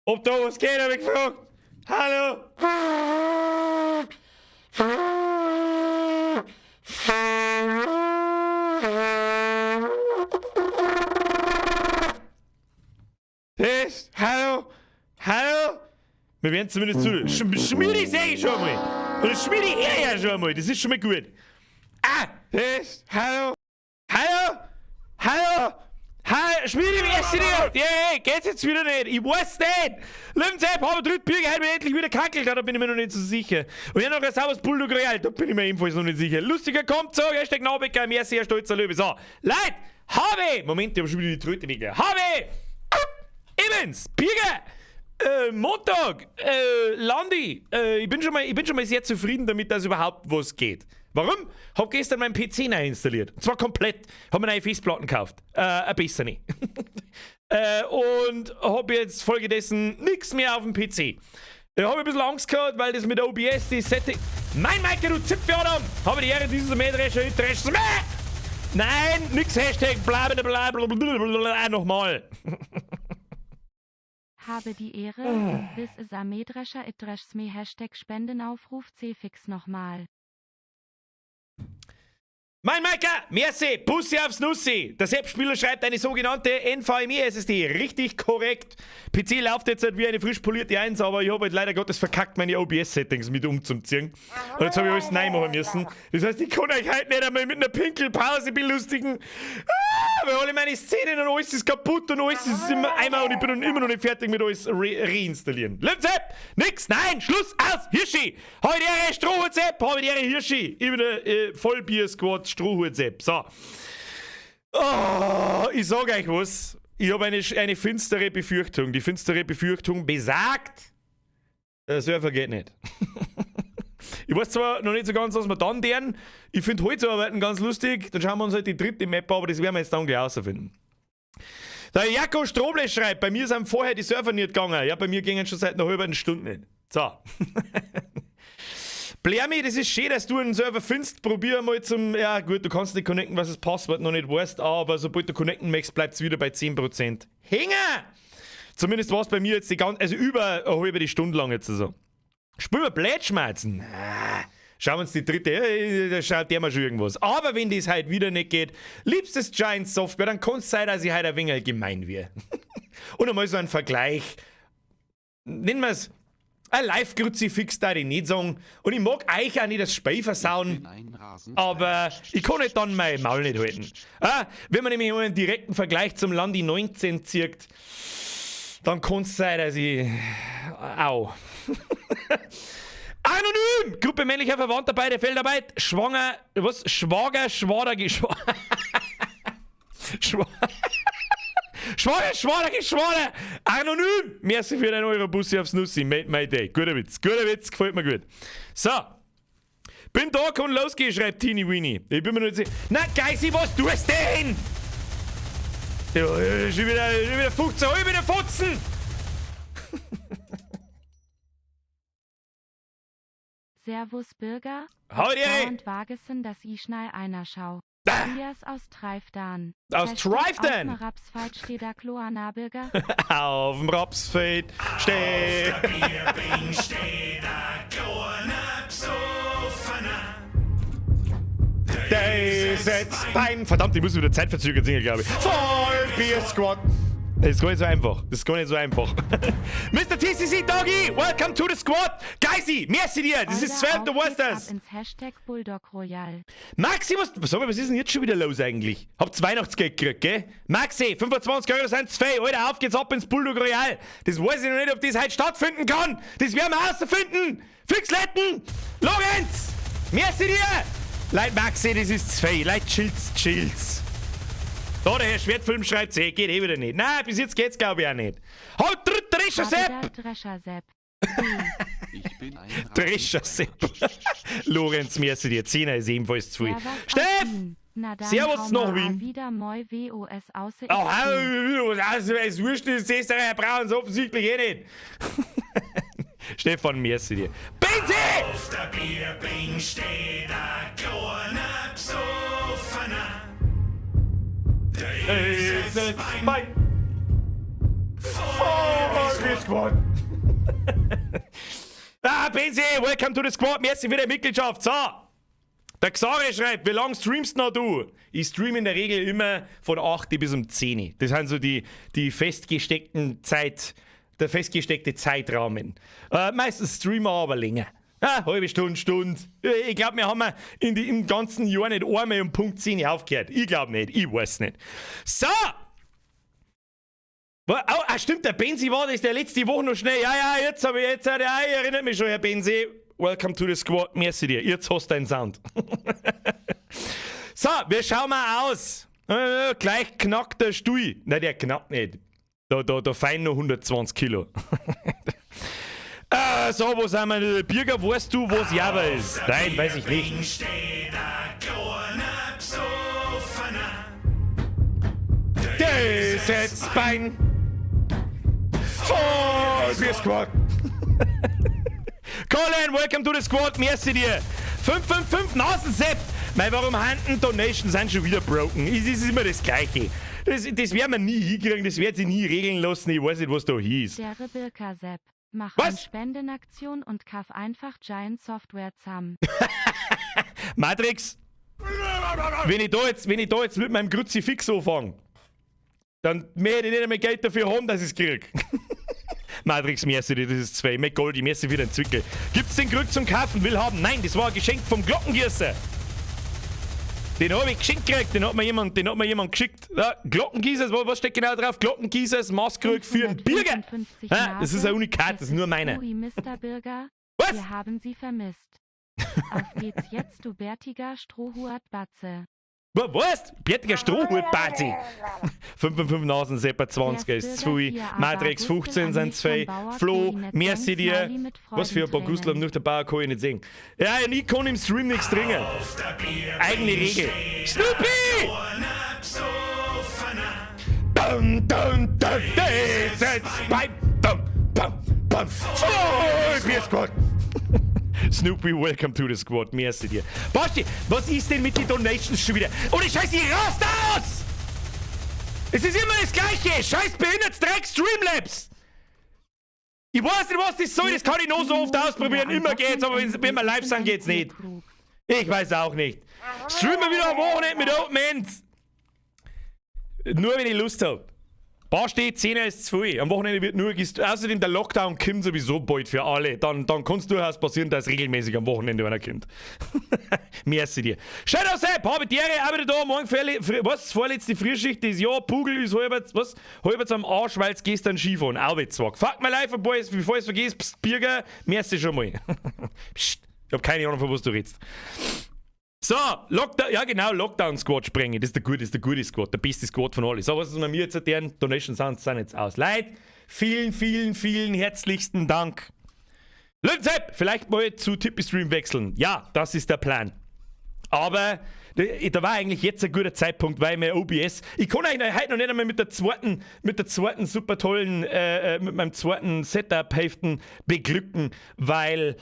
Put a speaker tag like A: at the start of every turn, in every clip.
A: Ob da was geht, hab ich gefragt. Hallo? Test? Hallo? Hallo? Wir werden zumindest zu. Schmiedi sehe ich schon mal. Und Schmiedi her ja schon mal. Das ist schon mal gut. Test? Hallo? Hallo? Hallo? Hallo? Schmiedi, wie ist denn hier? Ja, geht's jetzt wieder nicht? Ich weiß nicht. Limsepp, haben wir Bier gehalten, wenn endlich wieder kackelt. Da bin ich mir noch nicht so sicher. Und ja noch ein sauberes Bulldog Real. Da bin ich mir ebenfalls noch nicht sicher. Lustiger kommt so. Hashtag Naubecker, mehr sehr stolzer Löwe. So. Leute, habe. Moment, ich hab schon wieder die Tröte nicht gehört. Habe. Evans, Birger, Montag, Landi, ich bin schon mal sehr zufrieden damit, dass überhaupt was geht. Warum? Hab gestern meinen PC neu installiert. Und zwar komplett. Hab mir neue Festplatten gekauft. Ein besser nicht. Und hab jetzt folgedessen nichts mehr auf dem PC. Ich hab ein bisschen Angst gehabt, weil das mit OBS, die Setting... Mein Mike, du Zipfjadam! Habe die Ehre, dieses Mähdrescher, Nein, nix Hashtag, blablabla, nochmal.
B: Habe die Ehre, this is a Mähdrescher, it dreschs me, Hashtag Spendenaufruf, C-Fix nochmal.
A: Mein Maika, merci, Bussi aufs Nussi. Der Sepp-Spieler schreibt eine sogenannte NVMe-SSD. Richtig korrekt. PC läuft jetzt halt wie eine frisch polierte 1, aber ich habe halt leider Gottes verkackt, meine OBS-Settings mit umzuziehen. Und jetzt habe ich alles neu machen müssen. Das heißt, ich kann euch heute nicht einmal mit einer Pinkelpause belustigen. Weil alle meine Szenen und alles ist kaputt und alles ist immer einmal und ich bin immer noch nicht fertig mit alles reinstallieren. Limsepp, nix, nein, Schluss, aus, Hirschi. Heute Ehre Strohhut-Sepp, heute Ehre Hirschi. Ich bin der Vollbier-Squad Strohhut-Sepp. So. Oh, ich sag euch was. Ich habe eine finstere Befürchtung. Die finstere Befürchtung besagt, der Surfer geht nicht. Ich weiß zwar noch nicht so ganz, was wir dann deren. Ich finde heute zu arbeiten ganz lustig. Dann schauen wir uns halt die dritte Map an, aber das werden wir jetzt dann gleich rausfinden. Der Jakob Stroble schreibt, bei mir sind vorher die Surfer nicht gegangen. Ja, bei mir gingen schon seit einer halben Stunde nicht. So. Blermi, das ist schön, dass du einen Server findest. Probier mal zum... Ja gut, du kannst nicht connecten, was das Passwort noch nicht weißt, aber sobald du connecten möchtest, bleibt es wieder bei 10%. Hängen! Zumindest war es bei mir jetzt die ganze... Also über eine halbe Stunde lang jetzt so. Spielen wir Blätschmerzen? Schauen wir uns die dritte... Da schaut der mal schon irgendwas. Aber wenn das halt wieder nicht geht, liebstes Giant Software, dann kann es sein, dass ich heute ein wenig gemein wäre. Und einmal so ein Vergleich. Nennen wir es... Ein Live-Kruzifix da ich nicht sagen. Und ich mag euch auch nicht das Spiel versauen. Aber ich kann nicht dann mein Maul nicht halten. Wenn man nämlich einen direkten Vergleich zum Landi 19 zieht, dann kann es sein, dass ich... Au. Anonym! Gruppe männlicher Verwandter bei der Feldarbeit. Schwanger... Was? Schwager, Schwader, Geschwader... Schwader! Anonym! Merci für deinen Euro-Bussi aufs Nussi. Made my day. Guter Witz, gefällt mir gut. So. Bin da, kann losgehen, schreibt Teeny Weenie. Ich bin mir nicht sicher. Na, Geisi, was tust du denn? Ja, schon wieder 15, ich bin der Fotzen!
B: Servus Bürger.
A: Hau dir!
B: Und Wagessen, dass ich schnell einer schau. Elias aus Treifdan.
A: Aus Treifdan?
B: Auf dem Rapsfeld steht der Kloana Bürger.
A: Auf dem Rapsfeld steht...
C: Auf der Bierbing steht der Kloana Psoffener.
A: Der setzt Bein... Verdammt, ich muss wieder zeitverzögert singen, glaube ich. Vollbier-Squad. Das ist gar nicht so einfach. Mr. TCC Doggy, welcome to the squad. Geisi, merci dir. Das ist 12, du weißt das.
B: Ab ins Hashtag Bulldog Royal.
A: Maxi, was ist denn jetzt schon wieder los eigentlich? Habt Weihnachtsgeld gekriegt, gell? Maxi, 25 Euro sind 2. Alter, auf geht's ab ins Bulldog Royal. Das weiß ich noch nicht, ob das heute stattfinden kann. Das werden wir herausfinden. Fix Letten. Lorenz, merci dir. Leute, Maxi, das ist 2. Leute, chills. Da, der Herr Schwertfilm schreibt, geht wieder nicht. Nein, bis jetzt geht's glaube ich auch nicht. Halt, Drescher Sepp!
C: Ich bin ein
A: Drescher Sepp. Lorenz, merci dir. 10er ist ebenfalls zu viel. Steff! Servus nach Wien.
B: Wieder moi WOS außer
A: also, es wurscht ist, siehst du, Herr Braun, offensichtlich nicht. Stefan, merci dir. Benzi!
C: Auf der Bierbing steht der Kloana Psoffener. Der ist jetzt mein
A: Squad! Benzi, welcome to the Squad, merci für die Mitgliedschaft. So, der Xare schreibt, wie lange streamst noch du? Ich streame in der Regel immer von 8 bis um 10. Das sind so die festgesteckten der festgesteckte Zeitrahmen. Meistens streamen wir aber länger. Halbe Stunde. Ich glaube, wir haben im ganzen Jahr nicht einmal um Punkt 10 aufgehört. Ich glaube nicht, ich weiß nicht. So! Stimmt, der Benzi war das der letzte Woche noch schnell. Ja, jetzt erinnert mich schon, Herr Benzi. Welcome to the Squad, merci dir. Jetzt hast du deinen Sound. So, wir schauen mal aus. Gleich knackt der Stui. Nein, der knackt nicht. Da fein noch 120 Kilo. So, wo sind wir? Birger, weißt du, wo es Java ist? Nein, weiß ich nicht.
C: Steht ein kleiner Psoffener.
A: Das jetzt Bein. Voll für Squad. Colin, welcome to the Squad, merci dir. 555 Nasensepp. Warum Handen Donations sind schon wieder broken? Es ist immer das Gleiche. Das werden wir nie hinkriegen, das wird sich nie regeln lassen. Ich weiß nicht, was da hieß.
B: Der Rebirka Sepp. Mach
A: Was?
B: eine Spendenaktion und kauf einfach Giant Software zusammen.
A: Matrix, wenn ich da jetzt mit meinem Kruzifix anfange, dann mehr ich nicht einmal Geld dafür haben, dass ich es kriege. Matrix, merci dir, das ist 2. McGoldy, merci für den Zwickel. Gibt's den Krug zum Kaufen? Will haben? Nein, das war ein Geschenk vom Glockengießer. Den habe ich geschenkt gekriegt, den hat mir jemand geschickt. Ja, Glockengießer, was steht genau drauf? Glockengießers Maßkrug für einen Birger. Das ist ein Unikat, das ist nur meine.
B: Mr. Birger,
A: Was?
B: wir haben Sie vermisst. Auf geht's jetzt, du bärtiger Strohhut-Batze.
A: Was? Bärtiger Strohhut-Bazi. 555 Nasen, Sepper 20 ist 2. Matrix 15 sind 2. Flo, merci dir. Was für ein paar Gustl noch der Bauer kann ich nicht sehen. Ja, ich kann im Stream nichts dringen.
C: Auf der Bier
A: Eigene Regel. Snoopy!
C: kleiner Psoffener.
A: Dum, dum, dum, das ist Bein. Bum, bum, bum. Voll für Squad. Snoopy, welcome to the Squad. Merci dir. Basti, was ist denn mit den Donations schon wieder? Oh, die Scheiße, ich rast aus! Es ist immer das Gleiche. Scheiß behindertes Dreck Streamlabs. Ich weiß nicht, was das soll. Das kann ich noch so oft ausprobieren. Immer geht's, aber wenn wir live sind, geht's nicht. Ich weiß auch nicht. Streamen wieder am Wochenende mit Open End. Nur wenn ich Lust habe. Basti, 10 ist zu viel. Am Wochenende wird nur außerdem der Lockdown kommt sowieso bald für alle. Dann kann es durchaus passieren, dass regelmäßig am Wochenende einer kommt. Merci dir. Shadow Sepp, habe die Ehre, auch wieder da. Morgen was? Vorletzte Frühschicht des Jahr. Pugel ist halb am Arsch, weil es gestern Skifahren. Arbeitszwang. Fuck my life, boys, bevor ich es vergesse. Psst, Birger, merci schon mal. Psst, ich hab keine Ahnung, von was du redest. So, Lockdown-Squad sprengen. Das ist der gute Squad, der beste Squad von allen. So, was ist mir jetzt erzählen? Donation Sounds sind jetzt aus. Leute, vielen herzlichsten Dank. Lünzepp, vielleicht mal zu Tippi-Stream wechseln. Ja, das ist der Plan. Aber da war eigentlich jetzt ein guter Zeitpunkt, weil mir OBS. Ich kann eigentlich heute noch nicht einmal mit der zweiten super tollen, mit meinem zweiten Setup-Hälften beglücken, weil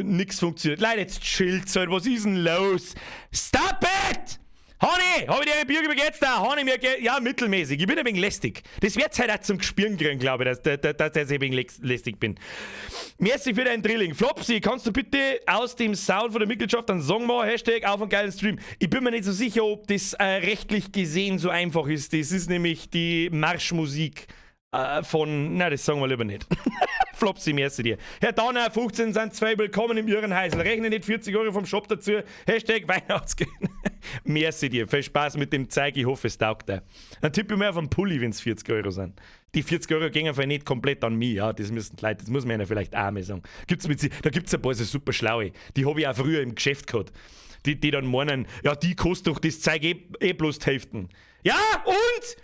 A: nichts funktioniert. Leute, jetzt chillt's halt. Was ist denn los? Stop it! Honey, hab ich dir ein Bier jetzt da? Honey, ja, mittelmäßig. Ich bin ein wenig lästig. Das wird's halt auch zum Gespüren kriegen, glaube ich, dass ich ein wenig lästig bin. Merci für dein Drilling. Flopsy, kannst du bitte aus dem Sound von der Mitgliedschaft einen Song machen? Hashtag auf einen geilen Stream. Ich bin mir nicht so sicher, ob das rechtlich gesehen so einfach ist. Das ist nämlich die Marschmusik von... Na, das sagen wir lieber nicht. Flopsy, merci dir. Herr Donner, 15 sind 2, willkommen im Irrenheisel. Rechne nicht 40 Euro vom Shop dazu. Hashtag Weihnachtsgeld. Merci dir. Viel Spaß mit dem Zeug. Ich hoffe, es taugt dir. Dann tippe ich mir auf einen Pulli, wenn es 40 Euro sind. Die 40 Euro gehen einfach nicht komplett an mich. Ja, das müssen Leute, das muss man ja vielleicht auch mal sagen. Da gibt's ein paar so super schlaue. Die habe ich auch früher im Geschäft gehabt. Die dann meinen, ja, die kostet doch das Zeug eh bloß die Hälften. Ja, und?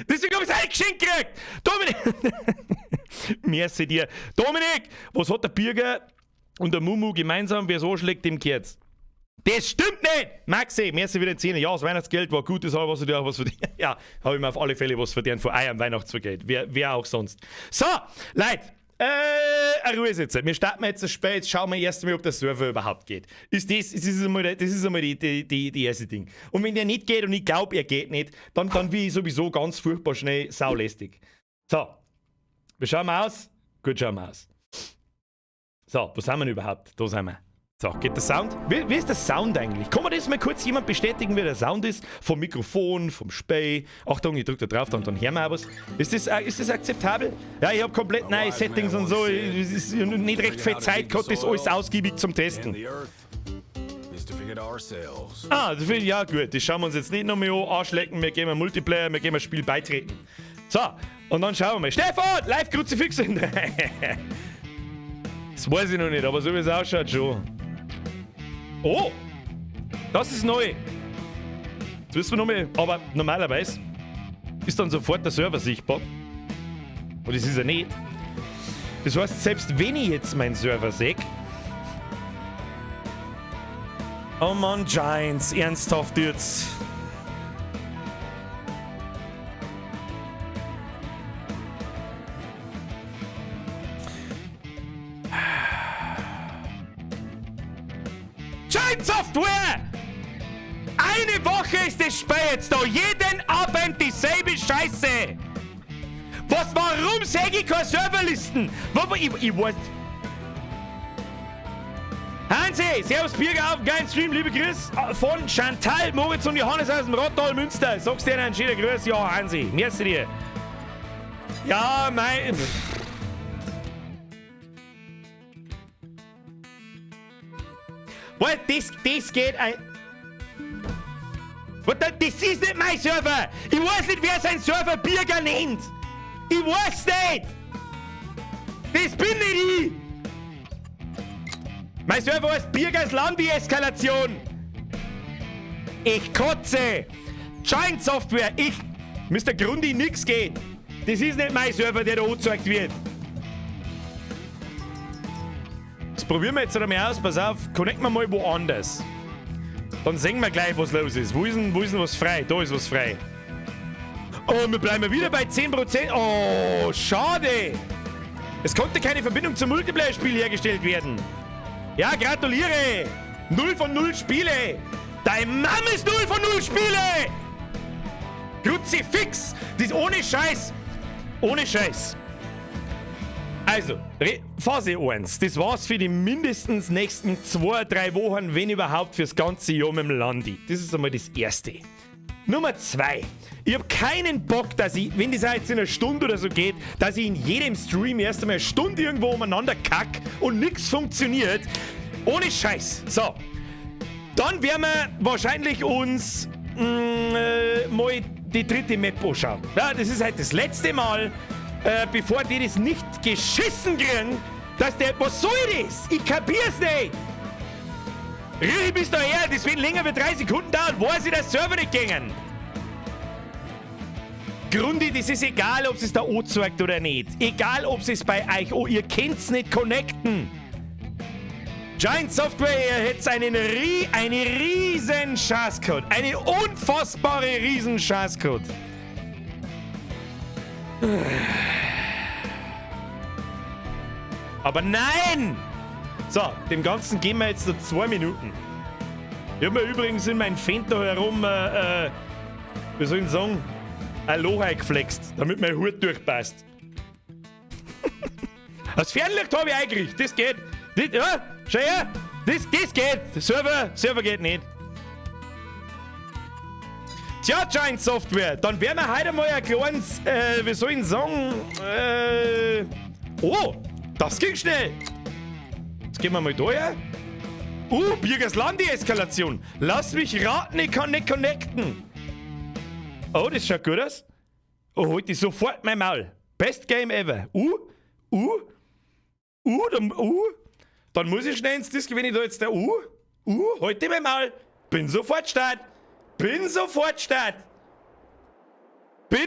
A: Deswegen habe ich es geschenkt gekriegt. Dominik! Merci dir. Dominik, was hat der Birger und der Mumu gemeinsam? Wer so schlägt, dem geht's. Das stimmt nicht! Maxi, merci für den 10. Ja, das Weihnachtsgeld war gut, das habe ich auch was verdient. Ja, habe ich mir auf alle Fälle was verdient von eurem Weihnachtsgeld. Wer auch sonst. So, Leute, Ruhe sitzen. Wir starten jetzt spät, schauen wir erst mal, ob der Server überhaupt geht. Das ist einmal die erste Ding. Und wenn der nicht geht und ich glaube, er geht nicht, dann bin ich sowieso ganz furchtbar schnell saulästig. So. Wie schauen wir aus? Gut schauen wir aus. So, wo sind wir überhaupt? Da sind wir. So, geht der Sound? Wie ist der Sound eigentlich? Kann man das mal kurz jemand bestätigen, wie der Sound ist? Vom Mikrofon, vom Spey. Achtung, ich drück da drauf und dann hören wir auch was. Ist das akzeptabel? Ja, ich habe komplett neue Settings und so. Es ist nicht recht viel Zeit gehabt, das alles ausgiebig zum Testen. Ah, ja gut, das schauen wir uns jetzt nicht noch mehr an, anschlecken, wir gehen mal Multiplayer, wir gehen mal Spiel beitreten. So, und dann schauen wir mal. Stefan, live Kruzifix. Das weiß ich noch nicht, aber so wie es ausschaut schon. Oh, das ist neu. Das wissen wir noch mal, aber normalerweise ist dann sofort der Server sichtbar. Und das ist er nicht. Das heißt, selbst wenn ich jetzt meinen Server sehe. Oh Mann, Giants, ernsthaft jetzt. Giant Software! Eine Woche ist das Spiel jetzt da. Jeden Abend dieselbe Scheiße. Warum säge ich keine Serverlisten? Ich weiß. Hansi, servus Birger auf dem geilen Stream, liebe Grüß von Chantal, Moritz und Johannes aus dem Rottal Münster. Sagst dir einen schönen Grüß? Ja, Hansi, merci dir. Ja, mein... Was, das geht ein... Was, das ist nicht mein Server! Ich weiß nicht, wer seinen Server Birger nennt! Ich weiß nicht! Das bin nicht ich! Mein Server heißt Birgers Landi-Eskalation! Ich kotze! Giant Software, Mr. Grundi, nix geht! Das ist nicht mein Server, der da angezeigt wird! Das probieren wir jetzt einmal aus, pass auf, connecten wir mal woanders. Dann sehen wir gleich, was los ist. Wo ist denn was frei? Da ist was frei. Oh, wir bleiben wieder bei 10%. Oh, schade! Es konnte keine Verbindung zum Multiplayer-Spiel hergestellt werden. Ja, gratuliere! 0 von 0 Spiele! Dein Mann ist 0 von 0 Spiele! Kruzifix! Das ist ohne Scheiß! Ohne Scheiß! Also, Phase 1. Das war's für die mindestens nächsten 2-3 Wochen, wenn überhaupt, fürs ganze Jahr mit dem Landi. Das ist einmal das Erste. Nummer 2. Ich hab keinen Bock, dass ich, wenn das jetzt in einer Stunde oder so geht, dass ich in jedem Stream erst einmal eine Stunde irgendwo umeinander kack und nichts funktioniert. Ohne Scheiß. So. Dann werden wir wahrscheinlich uns mal die dritte Map anschauen. Ja, das ist halt das letzte Mal, bevor die das nicht geschissen kriegen, dass der... Was soll das? Ich kapier's nicht! Richtig bis daher, das wird länger wie 3 Sekunden dauern, weiß ich, dass Server nicht gingen. Grundi, das ist egal, ob es da anzeigt oder nicht. Egal, ob es bei euch... Oh, ihr könnt's nicht connecten. Giant Software, ihr hättet eine riesen Scheißcode. Eine unfassbare riesen Scheißcode. Aber nein! So, dem Ganzen geben wir jetzt noch 2 Minuten. Ich habe mir übrigens in mein Fenster herum, wie soll ich sagen, ein Loch eingeflext, damit mein Hut durchpasst. Das Fernlicht habe ich eingerichtet, das geht. Das, ja, schau her, das geht. Server geht nicht. Tja, Giant Software, dann werden wir heute mal ein kleines, wie soll ich sagen, oh, das ging schnell. Jetzt gehen wir mal da her. Birgers Landi-Eskalation. Lass mich raten, ich kann nicht connecten. Oh, das schaut gut aus. Oh, halt ich sofort mein Maul. Best Game ever. Dann muss ich schnell ins Disc, wenn ich da jetzt der halt ich mein Maul. Bin sofort Start. Bin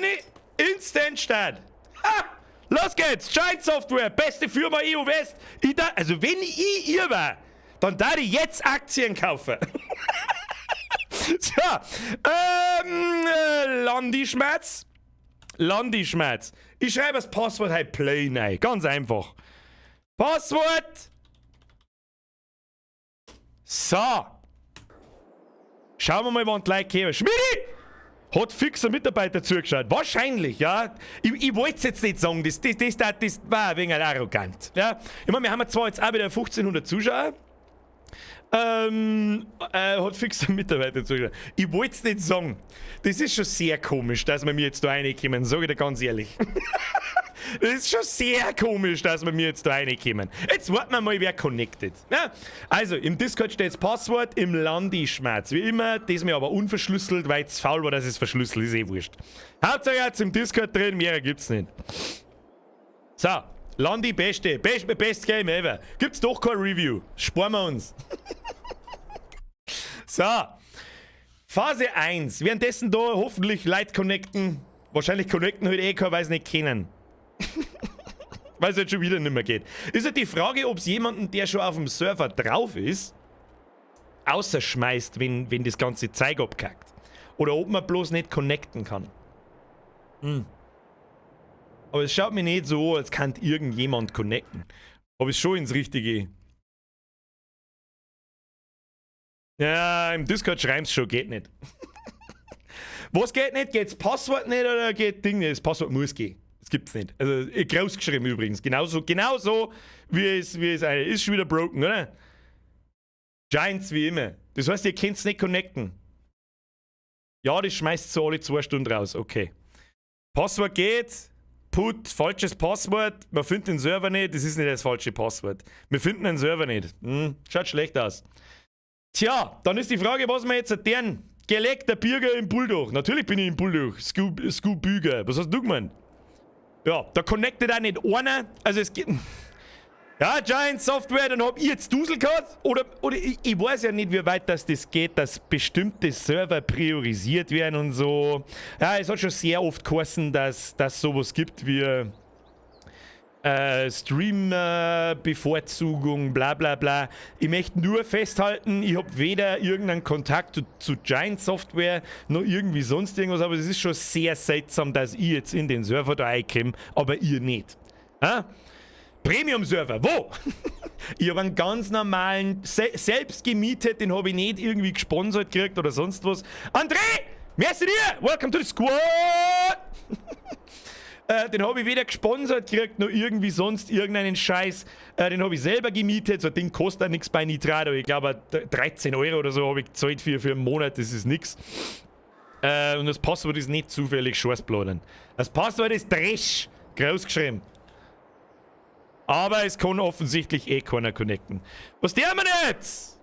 A: ich instant Start. Ha! Los geht's! Giant Software, beste Firma EU West. Also wenn ich ihr war, dann darf ich jetzt Aktien kaufen. So, Landi-Schmerz. Ich schreibe das Passwort halt Play rein. Ganz einfach. Passwort. So. Schauen wir mal, wann die Leute kommen. Schmidi! Hat fixer Mitarbeiter zugeschaut. Wahrscheinlich, ja. Ich wollte es jetzt nicht sagen, das war ein wenig arrogant. Ja. Ich meine, wir haben zwar jetzt auch wieder 1500 Zuschauer. Hat fixer Mitarbeiter zugeschaut. Ich wollte es nicht sagen. Das ist schon sehr komisch, dass wir mir jetzt da reinkommen, sage ich dir ganz ehrlich. Das ist schon sehr komisch, dass wir mir jetzt da reinkommen. Jetzt warten wir mal, wer connected. Ja? Also, im Discord steht das Passwort, im Landi-Schmerz. Wie immer, das mir aber unverschlüsselt, weil es faul war, dass es verschlüsselt ist, wurscht. Hauptsache jetzt im Discord drin, mehr gibt's nicht. So, Landi, best Game ever. Gibt's doch kein Review. Sparen wir uns. So, Phase 1. Währenddessen da hoffentlich Leute connecten. Wahrscheinlich connecten halt eh keiner, weil sie nicht kennen. Weil es halt schon wieder nicht mehr geht. Ist halt die Frage, ob es jemanden, der schon auf dem Server drauf ist, außerschmeißt, wenn das ganze Zeug abkackt. Oder ob man bloß nicht connecten kann. Aber es schaut mir nicht so, als kann irgendjemand connecten. Aber es schon ins Richtige. Ja, im Discord schreiben sie schon, geht nicht. Was geht nicht? Geht das Passwort nicht oder geht Ding nicht? Das Passwort muss gehen. Das gibt's nicht. Also, groß geschrieben übrigens. Genauso wie es eine ist schon wieder broken, oder? Giants wie immer. Das heißt, ihr könnt es nicht connecten. Ja, das schmeißt so alle 2 Stunden raus. Okay. Passwort geht. Put, falsches Passwort. Man findet den Server nicht. Das ist nicht das falsche Passwort. Wir finden den Server nicht. Schaut schlecht aus. Tja, dann ist die Frage, was wir jetzt erzählen. Gelegter Bürger im Bulldog. Natürlich bin ich im Bulldog. Scoop Büger. Was hast du gemeint? Ja, da connectet auch nicht einer. Also es gibt... Ja, Giant Software, dann hab ich jetzt Dusel gehabt. Oder ich weiß ja nicht, wie weit das geht, dass bestimmte Server priorisiert werden und so. Ja, es hat schon sehr oft geheißen, dass sowas gibt wie Stream-Bevorzugung, bla bla bla. Ich möchte nur festhalten, ich habe weder irgendeinen Kontakt zu Giant Software noch irgendwie sonst irgendwas, aber es ist schon sehr seltsam, dass ich jetzt in den Server da reinkomme, aber ihr nicht. Premium-Server, wo? Ich habe einen ganz normalen, selbst gemietet, den habe ich nicht irgendwie gesponsert gekriegt oder sonst was. André! Merci dir! Welcome to the squad! Den habe ich weder gesponsert gekriegt, noch irgendwie sonst irgendeinen Scheiß. Den habe ich selber gemietet. So ein Ding kostet auch nichts bei Nitrado. Ich glaube, 13 € oder so habe ich gezahlt für einen Monat. Das ist nichts. Und das Passwort ist nicht zufällig Schwarzbladern. Das Passwort ist Dresch. Groß geschrieben. Aber es kann offensichtlich eh keiner connecten. Was tun wir jetzt?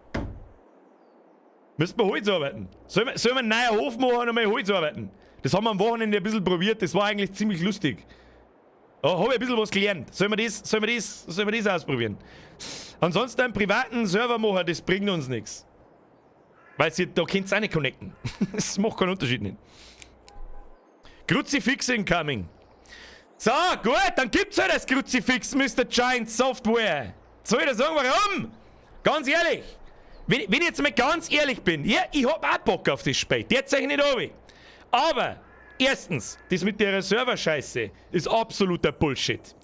A: Müssen wir Holz arbeiten? Sollen wir einen neuen Hof machen und mal Holz arbeiten? Das haben wir am Wochenende ein bisschen probiert, das war eigentlich ziemlich lustig. Da habe ich ein bisschen was gelernt. Sollen wir das ausprobieren? Ansonsten einen privaten Server machen, das bringt uns nichts. Weil da könnt ihr auch nicht connecten. Das macht keinen Unterschied nicht. Kruzifix incoming. So, gut, dann gibt's halt das Kruzifix, Mr. Giant Software. Soll ich dir sagen, warum? Ganz ehrlich. Wenn ich jetzt mal ganz ehrlich bin, ja, ich hab auch Bock auf das Spiel. Jetzt sag ich nicht runter. Aber, erstens, das mit der Server-Scheiße ist absoluter Bullshit.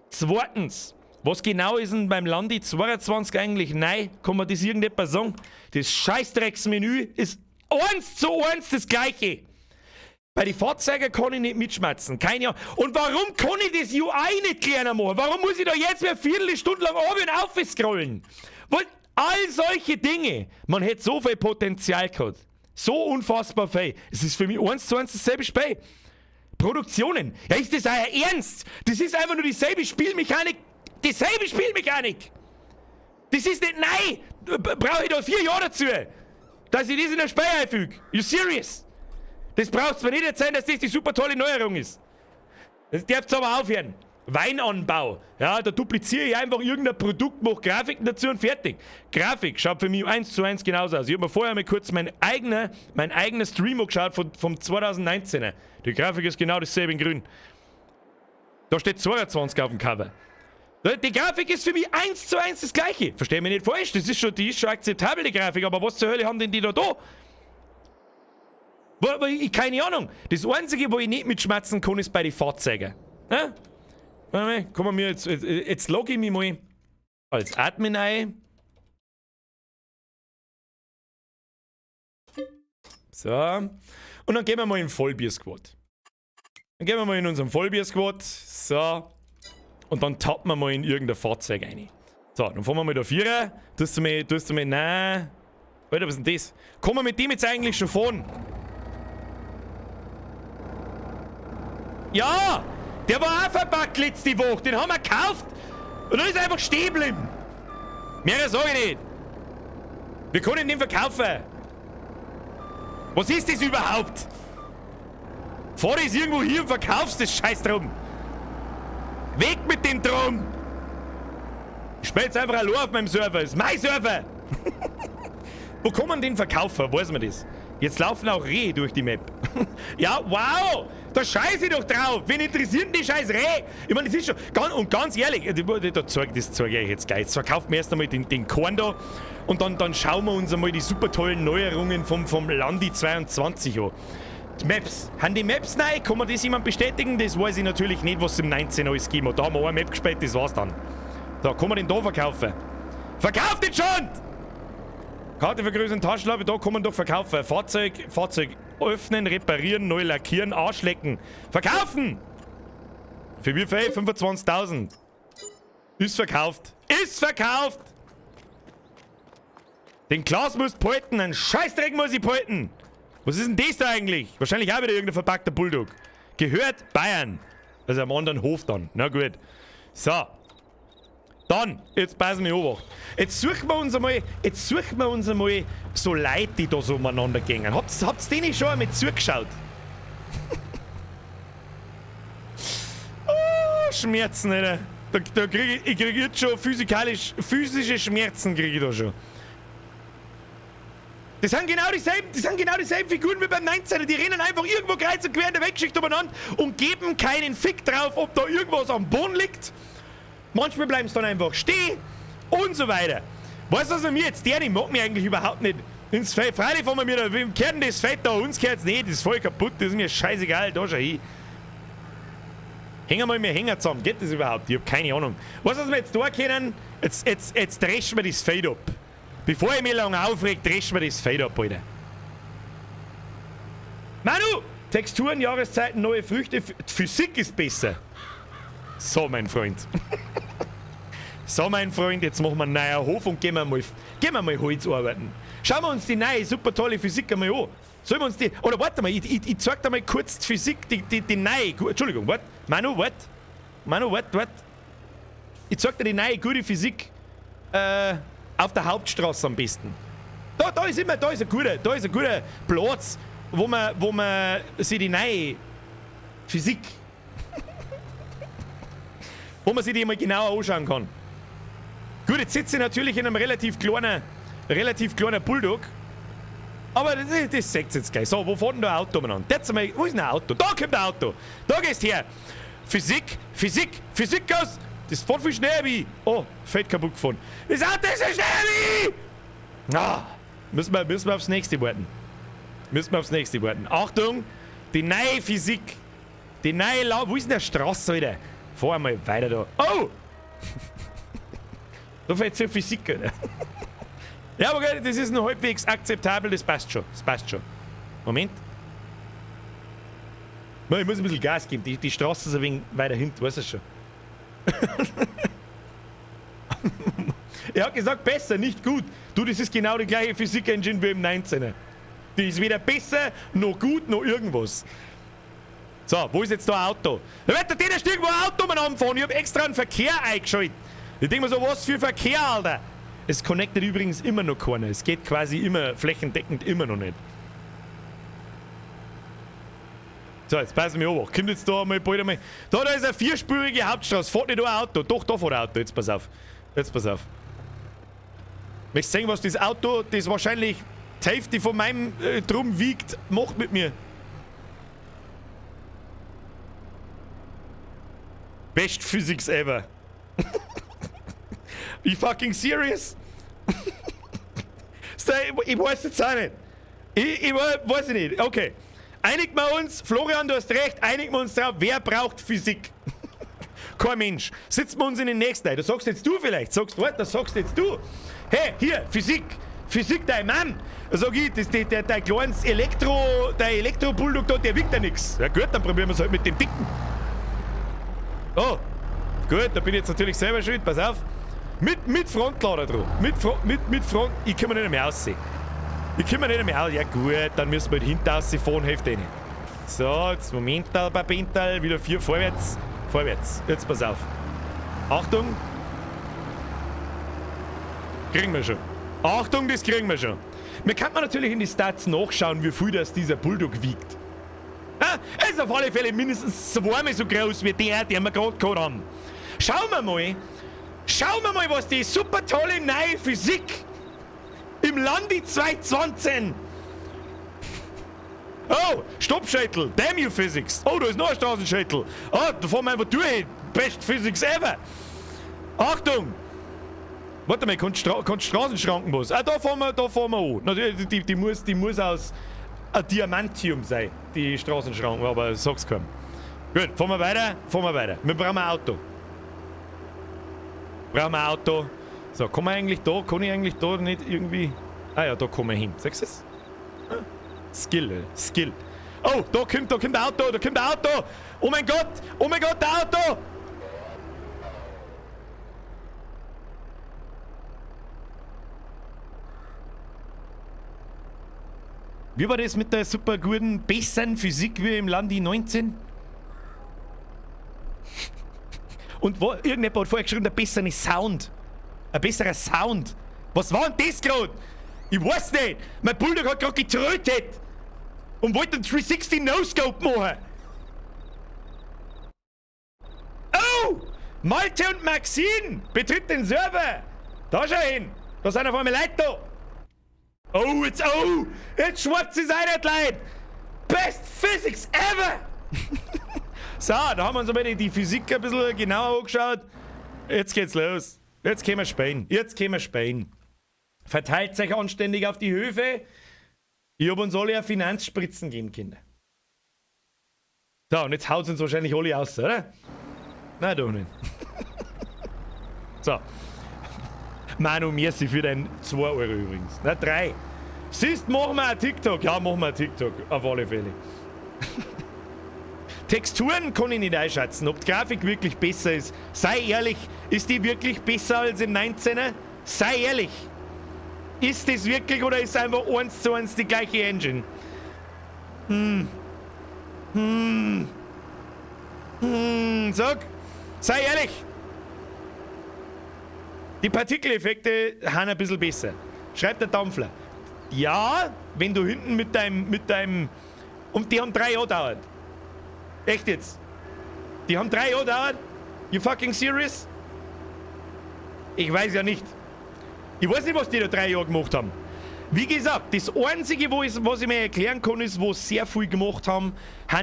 A: Zweitens, was genau ist denn beim Landi 22 eigentlich? Nein, kann man das irgendetwas sagen? Das Scheißdrecksmenü ist 1:1 das gleiche. Bei den Fahrzeugen kann ich nicht mitschmerzen. Keine Ahnung. Und warum kann ich das UI nicht kleiner machen? Warum muss ich da jetzt eine Viertelstunde lang oben und aufscrollen? Weil all solche Dinge, man hätte so viel Potenzial gehabt. So unfassbar viel. Es ist für mich 1:1 dasselbe Spiel. Produktionen. Ja, ist das euer Ernst? Das ist einfach nur dieselbe Spielmechanik. Dieselbe Spielmechanik. Das ist nicht... Nein! Brauche ich da 4 Jahre dazu, dass ich das in ein Spiel einfüge. You serious? Das braucht mir nicht erzählen, dass das die super tolle Neuerung ist. Das dürft ihr aber aufhören. Weinanbau. Ja, da dupliziere ich einfach irgendein Produkt, mache Grafiken dazu und fertig. Grafik schaut für mich 1:1 genauso aus. Ich habe mir vorher mal kurz mein eigener Stream angeschaut vom 2019er. Die Grafik ist genau dasselbe in grün. Da steht 22 auf dem Cover. Die Grafik ist für mich 1:1 das gleiche. Versteh mich nicht falsch, die ist schon akzeptabel, die Grafik, aber was zur Hölle haben denn die da? Keine Ahnung. Das Einzige, wo ich nicht mitschmerzen kann, ist bei den Fahrzeugen. Ja? Warte mal, kommen wir jetzt logge ich mich mal als Admin ein. So. und dann gehen wir mal in Vollbier-Squad. Dann gehen wir mal in unseren Vollbier-Squad. So. Und dann tappen wir mal in irgendein Fahrzeug rein. So, dann fahren wir mal da Vierer. Tust du mir, nein. Alter, was ist denn das? Kann man mit dem jetzt eigentlich schon fahren? Ja! Der war auch verpackt letzte Woche. Den haben wir gekauft. Und dann ist er einfach stehen geblieben. Mehr sage ich nicht. Wir können den verkaufen. Was ist das überhaupt? Fahr das irgendwo hier und verkaufst das Scheiß drum. Weg mit dem Drum. Ich spiele jetzt einfach allein auf meinem Server. Das ist mein Server. Wo kann man den verkaufen? Weiß man das? Jetzt laufen auch Rehe durch die Map. Ja, wow! Da scheiße ich doch drauf! Wen interessiert denn die scheiß Rehe? Ich meine, das ist schon... Ganz ehrlich, das zeige ich euch jetzt gleich. Jetzt verkaufen wir erst einmal den Korn da und dann schauen wir uns einmal die super tollen Neuerungen vom Landi 22 an. Die Maps. Haben die Maps neu? Kann man das jemand bestätigen? Das weiß ich natürlich nicht, was es im 19 alles gegeben hat. Da haben wir eine Map gespielt, das war's dann. So, kann man den da verkaufen? Verkauft den schon! Karte vergrößern, Taschenlampe, da kann man doch verkaufen. Fahrzeug öffnen, reparieren, neu lackieren, Arschlecken. Verkaufen! Für wie viel? 25.000. Ist verkauft. Ist verkauft! Den Glas musst du behalten, einen Scheißdreck muss ich behalten. Was ist denn das da eigentlich? Wahrscheinlich auch wieder irgendein verpackter Bulldog. Gehört Bayern. Also am anderen Hof dann. Na gut. So. Dann, jetzt passen wir an. Jetzt suchen wir uns einmal so Leute, die da so umeinander gehen. Habt's denen schon einmal zugeschaut? Oh, Schmerzen, Alter. Ich krieg jetzt schon physische Schmerzen krieg ich da schon. Das sind genau dieselben Figuren wie beim 19er. Die rennen einfach irgendwo kreuz und quer in der Weltgeschichte umeinander und geben keinen Fick drauf, ob da irgendwas am Boden liegt. Manchmal bleiben sie dann einfach stehen und so weiter. Weißt du, was mir jetzt der nicht mag mich eigentlich überhaupt nicht ins Feld. Freilich fahren wir mir, wem gehört denn das Feld da? Uns gehört es nicht, das ist voll kaputt, das ist mir scheißegal, da schau hin. Hängen wir mir Hänger zusammen, geht das überhaupt? Ich hab keine Ahnung. Weißt du, was wir jetzt da können? Jetzt dreschen wir das Feld ab. Bevor ich mich lange aufreg, dreschen wir das Feld ab, Alter. Manu! Texturen, Jahreszeiten, neue Früchte, Physik ist besser. So, mein Freund. So, mein Freund, jetzt machen wir einen neuen Hof und gehen wir mal Holz arbeiten. Schauen wir uns die neue, super tolle Physik einmal an. Sollen wir uns die... Oder warte mal, ich zeig dir mal kurz die Physik, die neue... Entschuldigung, warte. Manu, warte. Ich zeig dir die neue, gute Physik auf der Hauptstraße am besten. Da ist ein guter Platz, wo man sich die neue Physik... wo man sich die mal genauer anschauen kann. Gut, jetzt sitze ich natürlich in einem relativ kleinen Bulldog. Aber das seht ihr jetzt gleich. So, wo fährt denn da ein Auto umeinander? Wo ist denn ein Auto? Da kommt ein Auto. Da gehst du her. Physik aus. Das fährt viel schneller wie ich. Oh, Feld kaputt gefahren. Das Auto ist so schnell wie ich. Ah, müssen wir aufs nächste warten. Achtung, die neue Physik. Die neue Wo ist denn der Straße, Alter? Fahr mal weiter da. Oh! Da fällt zur Physik, Alter. Ja, aber okay, das ist noch halbwegs akzeptabel, das passt schon. Moment. Ich muss ein bisschen Gas geben, die Straße ist ein wenig weiter hinten, weißt du schon. Er hat gesagt, besser, nicht gut. Du, das ist genau die gleiche Physik-Engine wie im 19er. Die ist weder besser, noch gut, noch irgendwas. So, wo ist jetzt da ein Auto? Da wird der irgendwo ein Auto umeinander fahren. Ich hab extra einen Verkehr eingeschaltet. Ich denke mir so, was für Verkehr, Alter? Es connectet übrigens immer noch keiner. Es geht quasi immer flächendeckend immer noch nicht. So, jetzt passen wir an. Kommt jetzt da mal bald einmal. Da ist eine vierspurige Hauptstraße. Fährt nicht da ein Auto. Doch, da fährt ein Auto. Jetzt pass auf. Möchtest du sehen, was das Auto, das wahrscheinlich die Hälfte von meinem Drum wiegt, macht mit mir? Best Physics ever. You fucking serious? Ich weiß jetzt auch nicht. Ich weiß nicht. Okay. Einigen wir uns, Florian, du hast recht, einigen wir uns drauf, wer braucht Physik? Kein Mensch. Sitzen wir uns in den nächsten ein. Das sagst jetzt du vielleicht. Das sagst jetzt du. Hey, hier, Physik. Physik, dein Mann! Sag ich, der kleines Elektro-Bulldog da, der wiegt ja nix. Ja gut, dann probieren wir es halt mit dem Dicken. Oh, gut, da bin ich jetzt natürlich selber schuld, pass auf. Mit Frontlader drauf. Mit Front. Ich kann mir nicht mehr aussehen. Ja gut, dann müssen wir halt hinten rausfahren, Heft rein. So, jetzt Momental, Babintal, wieder 4 vorwärts. Jetzt pass auf. Achtung. Kriegen wir schon. Achtung, das kriegen wir schon. Wir kann man natürlich in die Stats nachschauen, wie viel das dieser Bulldog wiegt. Er ist auf alle Fälle mindestens zweimal so groß wie der wir gerade gehabt haben. Schauen wir mal, was die super tolle neue Physik im Landi 2020. Oh, Stoppschädel, damn you Physics. Oh, da ist noch ein Straßenschädel. Ah, da fahren wir einfach durch. Best Physics ever. Achtung. Warte mal, kannst Straßenschranken was? Ah, da fahren wir an. Na, die muss aus Diamantium sein, die Straßenschranken, aber sag's keinem. Gut, fahren wir weiter. Wir brauchen ein Auto. So, kann ich eigentlich da nicht irgendwie... Ah ja, da kommen wir hin. Siehst du es? Skill. Oh, da kommt ein Auto. Oh mein Gott, der Auto! Wie war das mit der super guten, besseren Physik wie im Landi 19? Und irgendjemand hat vorher geschrieben, der bessere Sound. Ein besserer Sound. Was war denn das gerade? Ich weiß nicht. Mein Bulldog hat gerade getrötet. Und wollte einen 360 No-Scope machen. Oh! Malte und Maxine betritt den Server. Da schau hin. Da sind auf einmal Leute da. Oh, jetzt schwarz ist einer, Leute. Best Physics ever. So, da haben wir uns aber die Physik ein bisschen genauer angeschaut. Jetzt geht's los. Jetzt können wir spähen. Verteilt euch anständig auf die Höfe. Ich hab uns alle eine Finanzspritzen geben können. So, und jetzt haut's uns wahrscheinlich alle aus, oder? Nein, doch nicht. So. Manu, merci für deinen 2 Euro übrigens. Na, 3. Siehst, machen wir ein TikTok. Ja, machen wir ein TikTok. Auf alle Fälle. Texturen kann ich nicht einschätzen, ob die Grafik wirklich besser ist. Sei ehrlich, ist die wirklich besser als im 19er? Sei ehrlich. Ist das wirklich oder ist einfach 1:1 die gleiche Engine? Sag, sei ehrlich. Die Partikeleffekte haben ein bisschen besser. Schreibt der Dampfler. Ja, wenn du hinten mit deinem... Und die haben 3 Jahre gedauert. Echt jetzt? Die haben 3 Jahre gedauert? You fucking serious? Ich weiß ja nicht. Ich weiß nicht, was die da 3 Jahre gemacht haben. Wie gesagt, das Einzige, was ich mir erklären kann, ist, wo sie sehr viel gemacht haben,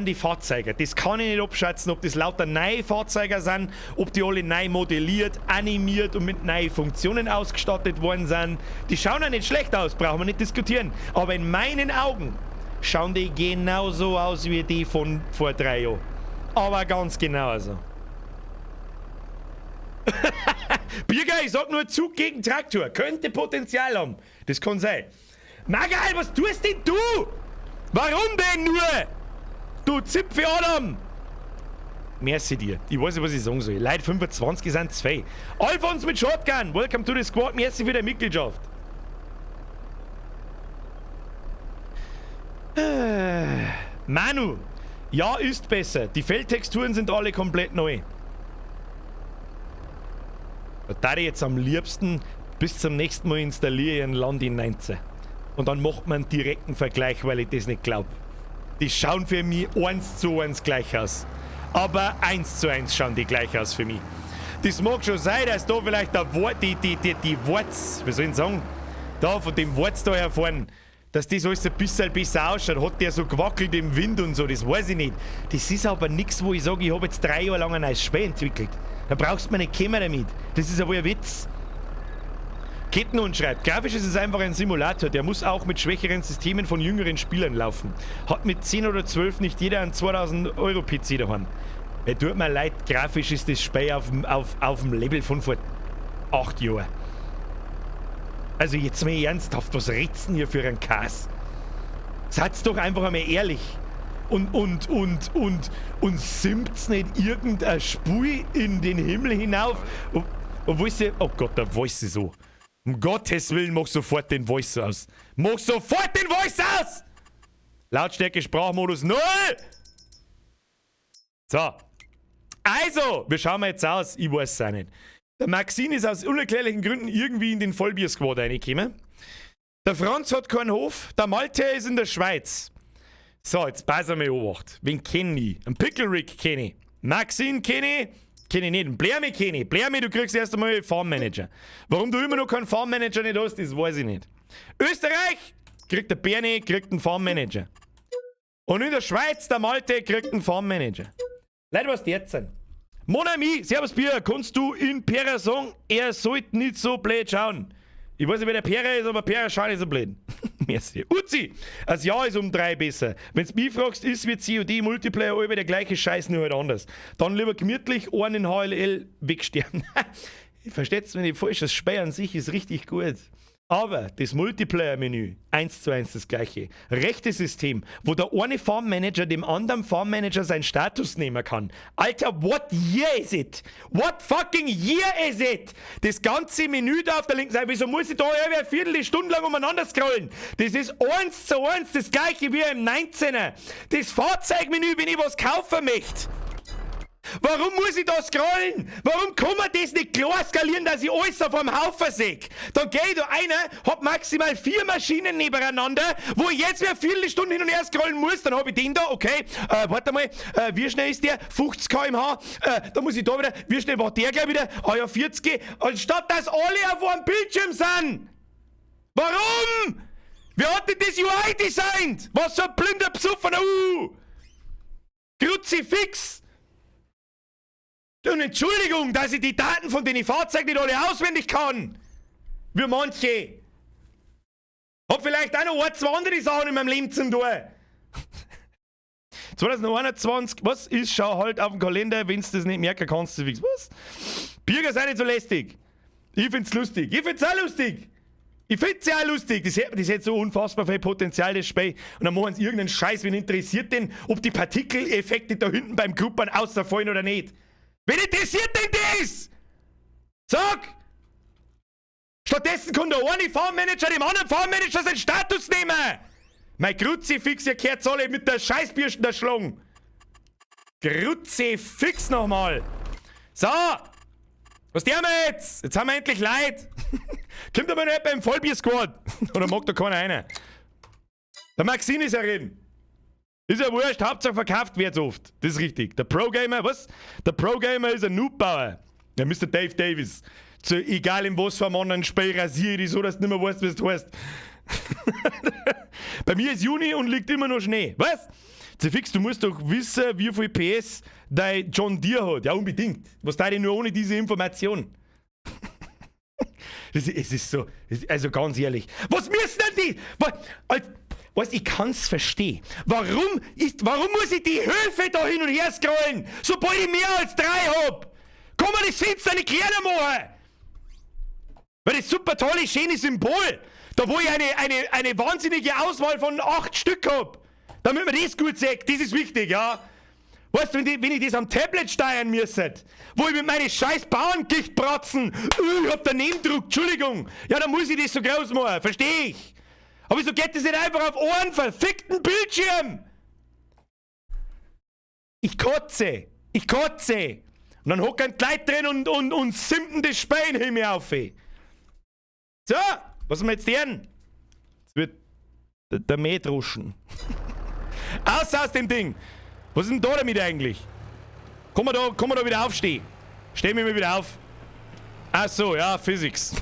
A: die Fahrzeuge. Das kann ich nicht abschätzen, ob das lauter neue Fahrzeuge sind, ob die alle neu modelliert, animiert und mit neuen Funktionen ausgestattet worden sind. Die schauen ja nicht schlecht aus, brauchen wir nicht diskutieren. Aber in meinen Augen schauen die genauso aus wie die von vor 3 Jahren. Aber ganz genauso. Birger, ich sag nur Zug gegen Traktor. Könnte Potenzial haben. Das kann sein. Magal, was tust denn du? Warum denn nur? Du Zipfe Adam. Merci dir. Ich weiß nicht, was ich sagen soll. Leute 25 sind 2. Alfons mit Shotgun. Welcome to the squad. Merci für die Mitgliedschaft. Manu. Ja, ist besser. Die Feldtexturen sind alle komplett neu. Da ich jetzt am liebsten bis zum nächsten Mal installiere ich ein Landi 19. Und dann macht man einen direkten Vergleich, weil ich das nicht glaube. Die schauen für mich 1:1 gleich aus. Aber 1:1 schauen die gleich aus für mich. Das mag schon sein, dass da vielleicht die Worts, wie soll ich sagen, da von dem Worts da hervorn, dass das alles ein bisschen besser ausschaut. Hat der so gewackelt im Wind und so, das weiß ich nicht. Das ist aber nichts, wo ich sage, ich habe jetzt 3 Jahre lang ein neues Spiel entwickelt. Da brauchst du mir nicht kommen damit. Das ist ja wohl ein Witz. Kettenhund schreibt, grafisch ist es einfach ein Simulator, der muss auch mit schwächeren Systemen von jüngeren Spielern laufen. Hat mit 10 oder 12 nicht jeder einen 2000 Euro PC daheim. Tut mir leid, grafisch ist das Spiel auf dem Level von vor 8 Jahren. Also jetzt mal ernsthaft, was redt's denn hier für einen Kass? Seid's doch einfach einmal ehrlich. Und simpt's nicht irgendein Spui in den Himmel hinauf? Obwohl sie, oh Gott, da weiß sie so. Um Gottes Willen, mach sofort den Voice aus. Mach sofort den Voice aus! Lautstärke, Sprachmodus 0! So. Also, wie schauen wir jetzt aus? Ich weiß es auch nicht. Der Maxine ist aus unerklärlichen Gründen irgendwie in den Vollbier-Squad reingekommen. Der Franz hat keinen Hof. Der Malte ist in der Schweiz. So, jetzt passen wir Obacht. Wen kenne ich? Einen Pickle Rick kenne ich. Maxine kenne ich. Kenne ich nicht. Einen Blermi kenne ich. Blermi, du kriegst erst einmal Farmmanager. Warum du immer noch keinen Farmmanager nicht hast, das weiß ich nicht. Österreich kriegt der Bernie, kriegt einen Farmmanager. Und in der Schweiz, der Malte, kriegt einen Farmmanager. Leute, was die jetzt sind. Mon ami, servus Bier, kannst du in Pera sagen, er sollte nicht so blöd schauen? Ich weiß nicht, wer der Pera ist, aber Pera schaut nicht so blöd. Merci. Uzi, das Jahr ist um 3 besser. Wenn's mich fragst, ist wie COD-Multiplayer alle der gleiche Scheiß, nur halt anders. Dann lieber gemütlich einen in HLL wegsterben. Versteht's mir nicht falsch, das Spiel an sich ist richtig gut. Aber das Multiplayer-Menü, 1:1 das gleiche. Rechte-System, wo der eine Farmmanager dem anderen Farmmanager seinen Status nehmen kann. Alter, what year is it? What fucking year is it? Das ganze Menü da auf der linken Seite, wieso muss ich da eine Viertelstunde lang umeinander scrollen? Das ist 1:1 das gleiche wie im 19er. Das Fahrzeugmenü, wenn ich was kaufen möchte. Warum muss ich da scrollen? Warum kann man das nicht klar skalieren, dass ich alles auf einem Haufen sehe? Dann gehe ich da rein, hab maximal 4 Maschinen nebeneinander, wo ich jetzt eine Viertelstunde hin und her scrollen muss, dann hab ich den da, okay, warte mal, wie schnell ist der? 50 km/h, da muss ich da wieder, wie schnell war der gleich wieder? Ah ja, 40, anstatt dass alle auf einem Bildschirm sind. Warum? Wer hat denn das UI designt? Was so ein blinder Psufferner, Kruzifix! Und Entschuldigung, dass ich die Daten von den Fahrzeugen nicht alle auswendig kann. Wie manche. Hab vielleicht auch noch 2 andere Sachen in meinem Leben zu tun. 2021, was ist? Schau halt auf den Kalender, wenn du das nicht merken kannst. Was? Bürger sind nicht so lästig. Ich find's lustig. Ich find's auch lustig. Ich find's ja auch lustig. Das hat so unfassbar viel Potenzial, das Spiel. Und dann machen sie irgendeinen Scheiß, wen interessiert denn, ob die Partikeleffekte da hinten beim Gruppern außerfallen oder nicht. Wen interessiert denn das? Sag! Stattdessen kann der eine Farmmanager dem anderen Farmmanager seinen Status nehmen! Mein Kruzifix, ihr gehört alle mit der Scheißbürsten der Schlung! Kruzifix nochmal! So! Was tun wir jetzt? Jetzt haben wir endlich Leid! Kommt aber nicht beim Vollbier-Squad! Oder mag da keiner rein? Der Maxine ist ja drin! Ist ja wurscht, Hauptsache verkauft wird's oft. Das ist richtig. Der Pro-Gamer, was? Der Pro-Gamer ist ein Noobbauer. Der Mr. Dave Davis. So, egal in was für einem anderen Spiel rasiere ich dich so, dass du nicht mehr weißt, wie es heißt. Bei mir ist Juni und liegt immer noch Schnee. Was? Zerfix, du musst doch wissen, wie viel PS dein John Deere hat. Ja, unbedingt. Was da denn nur ohne diese Information? Es ist so, also ganz ehrlich. Was müssen denn die? Weißt, ich kann's verstehen. Warum muss ich die Höfe da hin und her scrollen, sobald ich mehr als 3 hab? Kann man das Fenster nicht kleiner machen? Weil das super tolle, schöne Symbol, da wo ich eine wahnsinnige Auswahl von 8 Stück hab, damit man das gut sieht, das ist wichtig, ja? Weißt du, wenn ich das am Tablet steuern müsste, wo ich mit meinen scheiß Bauerngichtbratzen, ich hab daneben gedruckt, Entschuldigung, ja, dann muss ich das so groß machen, versteh ich. Aber wieso geht das nicht einfach auf einen verfickten Bildschirm? Ich kotze. Und dann hocken die Leute drin und simpen das Spein in mir auf. So, was haben wir jetzt denn? Jetzt wird der Mäh druschen. Aus dem Ding. Was ist denn da damit eigentlich? Kann man da wieder aufstehen? Stehen wir mal wieder auf. Ach so, ja, Physics.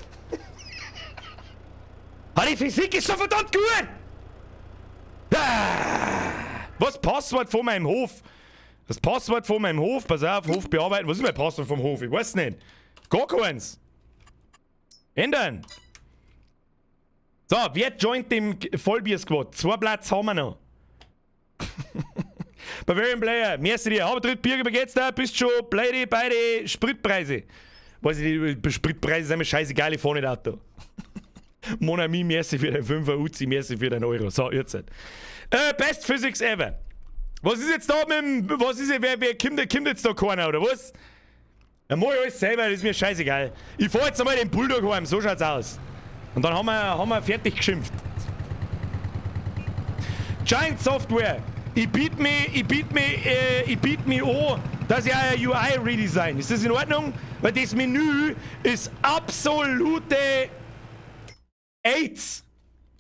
A: Die Physik ist so verdammt gut! Was? Passwort von meinem Hof? Das Passwort von meinem Hof? Pass auf, Hof bearbeiten. Was ist mein Passwort vom Hof? Ich weiß nicht. Gar keins. Ändern. So, wer joint dem Vollbier-Squad? 2 Plätze haben wir noch. Bavarian Player, merci dir. Aber dritt Bier, wie geht's da? Bist schon pleite bei den Spritpreise. Weiß ich nicht, Spritpreise sind mir scheißegal, ich fahr nicht Auto. Monami, merci für den 5er, Uzi, merci für den Euro. So, jetzt. Best Physics ever. Was ist jetzt da mit dem, was ist, wer kommt jetzt da keiner, oder was? Ja, mach ich alles selber, das ist mir scheißegal. Ich fahr jetzt einmal den Bulldog heim, so schaut's aus. Und dann haben wir fertig geschimpft. Giant Software, ich biet mich an, dass ich ein UI redesign. Ist das in Ordnung? Weil das Menü ist absolute AIDS.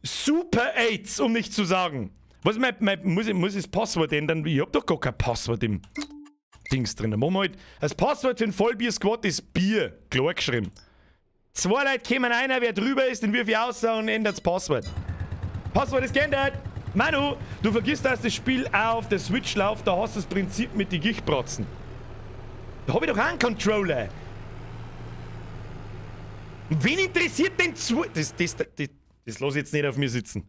A: Super AIDS, um nicht zu sagen. Was muss ich das Passwort ändern? Ich hab doch gar kein Passwort im Dings drin. Machen wir halt. Das Passwort für ein Vollbier-Squad ist Bier. Klar geschrieben. 2 Leute kommen einer, wer drüber ist, den wirf ich aus und ändert das Passwort. Passwort ist geändert. Manu, du vergisst, dass das Spiel auch auf der Switch läuft, da hast du das Prinzip mit den Gichtbratzen. Da hab ich doch auch einen Controller. Wen interessiert denn das lass ich jetzt nicht auf mir sitzen.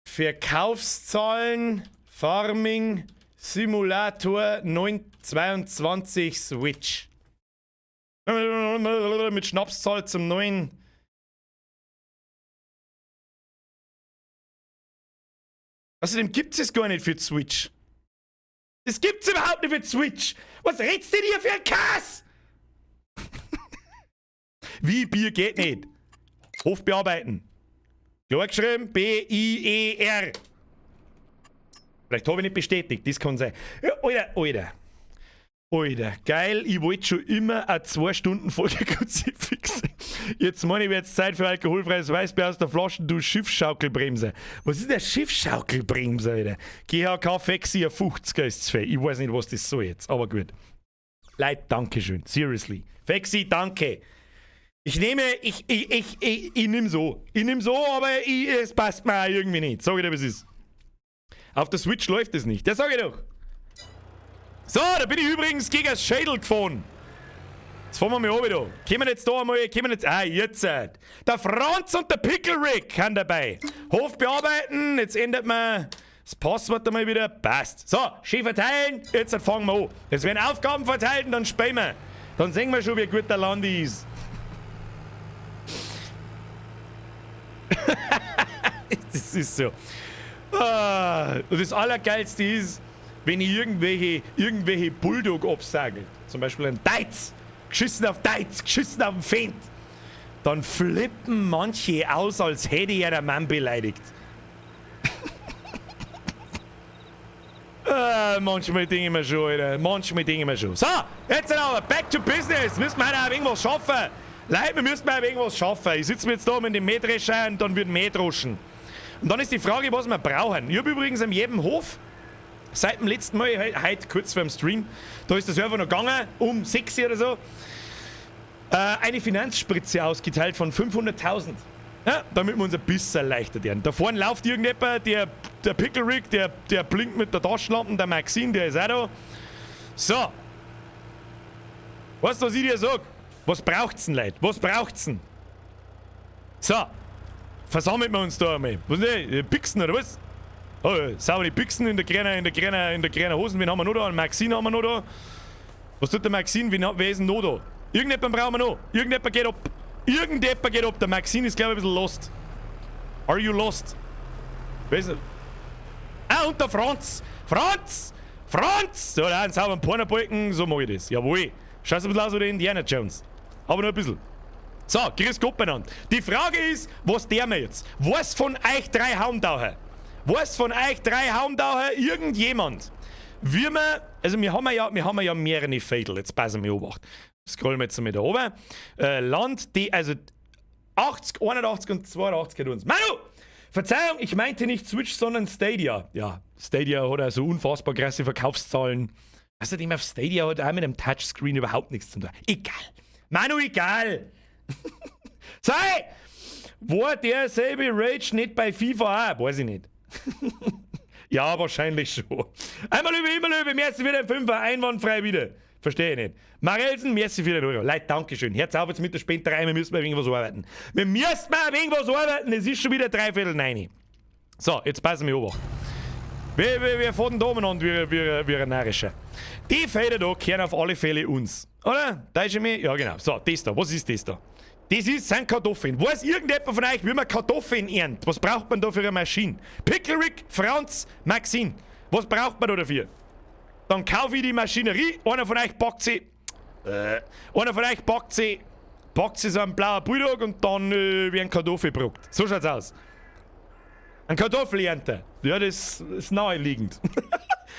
A: Verkaufszahlen, Farming, Simulator 922 Switch. Mit Schnapszahl zum neuen. Außerdem gibt's es gar nicht für Switch. Das gibt's überhaupt nicht für Switch. Was redst du dir für ein Kass? Wie Bier geht nicht. Hof bearbeiten. Klar geschrieben, B-I-E-R. Vielleicht habe ich nicht bestätigt, das kann sein. Ja, Alter, geil, ich wollte schon immer eine 2-Stunden-Folge Kruzifix. Jetzt meine ich, wird es Zeit für alkoholfreies Weißbier aus der Flasche, du Schiffsschaukelbremse. Was ist der Schiffsschaukelbremse, Alter? GHK Fexi 50er ist es. Ich weiß nicht, was das so jetzt, aber gut. Leute, danke schön, seriously. Fexi, danke. Ich nehme so. Ich nehme so, aber es passt mir auch irgendwie nicht. Sag ich dir, was ist. Auf der Switch läuft es nicht. Das sag ich doch. So, da bin ich übrigens gegen das Schädel gefahren. Jetzt fahren wir mal runter da. Kommen wir jetzt da einmal, jetzt. Der Franz und der Pickle Rick haben dabei. Hof bearbeiten, jetzt ändert man das Passwort einmal wieder. Passt. So, schön verteilen, jetzt fangen wir an. Jetzt werden Aufgaben verteilt und dann spielen wir. Dann sehen wir schon, wie gut der Land ist. Das ist so. Und das Allergeilste ist, wenn ich irgendwelche Bulldog absage, zum Beispiel ein Deiz, geschissen auf Deiz, geschissen auf den Feind, dann flippen manche aus, als hätte ich einen Mann beleidigt. Manchmal denke ich mir schon, Alter. So, jetzt aber back to business. Müssen wir auch irgendwas schaffen. Leute, wir müssen auch irgendwas schaffen. Ich sitze mir jetzt da mit dem Mähdrescher und dann wird Mäh droschen. Und dann ist die Frage, was wir brauchen. Ich habe übrigens an jedem Hof, seit dem letzten Mal, heute kurz vor dem Stream, da ist der Server noch gegangen, um 6 oder so, eine Finanzspritze ausgeteilt von 500.000. Ja, damit wir uns ein bisschen erleichtert werden. Da vorne läuft irgendjemand, der Pickle Rick, der blinkt mit der Taschenlampe, der Maxine, der ist auch da. So. Weißt du, was ich dir sag? Was braucht's denn, Leute? Was braucht's denn? So. Versammelt wir uns da einmal. Was denn? Pixen oder was? Oh, saubere Pixen in der kleinen Hosen. Wen haben wir noch da? Einen Maxine haben wir noch da. Was tut der Maxine? Wer ist denn noch da? Irgendjemand brauchen wir noch. Irgendjemand geht ab. Der Maxine ist, glaube ich, ein bisschen lost. Are you lost? Wer ist denn? Ah, und der Franz. So, da einen sauberen Pornobalken. So mache ich das. Jawohl. Schaut ein bisschen aus wie der Indiana Jones. Aber nur ein bisschen. So, grüß Gott miteinander. Die Frage ist, was der mir jetzt? Was von euch 3 Haumdauer? Irgendjemand? Wir haben ja mehrere Fädel. Jetzt passen wir auf. Scrollen wir jetzt mal da oben. Land, die, also 80, 81 und 82 hat uns. Manu! Verzeihung, ich meinte nicht Switch, sondern Stadia. Ja, Stadia hat also unfassbar krasse Verkaufszahlen. Außerdem auf Stadia hat auch mit dem Touchscreen überhaupt nichts zu tun. Egal. Manu, egal. Sei! War derselbe Rage nicht bei FIFA auch? Weiß ich nicht. Ja, wahrscheinlich schon. Einmal über, merci für den 5er, einwandfrei wieder. Verstehe ich nicht. Marelsen, merci für den Euro. Leute, dankeschön. Herz auf jetzt mit der Spenderei, wir müssen mal irgendwas arbeiten. Es ist schon wieder 3/4. So, jetzt passen wir auf. Wir fahren da umeinander wie ein Narischer. Die Fäden da kehren auf alle Fälle uns. Oder? Deutsche mir? Ja, genau. So, das da. Was ist das da? sind Kartoffeln. Weiß irgendjemand von euch, wie man Kartoffeln erntet? Was braucht man da für eine Maschine? Pickle Rick, Franz, Maxine. Was braucht man da dafür? Dann kaufe ich die Maschinerie. Einer von euch packt sie so einen blauen Bulldog und dann werden Kartoffeln gebrockt. So schaut's aus. Ein Kartoffelernte. Ja, das ist naheliegend.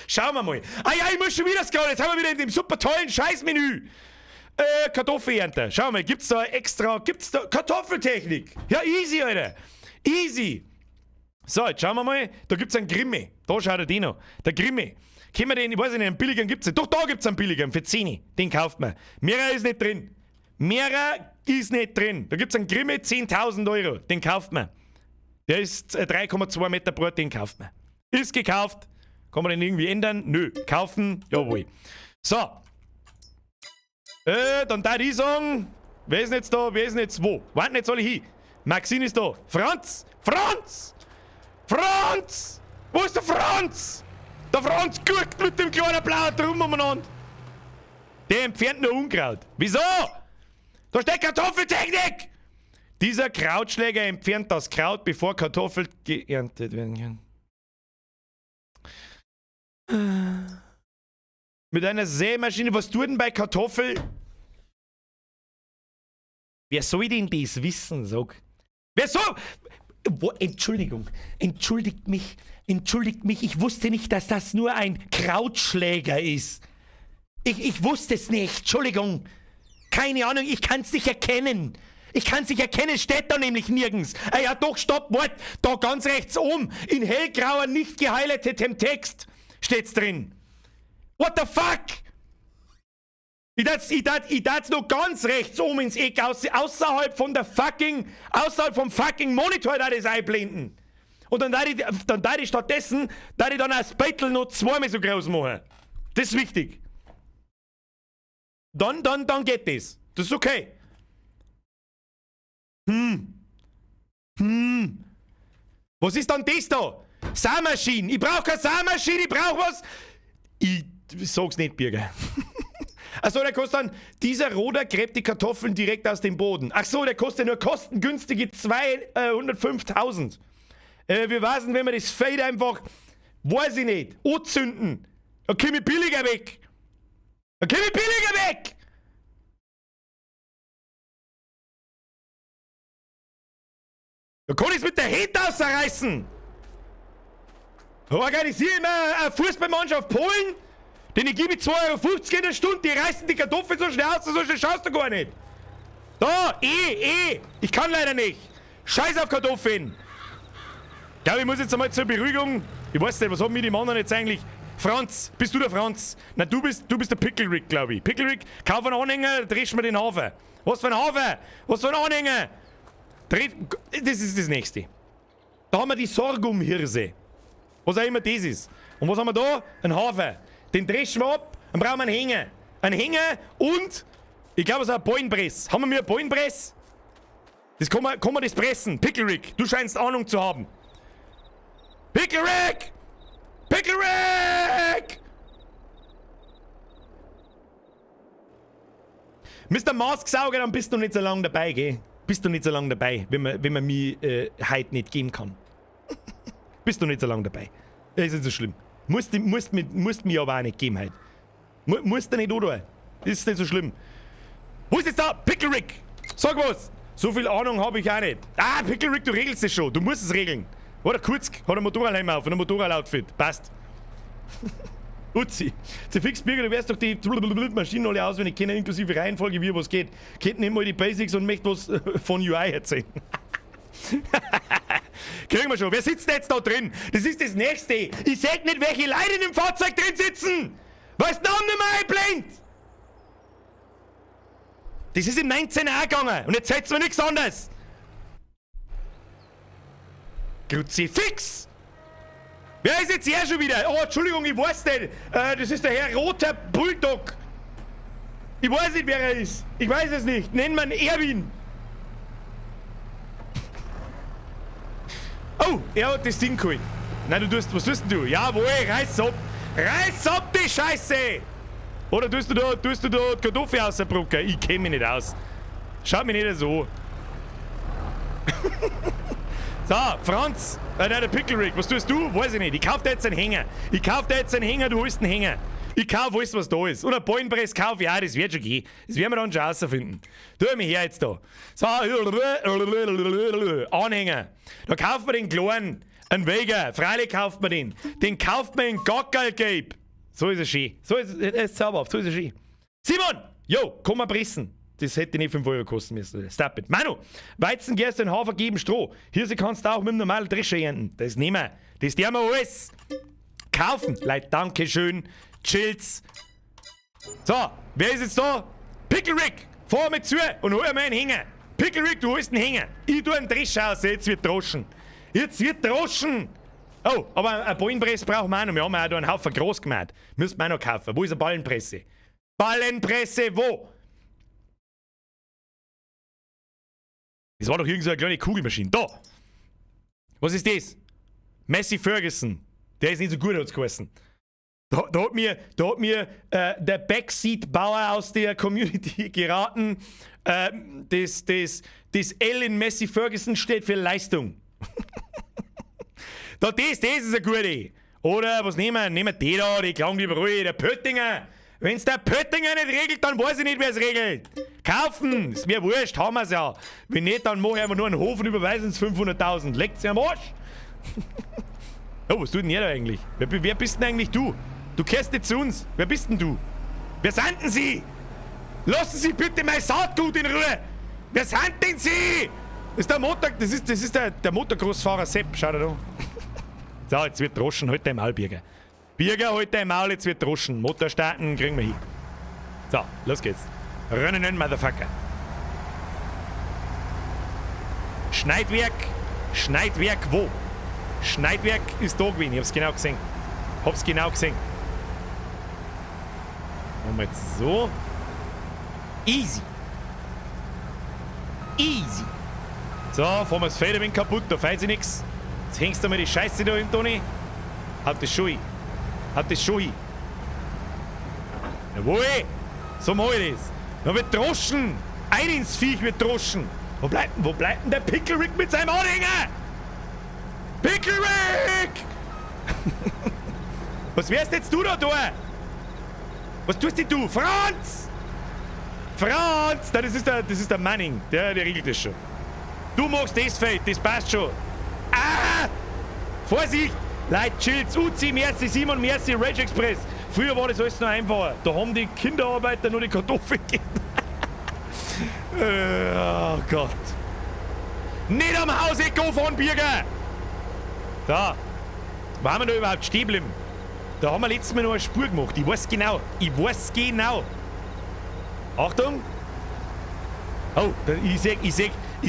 A: Schauen wir mal. Ah ja, ich muss schon wieder scrollen. Jetzt haben wir wieder in dem super tollen Scheißmenü. Kartoffelernte. Schau mal, gibt's da Kartoffeltechnik? Ja, easy, Alter. Easy. So, jetzt schauen wir mal. Da gibt's einen Grimme. Da schaut er den noch. Der Grimme. Können wir den, ich weiß nicht, einen billigeren gibt's nicht. Doch, da gibt's einen billigeren für 10. Den kauft man. Mehrer ist nicht drin. Da gibt's einen Grimme, 10.000 Euro. Den kauft man. Der ist 3,2 Meter breit, den kauft man. Ist gekauft. Kann man den irgendwie ändern? Nö. Kaufen? Jawohl. So. Dann da die sagen, wer ist denn jetzt da, wer ist denn jetzt wo? Warten jetzt alle hin. Maxine ist da. Franz! Wo ist der Franz? Der Franz guckt mit dem kleinen blauen Drum umeinander. Der entfernt nur Unkraut. Wieso? Da steht Kartoffeltechnik! Dieser Krautschläger entfernt das Kraut, bevor Kartoffeln geerntet werden können. Mit einer Sämaschine, was tut denn bei Kartoffel? Wer soll denn das wissen, sag? Wer soll? Entschuldigung, entschuldigt mich, ich wusste nicht, dass das nur ein Krautschläger ist. Ich wusste es nicht, Entschuldigung. Keine Ahnung, ich kann es nicht erkennen. Steht da nämlich nirgends. Ja doch, stopp, wart, da ganz rechts oben, in hellgrauer, nicht gehighlightetem Text steht's drin. What the fuck? Ich darf's noch ganz rechts oben ins Eck außerhalb vom fucking Monitor da das einblenden. Und dann da ich stattdessen, dann als Battle noch zweimal so groß machen. Das ist wichtig. Dann geht das. Das ist okay. Was ist dann das da? Saarmaschine. Ich brauche keine Saarmaschine, ich brauche was. Ich sag's nicht, Bürger. Achso, der kostet dann, dieser Roder gräbt die Kartoffeln direkt aus dem Boden. Achso, der kostet nur kostengünstige 205.000. Wir wissen, wenn wir das Feld einfach, weiß ich nicht, anzünden, dann komm ich billiger weg. Da kann ich's mit der Hand ausreißen. Da organisiere ich mir eine Fußballmannschaft Polen, denen gebe ich 2,50 Euro in der Stunde, die reißen die Kartoffeln so schnell aus, so schnell schaust du gar nicht. Da, ich kann leider nicht. Scheiß auf Kartoffeln. Ich glaube, ich muss jetzt einmal zur Beruhigung, ich weiß nicht, was haben wir die Männer jetzt eigentlich? Franz, bist du der Franz? Nein, du bist der Pickle Rick, glaube ich. Pickle Rick, kauf einen Anhänger, drehst mir den Hafer. Was für ein Hafer? Was für ein Anhänger? Das ist das Nächste. Da haben wir die Sorghumhirse. Was auch immer das ist. Und was haben wir da? Ein Hafer. Den dreschen wir ab, dann brauchen wir einen Hänger. Einen Hänger und, ich glaube, es ist ein Ballenpress. Haben wir einen Ballenpress? Das kann man das pressen. Pickle Rick, du scheinst Ahnung zu haben. Pickle Rick! Pickle Rick! Mr. Masksauger, dann bist du nicht so lange dabei, gell? Wenn man mich heute nicht geben kann. Bist du nicht so lange dabei. Das ist nicht so schlimm. Musst mich aber auch nicht geben heute. Musst du nicht oder? Das ist nicht so schlimm. Wo ist jetzt da? Pickle Rick! Sag was! So viel Ahnung habe ich auch nicht. Ah, Pickle Rick, du regelst es schon. Du musst es regeln. Oder kurz, hat ein Motorradhelm auf und ein Motorradoutfit. Passt. Uzi. Fix Birger, du wärst doch die Maschinen alle auswendig kennen, inklusive Reihenfolge, wie was geht. Kennt nicht mal die Basics und möchte was von UI erzählen. Kriegen wir schon. Wer sitzt jetzt da drin? Das ist das Nächste. Ich sag nicht, welche Leute in dem Fahrzeug drin sitzen. Weil es Namen nicht mehr einblendet. Das ist im 19er auch gegangen. Und jetzt seht's mir nichts anderes. Kruzifix! Wer ist jetzt hier schon wieder? Oh, Entschuldigung, ich weiß nicht. Das ist der Herr Roter Bulldog. Ich weiß nicht, wer er ist. Ich weiß es nicht. Nennen wir ihn Erwin. Oh, er hat das Ding geholt. Nein, was tust denn du? Jawohl, reiß ab. Reiß ab, die Scheiße! Oder tust du da Kartoffel aus der Brücke? Ich kenn mich nicht aus. Schaut mich nicht so. So, Franz, der Pickle Rick, was tust du? Weiß ich nicht. Ich kauf dir jetzt einen Hänger. Du holst einen Hänger. Ich kauf alles, was da ist. Und ein Ballenpress kauf ich auch, das wird schon gehen. Das werden wir dann schon rausfinden. Tu mich her jetzt da. So, Anhänger. Da kauft man den kleinen, einen Vega. Freilich kauft man den. Den kauft man in Gockelgelb. So ist er schön. So ist es zauberhaft. So ist er schön. Simon! Jo, komm mal pressen. Das hätte nicht 5 Euro kosten müssen. Stop it. Manu, Weizen, Gerste, Hafer geben Stroh. Hier kannst du auch mit dem normalen Drescher ernten. Das nehmen wir. Das tun wir alles. Kaufen. Leute, danke schön. Chills. So, wer ist jetzt da? Pickle Rick, fahr mit zu und hol mir einen Hänger. Pickle Rick, du holst einen Hänger. Ich tue einen Drescher aus, jetzt wird droschen. Oh, aber eine Ballenpresse brauchen wir auch noch. Wir haben auch da einen Haufen groß gemacht. Müssen wir auch noch kaufen. Wo ist eine Ballenpresse? Ballenpresse, wo? Das war doch irgend so eine kleine Kugelmaschine. Da! Was ist das? Massey Ferguson. Der ist nicht so gut, hat's geheißen. Da hat mir der Backseat-Bauer aus der Community geraten. Das L in Massey Ferguson steht für Leistung. Das ist eine gute. Oder was nehmen wir? Nehmen wir die da, die klang überall, der Pöttinger. Wenn's der Pöttinger nicht regelt, dann weiß ich nicht, wer es regelt. Kaufen! Ist mir wurscht, haben wir's ja. Wenn nicht, dann mache ich einfach nur einen Hof und überweisen es 500.000. Leckt's ja am Arsch! Oh, was tut denn ihr da eigentlich? Wer bist denn eigentlich du? Du gehörst nicht zu uns. Wer bist denn du? Wer sind denn Sie? Lassen Sie bitte mein Saatgut in Ruhe! Wer sind denn Sie? Das ist der Motorgroßfahrer Sepp, schau dir da an. So, jetzt wird droschen, halt dein Maul, Birger. Birger, halt dein Maul, jetzt wird droschen. Motor starten, kriegen wir hin. So, los geht's. Rennen, Motherfucker. Schneidwerk wo? Schneidwerk ist da gewesen, ich hab's genau gesehen. Machen wir jetzt so. Easy. So, fahren wir das Federwind kaputt, da fällt sich nix. Jetzt hängst du mal die Scheiße da hin, Toni. Haut das schon hin. Jawohl, so mach ich das. Da wird droschen. Ein ins Viech wird droschen. Wo bleibt denn der Pickle Rick mit seinem Anhänger? Pickle Rick! Was wärst jetzt du da? Was tust denn du? Franz! Nein, das ist der Manning. Der regelt das schon. Du machst das Feld, das passt schon. Ah! Vorsicht! Leute, chillt, Uzi, Merci, Simon, Merci, Rage Express. Früher war das alles noch einfacher. Da haben die Kinderarbeiter nur die Kartoffeln gegeben. Oh Gott. Nicht am Hauseck von Birger! Da. Wo haben wir da überhaupt stehen geblieben? Da haben wir letztes Mal noch eine Spur gemacht. Ich weiß genau. Achtung! Oh, ich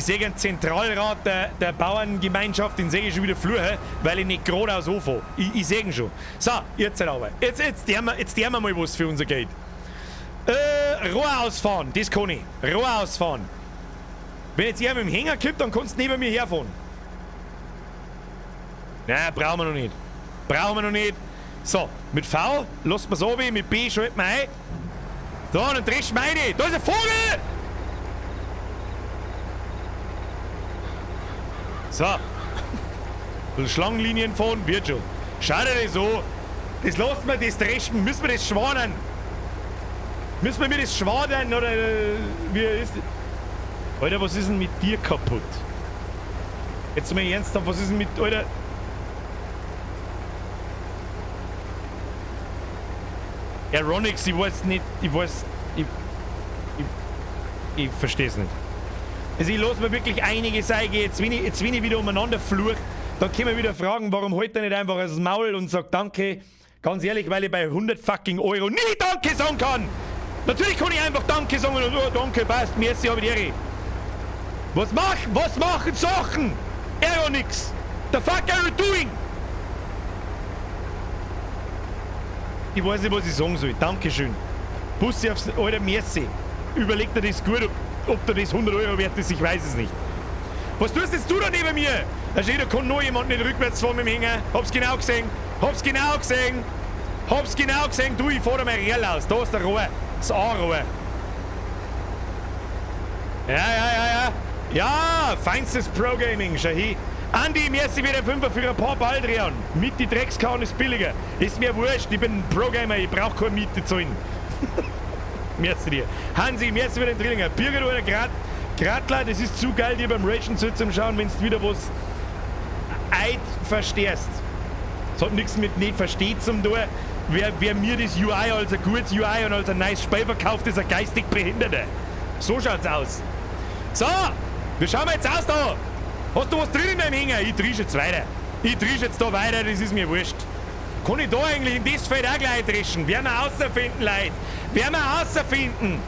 A: seh einen Zentralrat der Bauerngemeinschaft, den sehe ich schon wieder fluchen, weil ich nicht geradeaus anfahre. Ich sehe ihn schon. So, jetzt aber. Jetzt tun wir mal was für unser Geld. Rohr ausfahren, das kann ich. Rohr ausfahren. Wenn jetzt jemand mit dem Hänger kippt, dann kannst du neben mir herfahren. Nein, brauchen wir noch nicht. So, mit V lassen wir es runter, mit B schalten wir ein. So, dann drehst du meine. Da ist ein Vogel! So. Und Schlangenlinien fahren wird schon. Schau dir das an. Das lassen wir, das dreschen. Müssen wir das schwanen? Müssen wir mir das schwaden? Oder wie ist das? Alter, was ist denn mit dir kaputt? Jetzt mal ernsthaft, was ist denn mit... Alter... Aeronix, ich verstehe es nicht. Also ich lasse mir wirklich einige sagen, jetzt wenn ich wieder umeinander fluche, dann können wir wieder fragen, warum holt er nicht einfach das Maul und sagt Danke. Ganz ehrlich, weil ich bei 100 fucking Euro nie Danke sagen kann. Natürlich kann ich einfach Danke sagen und oh, danke, passt, merci, hab ich die Ehre. Was machen Sachen? Aeronix. The fuck are you doing? Ich weiß nicht, was ich sagen soll. Dankeschön. Bussi aufs... Alter, merci. Überleg dir das gut, ob dir das 100 Euro wert ist, ich weiß es nicht. Was tust jetzt du da neben mir? Da kann noch jemand nicht rückwärts fahren mit dem Hänger. Hab's genau gesehen. Du, ich fahr da mal real aus. Da ist der Rohr. Das A-Rohr. Ja. Ja, feinstes Pro-Gaming, Shahi. Andi, merci wieder 5 für ein paar Baldrian. Mit die Dreckskauen ist billiger. Ist mir wurscht, ich bin ein Pro-Gamer, ich brauch keine Miete zahlen. Merci dir. Hansi, merci für den Drillinger. Birger oder Gratler, das ist zu geil, dir beim Ragen zuzuschauen, wenn du wieder was Eid verstehst. Das hat nichts mit nicht versteht zum tun. Wer mir das UI als ein gutes UI und als ein nice Spiel verkauft, ist ein geistig Behinderter. So schaut's aus. So, wie schauen wir jetzt aus da? Hast du was drin in deinem Hänger? Ich trisch jetzt weiter. Ich trisch jetzt da weiter, das ist mir wurscht. Kann ich da eigentlich in das Feld auch gleich dreschen? Werden wir außerfinden, Leute. Werden wir außerfinden.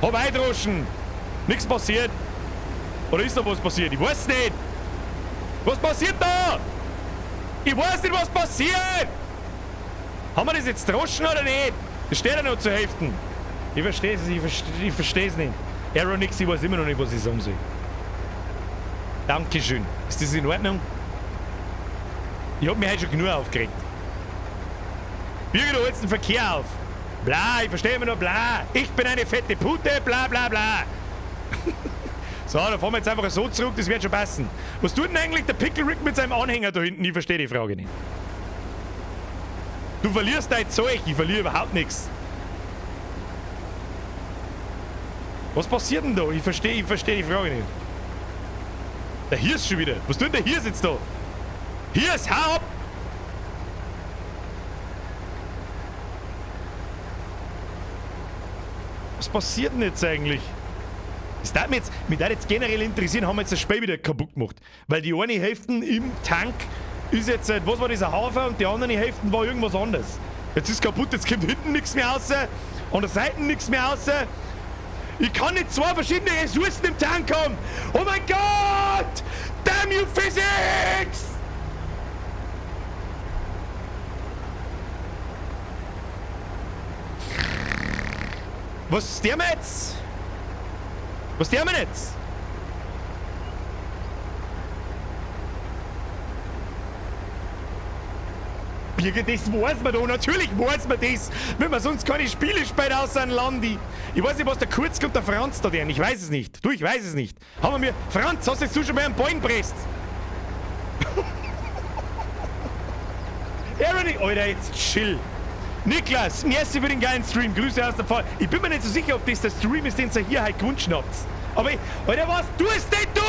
A: Hab eindroschen. Nichts passiert. Oder ist da was passiert? Ich weiß nicht. Was passiert da? Ich weiß nicht, was passiert. Haben wir das jetzt droschen oder nicht? Das steht ja noch zu Hälften. Ich verstehe es, ich verstehe es nicht. Aeronix, ich weiß immer noch nicht, was ich sagen soll. Dankeschön. Ist das in Ordnung? Ich hab mich heute schon genug aufgeregt. Birger, du holst den Verkehr auf. Bla, ich verstehe immer nur bla. Ich bin eine fette Pute, bla bla bla. So, da fahren wir jetzt einfach so zurück, das wird schon passen. Was tut denn eigentlich der Pickle Rick mit seinem Anhänger da hinten? Ich verstehe die Frage nicht. Du verlierst dein Zeug, ich verliere überhaupt nichts. Was passiert denn da? Ich verstehe die Frage nicht. Der Hirs schon wieder. Was tut der Hirs jetzt da? Hirs, hau ab! Was passiert denn jetzt eigentlich? Das darf mich jetzt generell interessieren, haben wir jetzt das Spiel wieder kaputt gemacht. Weil die eine Hälfte im Tank ist jetzt, was war dieser Hafer und die andere Hälfte war irgendwas anderes. Jetzt ist kaputt, jetzt kommt hinten nichts mehr raus, an der Seite nichts mehr raus. Ich kann nicht zwei verschiedene Ressourcen im Tank haben. Oh mein Gott! Damn you Physics! Was sterben wir jetzt? Was sterben wir jetzt? Birger, das weiß man doch. Natürlich weiß man das. Wenn man sonst keine Spiele spielt außer ein Landi. Ich weiß nicht, was der Kurz und der Franz da denn. Ich weiß es nicht. Du, ich weiß es nicht. Haben wir mir... Franz, hast du schon mal einen Bein gepresst? Alter, jetzt chill. Niklas, merci für den geilen Stream. Grüße aus der Pfalz. Ich bin mir nicht so sicher, ob das der Stream ist, den ihr hier halt gewünscht habt. Aber, Alter, was tust denn du?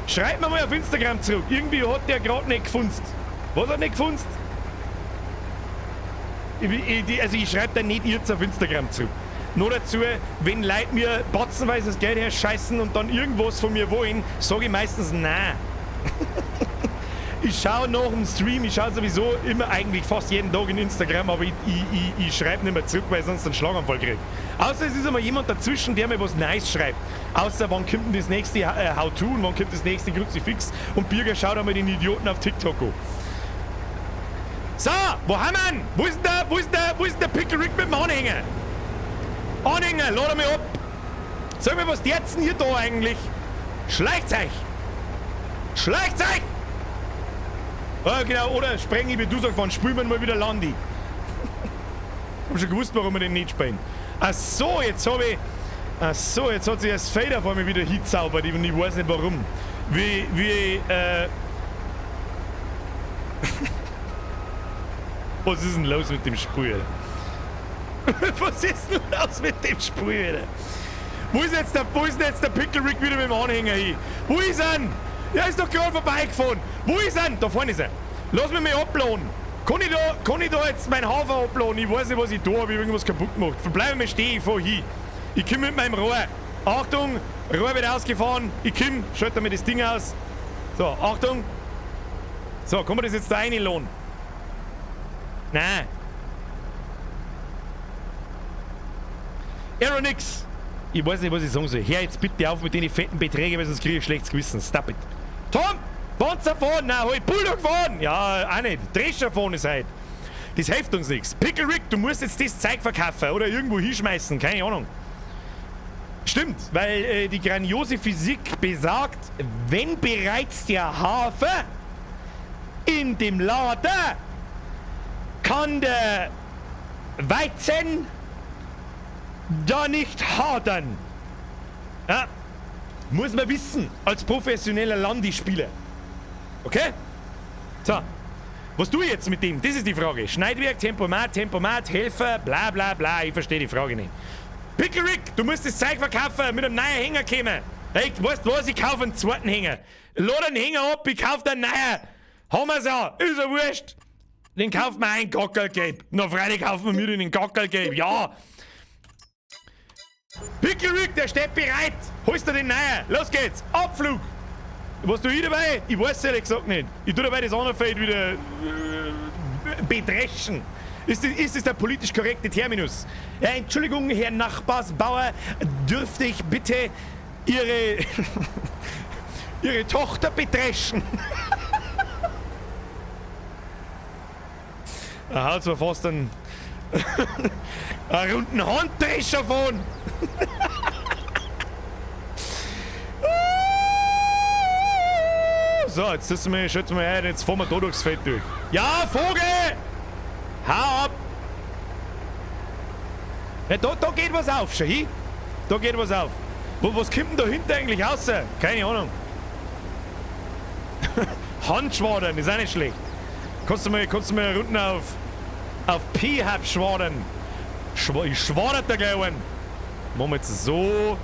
A: Schreibt mir mal auf Instagram zurück. Irgendwie hat der gerade nicht gefunden. Was hat nicht gefunden? Ich schreibe dann nicht jetzt auf Instagram zurück. Nur dazu, wenn Leute mir batzenweise das Geld herscheißen und dann irgendwas von mir wollen, sage ich meistens nein. Ich schaue nach dem Stream, ich schaue sowieso immer eigentlich fast jeden Tag in Instagram, aber ich schreibe nicht mehr zurück, weil ich sonst einen Schlaganfall kriege. Außer es ist immer jemand dazwischen, der mir was Nice schreibt. Außer wann kommt denn das nächste How-To und wann kommt das nächste Kruzifix und Birger schaut einmal den Idioten auf TikTok an. So, wo haben wir ihn? Wo ist denn der Pickle Rick mit dem Anhänger? Anhänger, lad mich ab. Sag mir, was der jetzt denn hier da eigentlich? Schleicht euch! Schleicht euch! Ja, genau, oder spreng ich, wie du sagst, wann spielen wir mal wieder Landi? Ich hab schon gewusst, warum wir den nicht spielen. Ach so, jetzt hat sich das Fader vor mir wieder hinzaubert und ich weiß nicht warum. Was ist denn los mit dem Spiel? Was ist denn los mit dem Spiel? Wo ist denn jetzt der Pickle Rick wieder mit dem Anhänger hin? Wo ist er? Er ist doch gerade vorbeigefahren. Wo ist er? Da vorne ist er. Lass mich mal abladen. Kann ich da jetzt meinen Hafer abladen? Ich weiß nicht, was ich da habe. Ich hab irgendwas kaputt gemacht. Verbleibe mir stehen, ich fahr hin. Ich komm mit meinem Rohr. Achtung, Rohr wird ausgefahren. Ich komm, schalte mir das Ding aus. So, Achtung. So, kann man das jetzt da reinladen? Nein. Aeronix. Ich weiß nicht, was ich sagen soll. Hör jetzt bitte auf mit den fetten Beträgen, weil sonst kriege ich schlechtes Gewissen. Stop it. Tom! Panzer fahren! Nein, halt Bulldog fahren! Ja, auch nicht. Drescher fahren ist halt. Das hilft uns nichts. Pickle Rick, du musst jetzt das Zeug verkaufen oder irgendwo hinschmeißen. Keine Ahnung. Stimmt, weil die grandiose Physik besagt, wenn bereits der Hafer in dem Lader kann der Weizen da nicht hadern. Ja? Muss man wissen, als professioneller Landi-Spieler. Okay? So. Was tue ich jetzt mit dem? Das ist die Frage. Schneidwerk, Tempomat, Helfer, bla bla bla. Ich verstehe die Frage nicht. Pickle Rick, du musst das Zeug verkaufen, mit einem neuen Hänger kommen. Hey, weißt du was? Ich kaufe einen zweiten Hänger. Lade den Hänger ab, ich kaufe einen neuen. Haben wir's auch. Ist ja wurscht. Den kauft man ein Gockelgelb. Na, freilich kaufen wir mir den Gockelgelb. Ja. Pickle Rick, der steht bereit. Holst du den neuen. Los geht's. Abflug. Was tue ich dabei? Ich weiß ehrlich gesagt nicht. Ich tue dabei das andere Feld wieder bedreschen. Ist das der politisch korrekte Terminus? Ja, Entschuldigung, Herr Nachbarsbauer, dürfte ich bitte Ihre Tochter bedreschen? Da haut mir fast einen runden Handdrescher von. So, jetzt schützen wir ein, jetzt fahren wir da durchs Feld durch. Ja, Vogel! Hau ab! Ja, da geht was auf, schau hin. Da geht was auf. Was kommt denn da hinten eigentlich raus? Keine Ahnung. Handschwadern, ist auch nicht schlecht. Kannst du mal unten auf P-Hub schwadern. Schwadert der gleich einen. Machen wir jetzt so.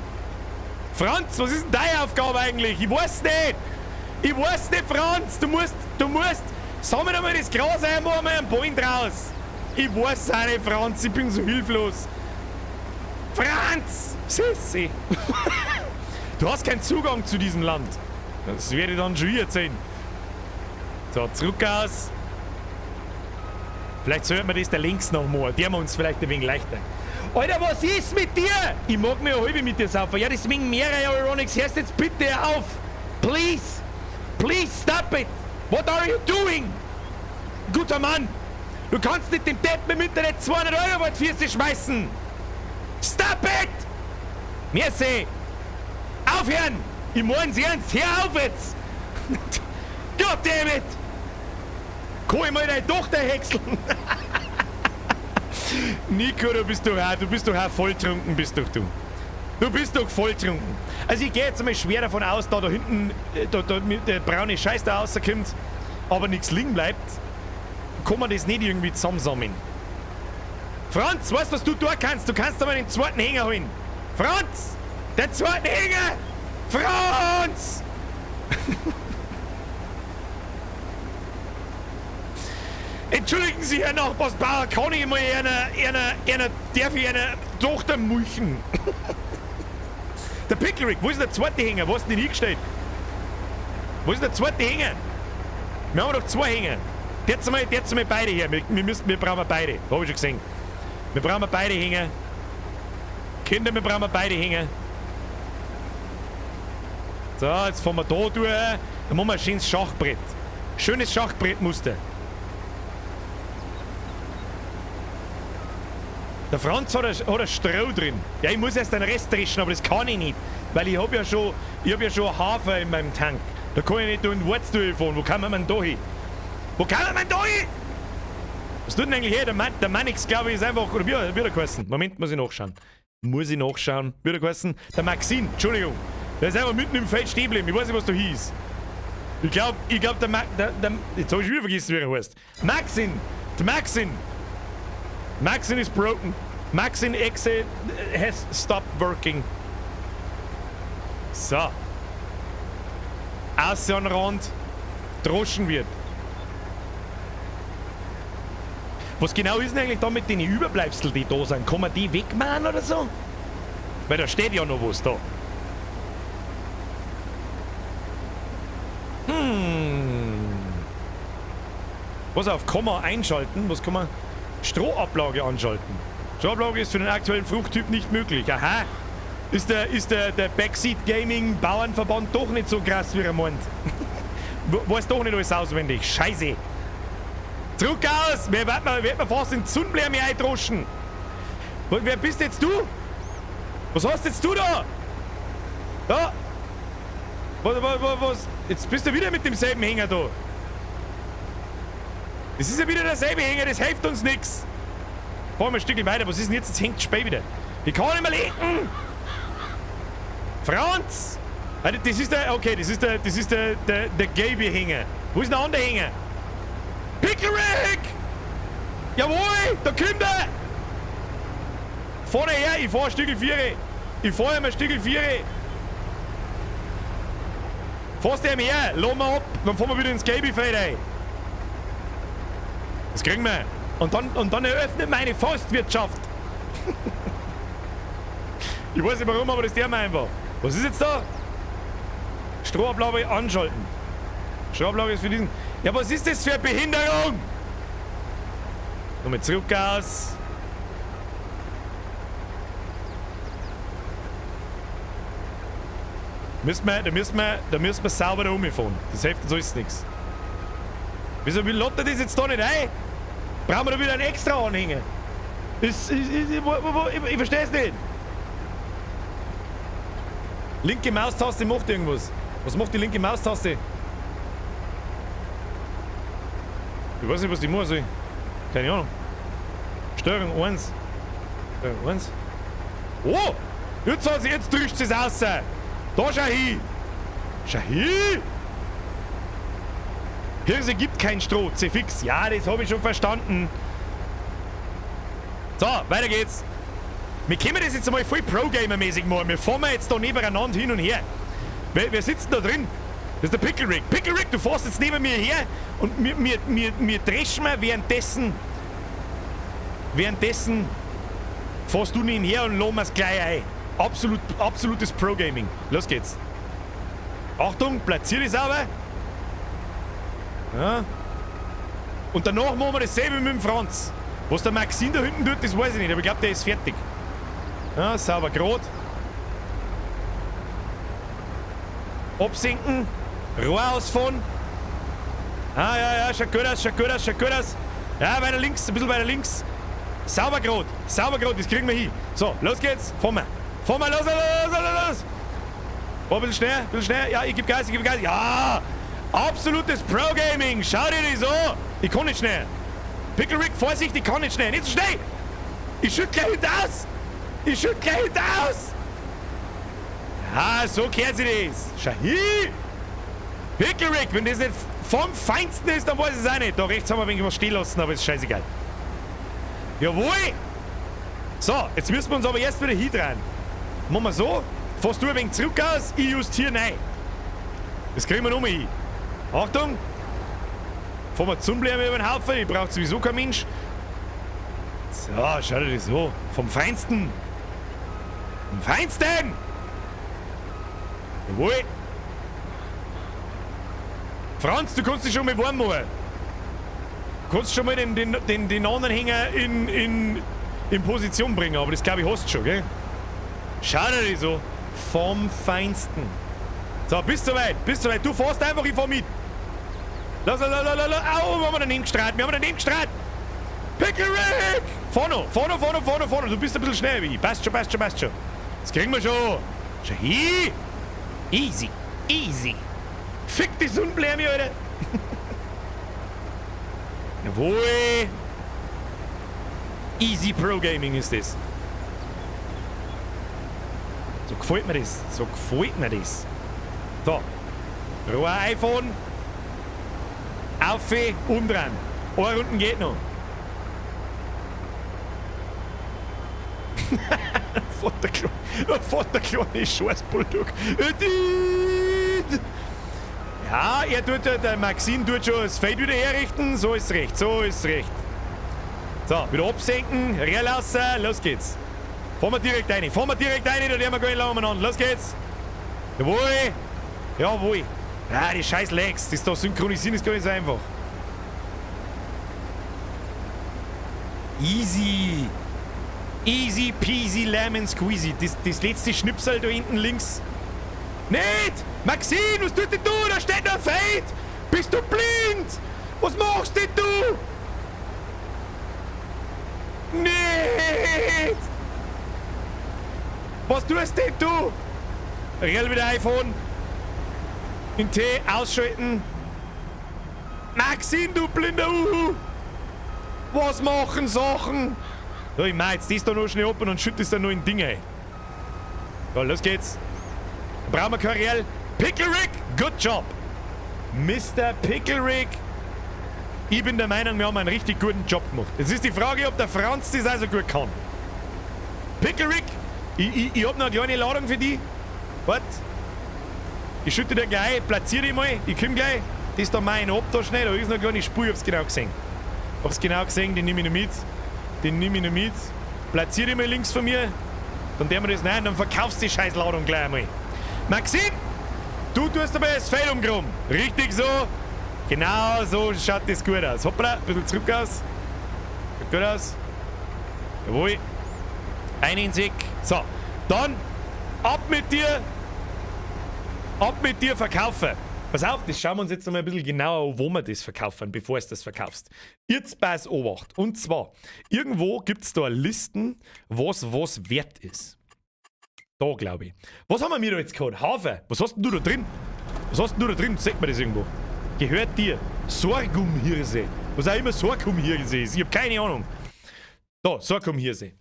A: Franz, was ist denn deine Aufgabe eigentlich? Ich weiß nicht. Ich weiß nicht, Franz. Du musst. Sammeln wir mal das Gras ein, machen wir einen Point raus. Ich weiß auch nicht, Franz. Ich bin so hilflos. Franz! Sissi! Du hast keinen Zugang zu diesem Land. Das werde ich dann schon hier sehen. So, zurück aus. Vielleicht sollte man das da links noch mal. Der wir uns vielleicht ein wenig leichter. Alter, was ist mit dir? Ich mag mich eine halbe mit dir saufen. Ja, deswegen mehrere Ironics. Hörst jetzt bitte auf. Please. Please stop it. What are you doing? Guter Mann. Du kannst nicht dem Depp im Internet 200 € vor die Füße schmeißen. Stop it. Merci. Aufhören. Ich mein's ernst. Hör auf jetzt. Goddammit. Kann ich mal deine Tochter häckseln? Nico, du bist doch auch volltrunken, bist doch du. Du bist doch volltrunken. Also ich gehe jetzt mal schwer davon aus, da hinten der braune Scheiß da rauskommt, aber nichts liegen bleibt, kann man das nicht irgendwie zusammensammeln. Franz, weißt du, was du tun kannst? Du kannst aber den zweiten Hänger holen. Franz! Den zweiten Hänger! Franz! Entschuldigen Sie, Herr Nachbarsbauer, kann ich mal darf ich eine Tochter mulchen? Der Pickle Rick, wo ist der zweite Hänger? Wo hast du den hingestellt? Wo ist der zweite Hänger? Wir haben doch zwei Hänger. Jetzt mal beide her. Wir brauchen beide. Hab ich schon gesehen. Wir brauchen beide Hänger. Kinder, wir brauchen beide Hänger. So, jetzt fahren wir da durch. Dann machen wir ein schönes Schachbrett. Schönes Schachbrettmuster. Der Franz hat ein Stroh drin. Ja, ich muss erst den Rest dreschen, aber das kann ich nicht. Weil ich hab ja schon Hafer in meinem Tank. Da kann ich nicht durch den Wurz durchfahren. Wo kann man denn da hin? Wo kann man da hin? Was tut denn eigentlich hier? Der Mannix, glaube ich, ist einfach... Oder wie hat er geheißen? Moment, muss ich nachschauen. Wie hat er geheißen? Der Maxine, Entschuldigung. Der ist einfach mitten im Feld stehen geblieben. Ich weiß nicht, was da hieß. Ich glaub, jetzt hab ich wieder vergessen, wie er heißt. Maxine! Der Maxine! Maxine is broken. Maxine exit has stopped working. So. Außer an den Rand. Droschen wird. Was genau ist denn eigentlich da mit den Überbleibseln, die da sind? Kann man die wegmachen oder so? Weil da steht ja noch was da. Pass auf, kann man einschalten? Was kann man... Strohablage anschalten. Strohablage ist für den aktuellen Fruchttyp nicht möglich. Aha. Ist der Backseat Gaming Bauernverband doch nicht so krass, wie er meint. Weiß doch nicht alles auswendig. Scheiße. Zurück aus! Wir werden fast in die Sonnenbläme eindroschen. Wer bist jetzt du? Was hast jetzt du da? Ja. Was? Jetzt bist du wieder mit demselben Hänger da. Das ist ja wieder derselbe Hänger, das hilft uns nichts. Fahren wir ein Stückchen weiter. Was ist denn jetzt? Jetzt hängt Spey wieder. Ich kann nicht mehr lenken! Franz! Das ist der, okay, das ist der Gaby-Hänger. Wo ist der andere Hänger? Pickerick! Jawohl, da kommt er! Vorne her, ich fahr ein Stückel 4. Ich fahr ihm ein Stückel 4. Fahrst du ihm her, lass mal ab, dann fahren wir wieder ins Gaby-Feld ein. Das kriegen wir. Und dann eröffnet meine Forstwirtschaft. Ich weiß nicht warum, aber das der mir einfach. Was ist jetzt da? Strohablaube anschalten. Strohablaube ist für diesen... Ja, was ist das für eine Behinderung? Nochmal zurück aus. Da müssen wir sauber da rumfahren. Das hilft uns alles nichts. Wieso will Lotte das jetzt da nicht ein? Brauchen wir da wieder einen extra Anhänger? Ich verstehe es nicht. Linke Maustaste macht irgendwas. Was macht die linke Maustaste? Ich weiß nicht, was die machen soll. Keine Ahnung. Steuerung 1. Steuerung 1. Oh! Jetzt drückt es raus. Da schau hin. Schau hin. Hirse gibt kein Stroh. C-Fix. Ja, das habe ich schon verstanden. So, weiter geht's. Wir können das jetzt einmal voll Pro-Gamer-mäßig machen. Wir fahren jetzt da nebeneinander hin und her. Wer sitzt da drin? Das ist der Pickerick. Pickerick, du fährst jetzt neben mir her und wir dreschen wir währenddessen fährst du nicht her und lassen wir es gleich ein. Absolutes Pro-Gaming. Los geht's. Achtung, platzier dich sauber. Ja. Und danach machen wir dasselbe mit dem Franz. Was der Maxine da hinten tut, das weiß ich nicht, aber ich glaube, der ist fertig. Ja, sauber gerade. Absenken. Rohr ausfahren. Ah, ja, schaut gut aus. Ja, weiter links, ein bisschen weiter links. Sauber gerade, das kriegen wir hin. So, los geht's. Fahren wir, los. Oh, ein bisschen schnell. Ja, ich geb Gas. Ja, absolutes Pro-Gaming. Schau dir das an. Ich kann nicht schnell. Pickerick, Vorsicht, ich kann nicht schnell. Nicht so schnell. Ich schütt gleich aus. Ja, so kehrt sich das. Schau hin. Pickerick, wenn das nicht vom Feinsten ist, dann weiß ich es auch nicht. Da rechts haben wir irgendwas stehen lassen, aber ist scheißegal. Jawohl. So, jetzt müssen wir uns aber erst wieder hindrehen. Machen wir so. Fährst du ein wenig zurück aus, ich justiere rein. Das kriegen wir nochmal hin. Achtung. Fahren wir Zunbleiben über den Haufen. Ich brauche sowieso kein Mensch. So, schau dir das so. Vom Feinsten. Jawohl. Franz, du kannst dich schon mal warm machen. Du kannst schon mal den anderen Hänger in Position bringen, aber das glaube ich hast du schon, gell? Schau dir das so. Vom Feinsten. So, bis soweit. Du fährst einfach, ich fahr mit. Los. Au, wir haben daneben gestrahlt. Pickerick! Vorne. Du bist ein bisschen schnell wie ich. Passt schon. Das kriegen wir schon. Schau hin. Easy. Fick die Sonnenbläme, Alter. Jawohl. Easy Pro Gaming ist das. So gefällt mir das. So. Rohr iPhone. Auf, umdrehen. Eine Runden geht noch. Vater kleine Scheiß-Bulldog. Ja, der Maxine tut schon das Feld wieder herrichten. So ist recht. So, wieder absenken, reinlassen, los geht's. Fahren wir direkt rein, da lernen wir gar nicht lang umeinander. Los geht's. Jawohl. Ja, die scheiß Legs, das da synchronisieren ist gar nicht so einfach. Easy peasy lemon squeezy. Das letzte Schnipsel da hinten links. Nicht! Maxine, was tust denn du? Da steht noch ein Feld! Bist du blind? Was machst denn du? Nicht! Was tust denn du? Rell wieder iPhone. In T ausschalten. Maxine, du blinder Uhu! Was machen Sachen? So, ich mach jetzt das da noch schnell ab und schütte es dann noch in Dinge ein. So, los geht's. Brauchen wir Karriere. Pickle Rick, good job. Mr. Pickle Rick. Ich bin der Meinung, wir haben einen richtig guten Job gemacht. Jetzt ist die Frage, ob der Franz das also gut kann. Pickle Rick, ich hab noch eine kleine Ladung für dich. Warte. Ich schütte dir gleich, platziere dich mal. Ich komm gleich. Das da mein ab da schnell. Da ist noch eine kleine Spur, ich hab's genau gesehen. Hab's genau gesehen, den nehme ich noch mit. Den nehme ich noch mit. Platziere dich mal links von mir. Dann nehmen wir das rein, dann verkaufst du die scheiß Ladung gleich einmal. Maxim, du tust dabei das Fell umgraben. Richtig so. Genau so schaut das gut aus. Hoppla, ein bisschen zurück aus. Schaut gut aus. Jawohl. Einen Sick. So, dann ab mit dir. Ab mit dir verkaufen. Pass auf, das schauen wir uns jetzt noch mal ein bisschen genauer an, wo wir das verkaufen, bevor du das verkaufst. Jetzt pass Obacht. Und zwar, irgendwo gibt es da Listen, was wert ist. Da, glaube ich. Was haben wir da jetzt gehabt? Hafer. Was hast denn du da drin? Was hast denn du da drin? Sagt man das irgendwo? Gehört dir. Sorghumhirse. Was auch immer Sorghumhirse ist. Ich habe keine Ahnung. Da, Sorghumhirse.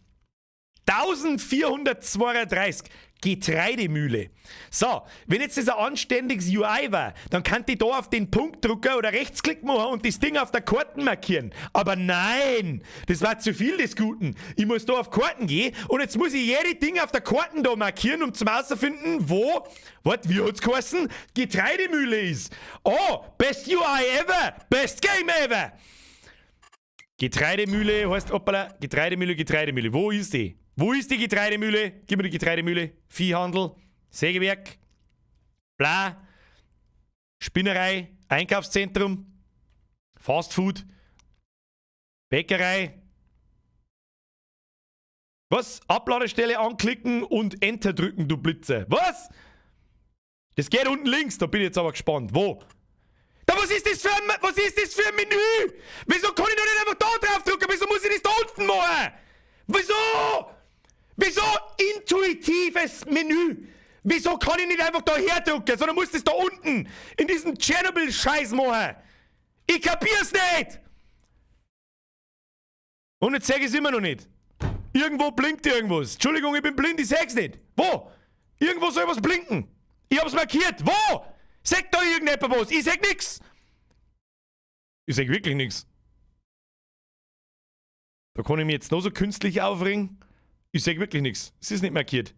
A: 1432 Getreidemühle. So, wenn jetzt das ein anständiges UI war, dann könnte ich da auf den Punkt drücken oder rechtsklick machen und das Ding auf der Karten markieren. Aber nein, das war zu viel des Guten. Ich muss da auf Karten gehen und jetzt muss ich jede Ding auf der Karten da markieren, um zum herauszufinden, wo, wie hat's geheißen, Getreidemühle ist. Oh, best UI ever, best game ever. Getreidemühle heißt, hoppala, Getreidemühle. Wo ist die? Wo ist die Getreidemühle? Gib mir die Getreidemühle. Viehhandel, Sägewerk, bla, Spinnerei, Einkaufszentrum, Fastfood, Bäckerei. Was? Abladestelle anklicken und Enter drücken, du Blitze. Was? Das geht unten links, da bin ich jetzt aber gespannt. Wo? Da, was ist das für ein Menü? Wieso kann ich doch nicht einfach da drauf drücken? Wieso muss ich das da unten machen? Wieso? Wieso intuitives Menü? Wieso kann ich nicht einfach da herdrücken, sondern muss das da unten in diesem Tschernobyl-Scheiß machen? Ich kapier's nicht! Und jetzt sag ich's immer noch nicht. Irgendwo blinkt irgendwas. Entschuldigung, ich bin blind, ich seh's nicht. Wo? Irgendwo soll was blinken. Ich hab's markiert. Wo? Sagt da irgendjemand was? Ich sag nix. Ich sag wirklich nix. Da kann ich mich jetzt noch so künstlich aufregen. Ich sag wirklich nichts. Es ist nicht markiert.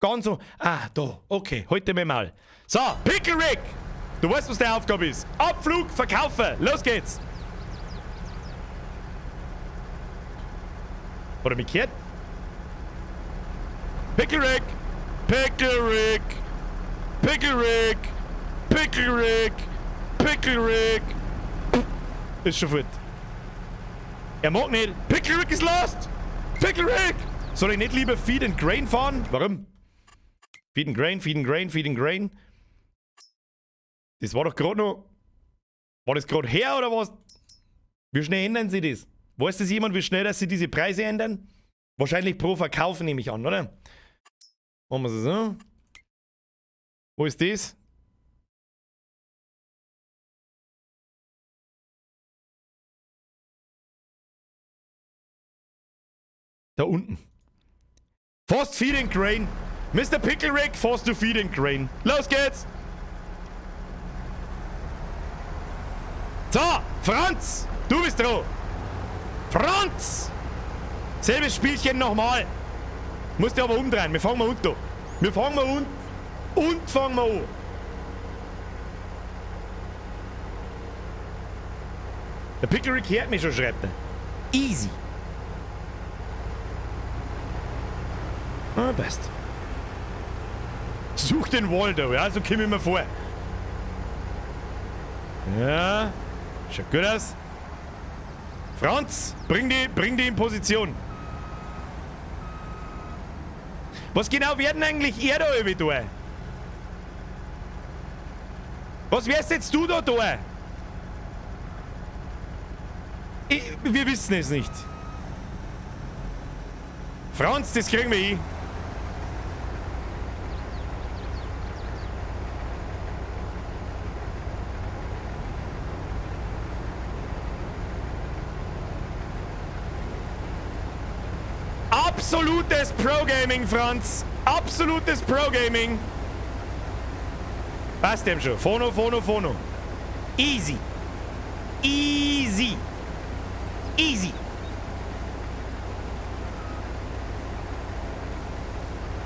A: Ganz so. Ah, da. Okay, heute mal. So, Pickle Rick. Du weißt, was deine Aufgabe ist. Abflug, verkaufen. Los geht's. Oder markiert? Pickle Rick. Pickle Rick. Pickle Rick. Pickle Rick. Pickle Rick. Ist schon gut. Er mag nicht. Pickle Rick ist lost. Pickle Rick! Soll ich nicht lieber Feed and Grain fahren? Warum? Feed and Grain. Das war doch gerade noch... War das gerade her oder was? Wie schnell ändern sie das? Weiß das jemand, wie schnell dass sie diese Preise ändern? Wahrscheinlich pro Verkauf, nehme ich an, oder? Machen wir es so. Wo ist das? Da unten. Fast Feed and Grain. Mr. Pickle Rick, fast to Feed and Grain. Los geht's! So, Franz, du bist dran. Franz! Selbes Spielchen nochmal. Musst du aber umdrehen. Wir fangen mal unten an. Wir fangen mal unten und fangen wir an. Der Pickle Rick hört mich schon, schreibt er. Easy. Ah, passt. Such den Waldo, ja, so komm ich mir vor. Ja, schaut gut aus. Franz, bring die in Position. Was genau werden eigentlich ihr da irgendwie tun? Was wirst jetzt du da tun? Wir wissen es nicht. Franz, das kriegen wir hin. Absolutes Pro-Gaming, Franz. Absolutes Pro-Gaming. Passt dem schon. Phono. Easy. Easy. Easy.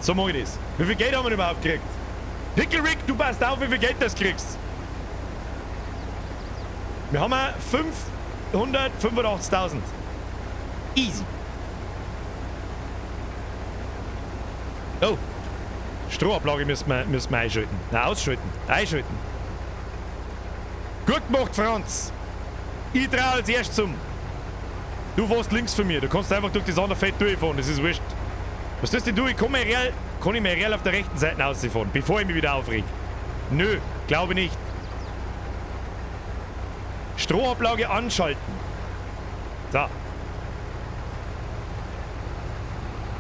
A: So mach ich das. Wie viel Geld haben wir überhaupt gekriegt? Pickle Rick, du passt auf, wie viel Geld das kriegst. Wir haben 585.000. Easy. Oh. Strohablage müssen wir einschalten. Nein, ausschalten. Einschalten. Gut gemacht, Franz. Ich trau als erstes zum. Du fährst links von mir. Du kannst einfach durch das andere Feld durchfahren. Das ist wurscht. Was tust du? Ich kann ich mir real auf der rechten Seite rausfahren, bevor ich mich wieder aufreg. Nö, glaube nicht. Strohablage anschalten. So.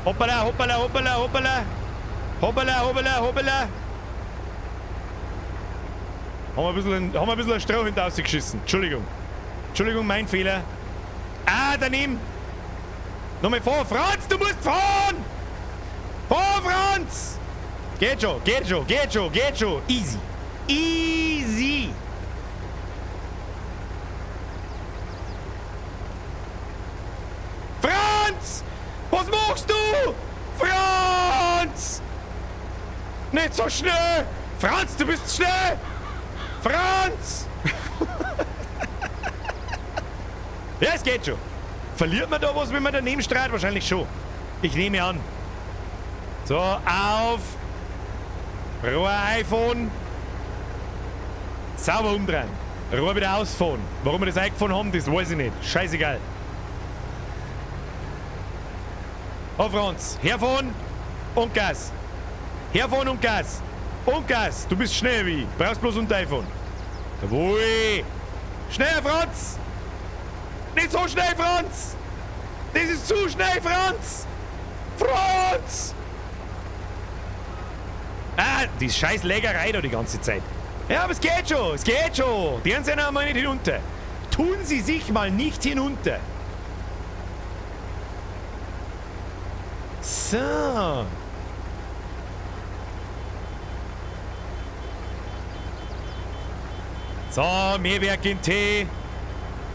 A: Hoppala, hoppala, hoppala, hoppala. Hoppala, hoppala, hoppala. Haben wir ein bisschen Stroh hinter rausgeschissen. Entschuldigung, mein Fehler. Ah, daneben. Nochmal vor. Franz, du musst fahren! Fahr, Franz! Geht schon. Easy. Easy. Franz! Was machst du? Franz! Nicht so schnell! Franz, du bist schnell! Franz! Ja, es geht schon. Verliert man da was, wenn man daneben strahlt? Wahrscheinlich schon. Ich nehme an. So, auf. Ruhe iPhone. Sauber umdrehen. Ruhe wieder ausfahren. Warum wir das eingefahren haben, das weiß ich nicht. Scheißegal. Oh, Franz. Herfahren und Gas. Herfahren und Gas. Und Gas. Du bist schnell wie ich. Brauchst bloß unter iPhone. Jawohl. Schneller, Franz. Nicht so schnell, Franz. Das ist zu schnell, Franz. Franz. Ah, die scheiß Lägerei da die ganze Zeit. Ja, aber es geht schon. Die sind einmal nicht hinunter. Tun Sie sich mal nicht hinunter. So. So, Mehrwerk in Tee.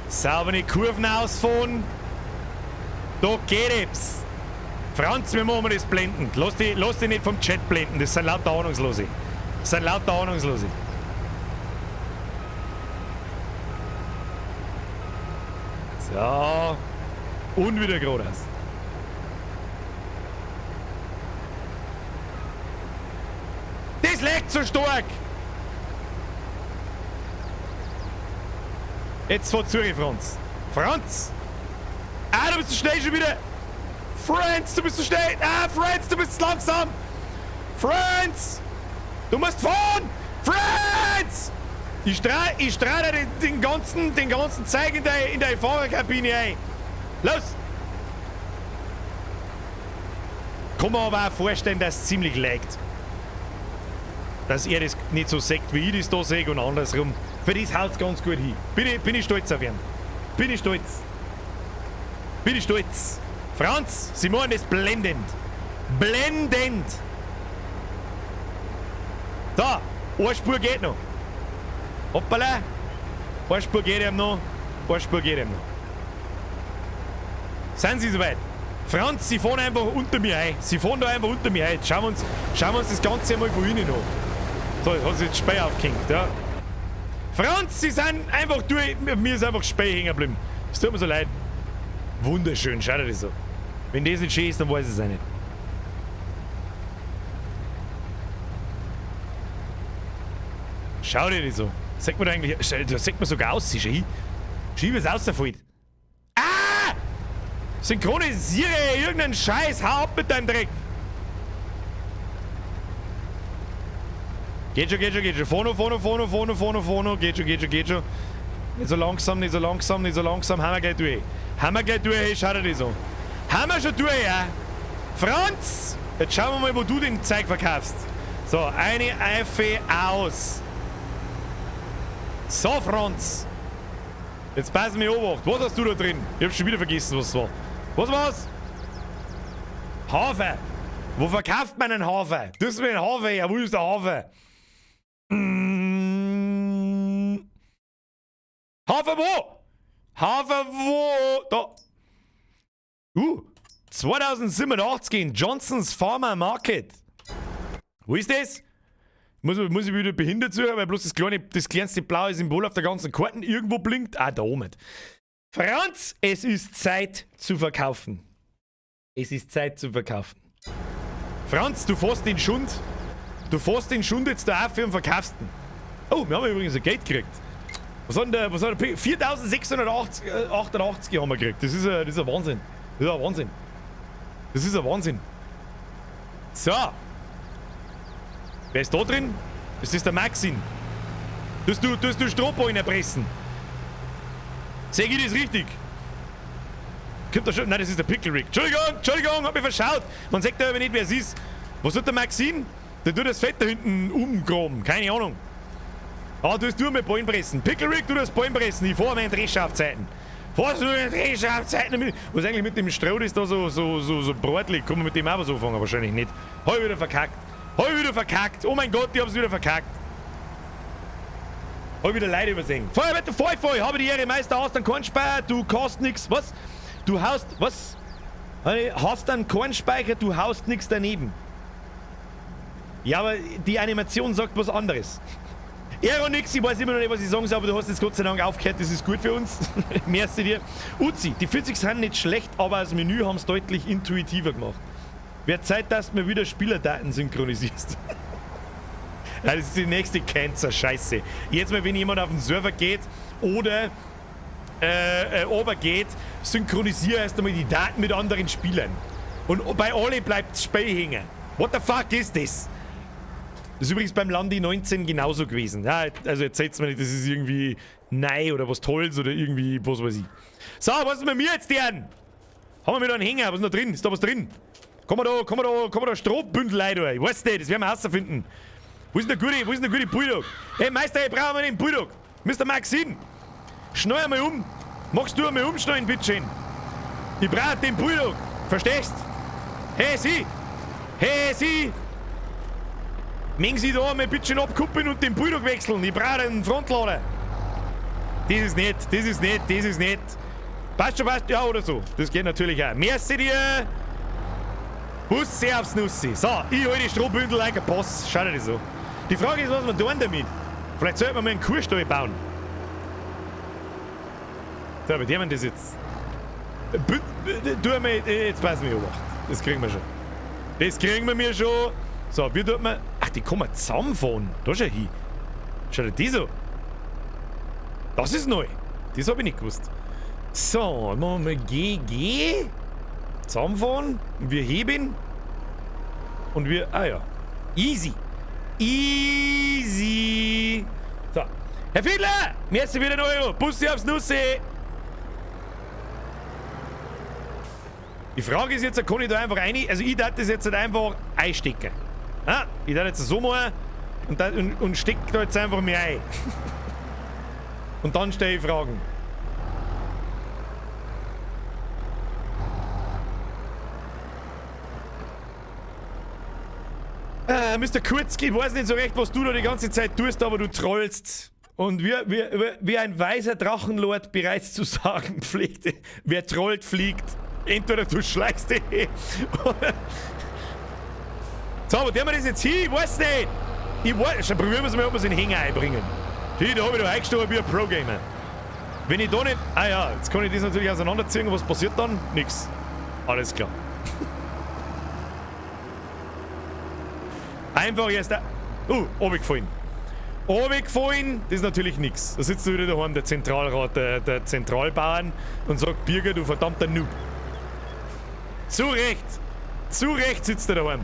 A: Saubere Kurven ausfahren. Da geht es. Franz, wie machen wir das blendend? Lass dich nicht vom Chat blenden. Das sind lauter Ahnungslose. So. Und wieder geradeaus. Das legt so stark. Jetzt fahr zurück, Franz. Franz! Ah, du bist zu schnell schon wieder. Franz, du bist zu schnell. Ah, Franz, du bist zu langsam. Franz! Du musst fahren! Franz! Ich strahle den ganzen Zeig in der Fahrerkabine ein. Los! Kann man aber auch vorstellen, dass es ziemlich laggt. Dass ihr das nicht so seht, wie ich das da sehe und andersrum. Für das haut es ganz gut hin. Bin ich stolz auf ihn. Bin ich stolz. Franz, Sie machen das blendend. Blendend! Da, eine Spur geht noch. Hoppala. Eine Spur geht ihm noch. Sind Sie soweit? Franz, Sie fahren einfach unter mir ein. Jetzt schauen wir uns das Ganze einmal von innen an. So, jetzt hat sich jetzt Spey aufgehängt, ja. Franz, Sie sind einfach durch. Mir ist einfach Spey hängen geblieben. Es tut mir so leid. Wunderschön, schau dir das so. Wenn das nicht schön ist, dann weiß ich es auch nicht. Schau dir das so. Sagt man da eigentlich. Da sagt man sogar aus, Schie. Schiebe es rausfällt. Ah! Synchronisiere irgendeinen Scheiß. Hau ab mit deinem Dreck. Geht schon. Vorne. Geht schon. Nicht so langsam. Haben wir gleich durch. Hey, schau dir das so. Haben wir schon durch, ja? Franz! Jetzt schauen wir mal, wo du den Zeug verkaufst. So, eine Eife aus. So, Franz. Jetzt passen wir an. Was hast du da drin? Ich hab schon wieder vergessen, was es war. Was war's? Hafer. Wo verkauft man einen Hafer? Du hast mir einen Hafer her. Wo ist der Hafer? Hafer wo? Hafer wo? Da. 2087 in Johnson's Farmer Market. Wo ist das? Muss ich wieder behindert suchen, weil bloß das kleinste blaue Symbol auf der ganzen Karte irgendwo blinkt? Ah, da oben. Franz, es ist Zeit zu verkaufen. Es ist Zeit zu verkaufen. Franz, du fährst den Schund. Du fährst den Schund jetzt da auf und verkaufst ihn. Oh, wir haben übrigens ein Geld gekriegt. Was hat der 4.688 haben wir gekriegt. Das ist ein Wahnsinn. Das ist ein Wahnsinn. Das ist ein Wahnsinn. So. Wer ist da drin? Das ist der Maxin. Tust du Strohballen erpressen? Sag ich das richtig? Kommt da schon? Nein, das ist der Pickle Rick. Entschuldigung, hab mich verschaut. Man sagt aber nicht, wer es ist. Was hat der Maxin? Der tut das Fett da hinten umgraben. Keine Ahnung. Ah, du mit Ballen pressen. Pickle Rick, du das Ballen pressen. Ich fahr meinen Drescher auf Zeiten. Fahrst du den Drescher auf Zeiten? Was eigentlich mit dem Stroh ist da so bräutlich? Kann man mit dem auch was anfangen? Wahrscheinlich nicht. Hab ich wieder verkackt. Oh mein Gott, ich hab's wieder verkackt. Hab ich wieder Leute übersehen. Feuer, bitte, Feuer. Habe die Ehre, Meister, hast einen Kornspeicher, du kostet nix. Was? Du haust, was? Hast einen Kornspeicher, du haust nix daneben. Ja, aber die Animation sagt was anderes. Nix, ich weiß immer noch nicht, was ich sagen soll, aber du hast jetzt Gott sei Dank aufgehört, das ist gut für uns. Merci dir. Uzi, die Physics sind nicht schlecht, aber das Menü haben es deutlich intuitiver gemacht. Wird Zeit, dass du mir wieder Spielerdaten synchronisierst. Ja, das ist die nächste Cancer-Scheiße. Jetzt mal, wenn jemand auf den Server geht oder runtergeht, synchronisiere erst einmal die Daten mit anderen Spielern. Und bei alle bleibt das Spiel hängen. What the fuck ist das? Das ist übrigens beim Landi 19 genauso gewesen. Ja, also erzählt's mir nicht, das ist irgendwie neu oder was Tolles oder irgendwie was weiß ich. So, was ist mit mir jetzt, deren? Haben wir wieder einen Hänger? Was ist noch drin? Ist da was drin? Komm mal da Strohbündel rein, du. Ich weiß nicht, das werden wir herausfinden. Wo ist denn der gute Bulldog? Hey Meister, ich brauche mal den Bulldog. Mr. Maxin, schnell einmal um. Magst du einmal umschneiden, bitte? Ich brauche den Bulldog. Verstehst? Hey Sie! Mögen Sie da einmal bitte abkuppeln und den Bulldog wechseln? Ich brauche einen Frontlader. Das ist nicht. Passt, ja oder so. Das geht natürlich auch. Merci dir. Bussi aufs Nussi. So, ich hol die Strohbündel like ein Boss. Schau dir das so. Die Frage ist, was wir tun damit. Vielleicht sollten wir mal einen Kuhstall bauen. So, bei dem das jetzt. Jetzt passen wir auf. Das kriegen wir schon. So, wie tut man. Ach, die kann man zusammenfahren. Da schau hin. Schau dir die so. Das ist neu. Das habe ich nicht gewusst. So, machen wir GG. Zusammenfahren. Und wir heben. Und wir. Ah ja. Easy. So. Herr Fiedler! Merci wieder einen Euro. Bussi aufs Nussi. Die Frage ist jetzt, kann ich da einfach rein. Also, ich darf das jetzt halt einfach einstecken. Ah, ich darf jetzt so machen und steck da jetzt einfach mehr ein. Und dann stelle ich Fragen. Mr. Kurzki, ich weiß nicht so recht, was du da die ganze Zeit tust, aber du trollst. Und wie ein weiser Drachenlord bereits zu sagen pflegte, wer trollt, fliegt. Entweder du schleichst dich oder... So, aber der wir das jetzt hin? Ich weiß nicht. Schon probieren wir es mal, ob wir es in den Hänger einbringen. Hier, da habe ich da eingestellt wie ein Pro-Gamer. Wenn ich da nicht... Ah ja, jetzt kann ich das natürlich auseinanderziehen. Was passiert dann? Nix. Alles klar. Einfach erst... runtergefallen. Runtergefallen, das ist natürlich nix. Da sitzt wieder daheim der Zentralrat, der Zentralbauern und sagt, Birger, du verdammter Noob. Zu Recht sitzt er daheim.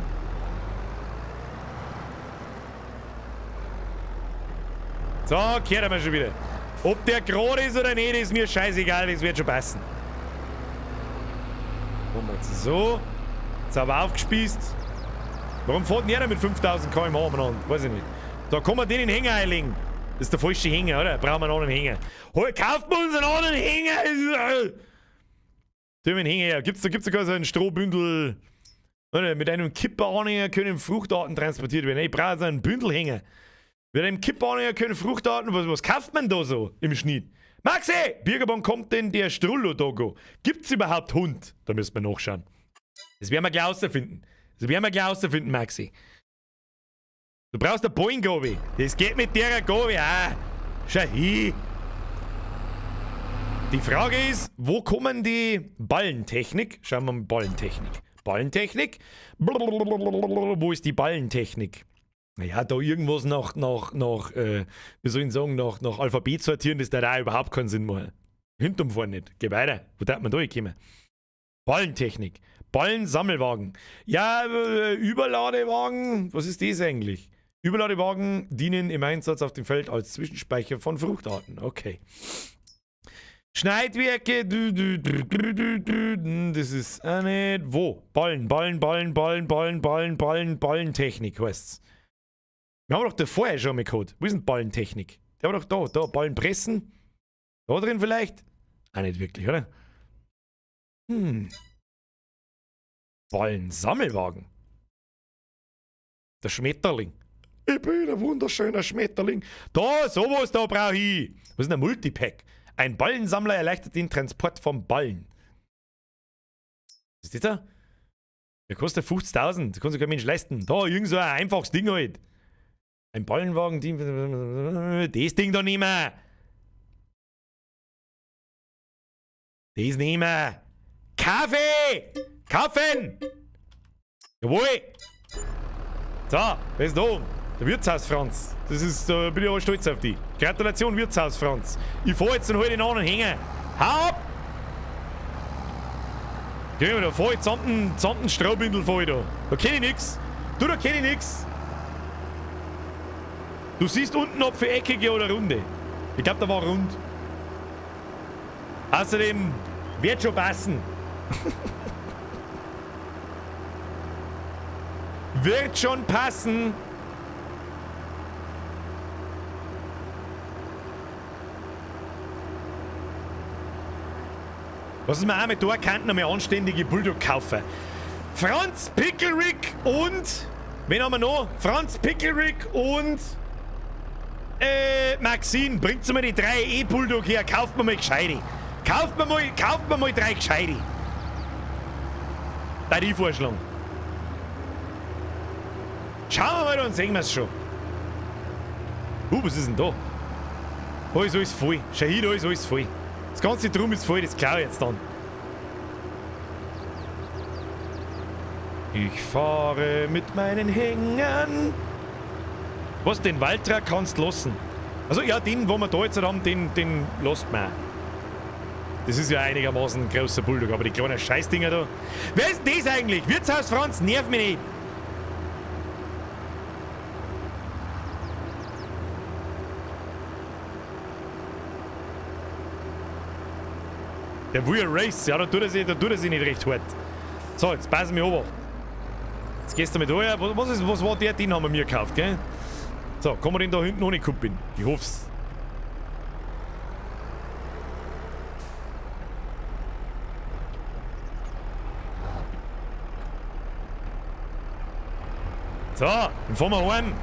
A: So, kehrt er mal schon wieder. Ob der gerade ist oder nicht, ist mir scheißegal, das wird schon passen. Machen wir jetzt so. Jetzt haben wir aufgespießt. Warum fährt denn der mit 5000 km/h umeinander? Weiß ich nicht. Da kann man den in den Hänger einlegen. Das ist der falsche Hänger, oder? Brauchen wir einen anderen Hänger. Kauft man uns einen anderen Hänger! Tun wir einen Hänger her. Gibt's da so einen Strohbündel? Oder mit einem Kipperanhänger können Fruchtarten transportiert werden. Ich brauche so einen Bündelhänger. Mit einem Kipperanhänger können Fruchtarten, was kauft man da so im Schnitt? Maxi, Bürgerbahn kommt denn der Strullo-Dogo? Gibt's überhaupt Hund? Da müssen wir nachschauen. Das werden wir gleich herausfinden. Maxi. Du brauchst eine Boeing-Gabe. Das geht mit der Gabe auch. Schau hin. Die Frage ist, wo kommen die Ballentechnik? Schauen wir mal Ballentechnik. Wo ist die Ballentechnik? Naja, da irgendwas nach wie soll ich sagen, nach Alphabet sortieren, das da auch überhaupt keinen Sinn machen. Hinterm fahren nicht. Geh weiter. Wo darf man da hinkommen? Ballentechnik. Ballensammelwagen. Ja, Überladewagen. Was ist das eigentlich? Überladewagen dienen im Einsatz auf dem Feld als Zwischenspeicher von Fruchtarten. Okay. Schneidwerke. Das ist auch nicht. Wo? Ballentechnik heißt's. Wir haben doch da vorher schon mal gehabt. Wo ist denn Ballentechnik? Der war doch da. Ballen pressen. Da drin vielleicht? Auch nicht wirklich, oder? Ballensammelwagen. Der Schmetterling. Ich bin ein wunderschöner Schmetterling. Da, sowas da brauche ich. Was ist denn ein Multipack? Ein Ballensammler erleichtert den Transport von Ballen. Was ist das da? Der kostet 50.000. Das kann sich kein Mensch leisten. Da, irgend so ein einfaches Ding halt. Ein Ballenwagen, das Ding da nicht mehr. Das nicht mehr. Kaffee! Kaufen! Jawohl! So, wer ist da oben? Der Wirtshaus Franz. Da bin ich aber stolz auf dich. Gratulation, Wirtshaus Franz. Ich fahr jetzt und hol den anderen Hänger. Hau ab! Geh mal, da fahr ich Zanten Strohbündel fahr ich da. Da kenn ich nix. Da kenn ich nix. Du siehst unten, ob für eckige oder runde. Ich glaube, da war rund. Außerdem wird schon passen. Wird schon passen. Was ist mir auch mit da könnten wir anständige Bulldog kaufen. Franz Pickelrick und wen haben wir noch? Franz Pickelrick und Maxine, bringt mir die 3 E-Bulldog her, kauft mir mal gescheite. Kauft mir mal 3 gescheite. Da die vorschlagen. Schauen wir mal, dann sehen wir es schon. Was ist denn da? Da ist alles voll. Schau hin, da ist alles voll. Das ganze Drum ist voll, das klaue ich jetzt dann. Ich fahre mit meinen Hängern. Was, den Waltra kannst lassen? Also ja, den, wo wir da jetzt haben, den lasst man. Das ist ja einigermaßen ein großer Bulldog, aber die kleinen Scheißdinger da. Wer ist denn das eigentlich? Wirtshaus Franz, nerv mich nicht. Der will Race, ja, da tut er sich nicht recht hart. So, jetzt passen wir auf. Jetzt gehst du mit da. Was war der? Den haben wir mir gekauft, gell? So, kann man den da hinten noch nicht kuppeln? Ich hoff's. So, dann fahren wir heim.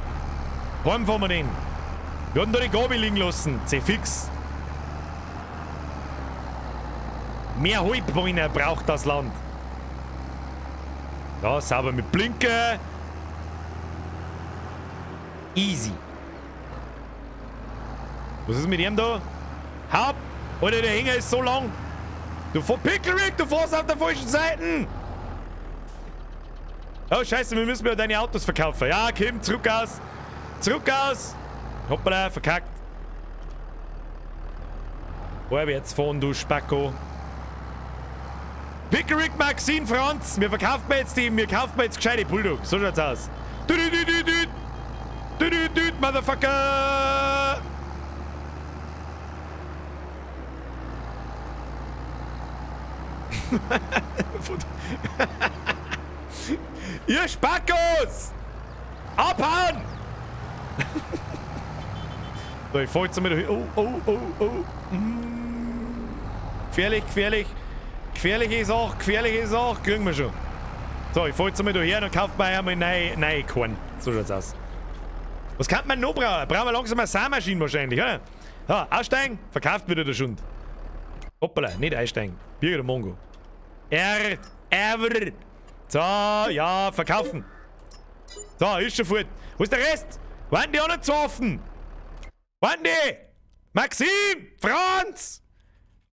A: Heim fahren wir den. Wir hatten da die Gabel liegen lassen. C-Fix. Mehr Halbbeine braucht das Land. Ja, sauber mit Blinken. Easy. Was ist mit ihm da? Haupt! Oder der Hänger ist so lang. Du Pickelrick, du fährst auf der falschen Seite. Oh, scheiße, wir müssen ja deine Autos verkaufen. Ja, komm, zurück aus. Zurück aus. Hoppala, verkackt. Vorwärts fahren, du Spacko. Pickerick, Maxine, Franz, wir kaufen jetzt gescheite Bulldog. So schaut's aus. Motherfucker! Ihr Spackos! Abhauen! So, ich fahr jetzt mal da. Oh. Gefährlich. Gefährliche Sache, kriegen wir schon. So, ich fahr jetzt einmal hierher und kauft mir einmal neue Korn. So schaut's aus. Was kann man noch brauchen? Brauchen wir langsam eine Saarmaschine wahrscheinlich, oder? Ja, aussteigen, verkauft wieder der Schund. Hoppala, nicht einsteigen. Birger der Mongo. R. So, ja, verkaufen. So, ist schon fort. Wo ist der Rest? Waren die anderen zu offen? Waren die? Maxim! Franz!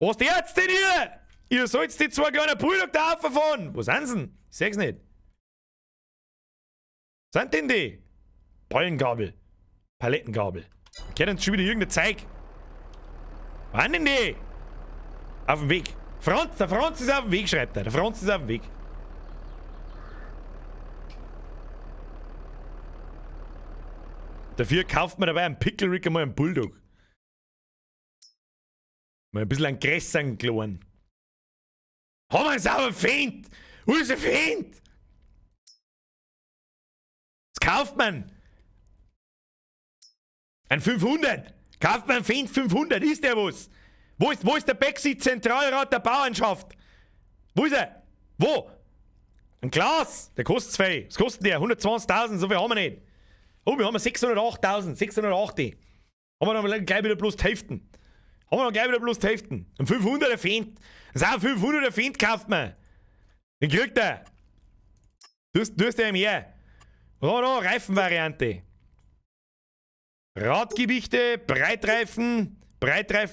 A: Was ist jetzt denn hier? Ihr sollt die zwei kleinen Bulldog da auffahren. Wo sind sie denn? Ich seh's nicht. Was sind denn die? Ballengabel. Palettengabel. Kennen schon wieder irgendein Zeug. Was sind denn die? Auf dem Weg. Franz, der Franz ist auf dem Weg, schreibt er. Der Franz ist auf dem Weg. Dafür kauft man dabei einen Pickle-Rick einmal einen Bulldog. Mal ein bisschen einen größeren kleinen. Haben wir einen sauber Feind! Wo ist der Feind? Was kauft man? Ein 500! Kauft man einen Feind 500? Ist der was? Wo ist der Backseat Zentralrat der Bauernschaft? Wo ist er? Wo? Ein Glas! Der kostet 2. Was kostet der? 120.000, so viel haben wir nicht. Oh, wir haben 608.000, 680. Haben wir dann gleich wieder bloß die Hälften. Haben wir dann gleich wieder bloß die Hälften. Ein 500er Feind. Das ist auch ein 500er Feind kauft man. Den kriegt er. Du hast ja mehr. Was haben wir noch? Reifenvariante. Radgewichte, Breitreifen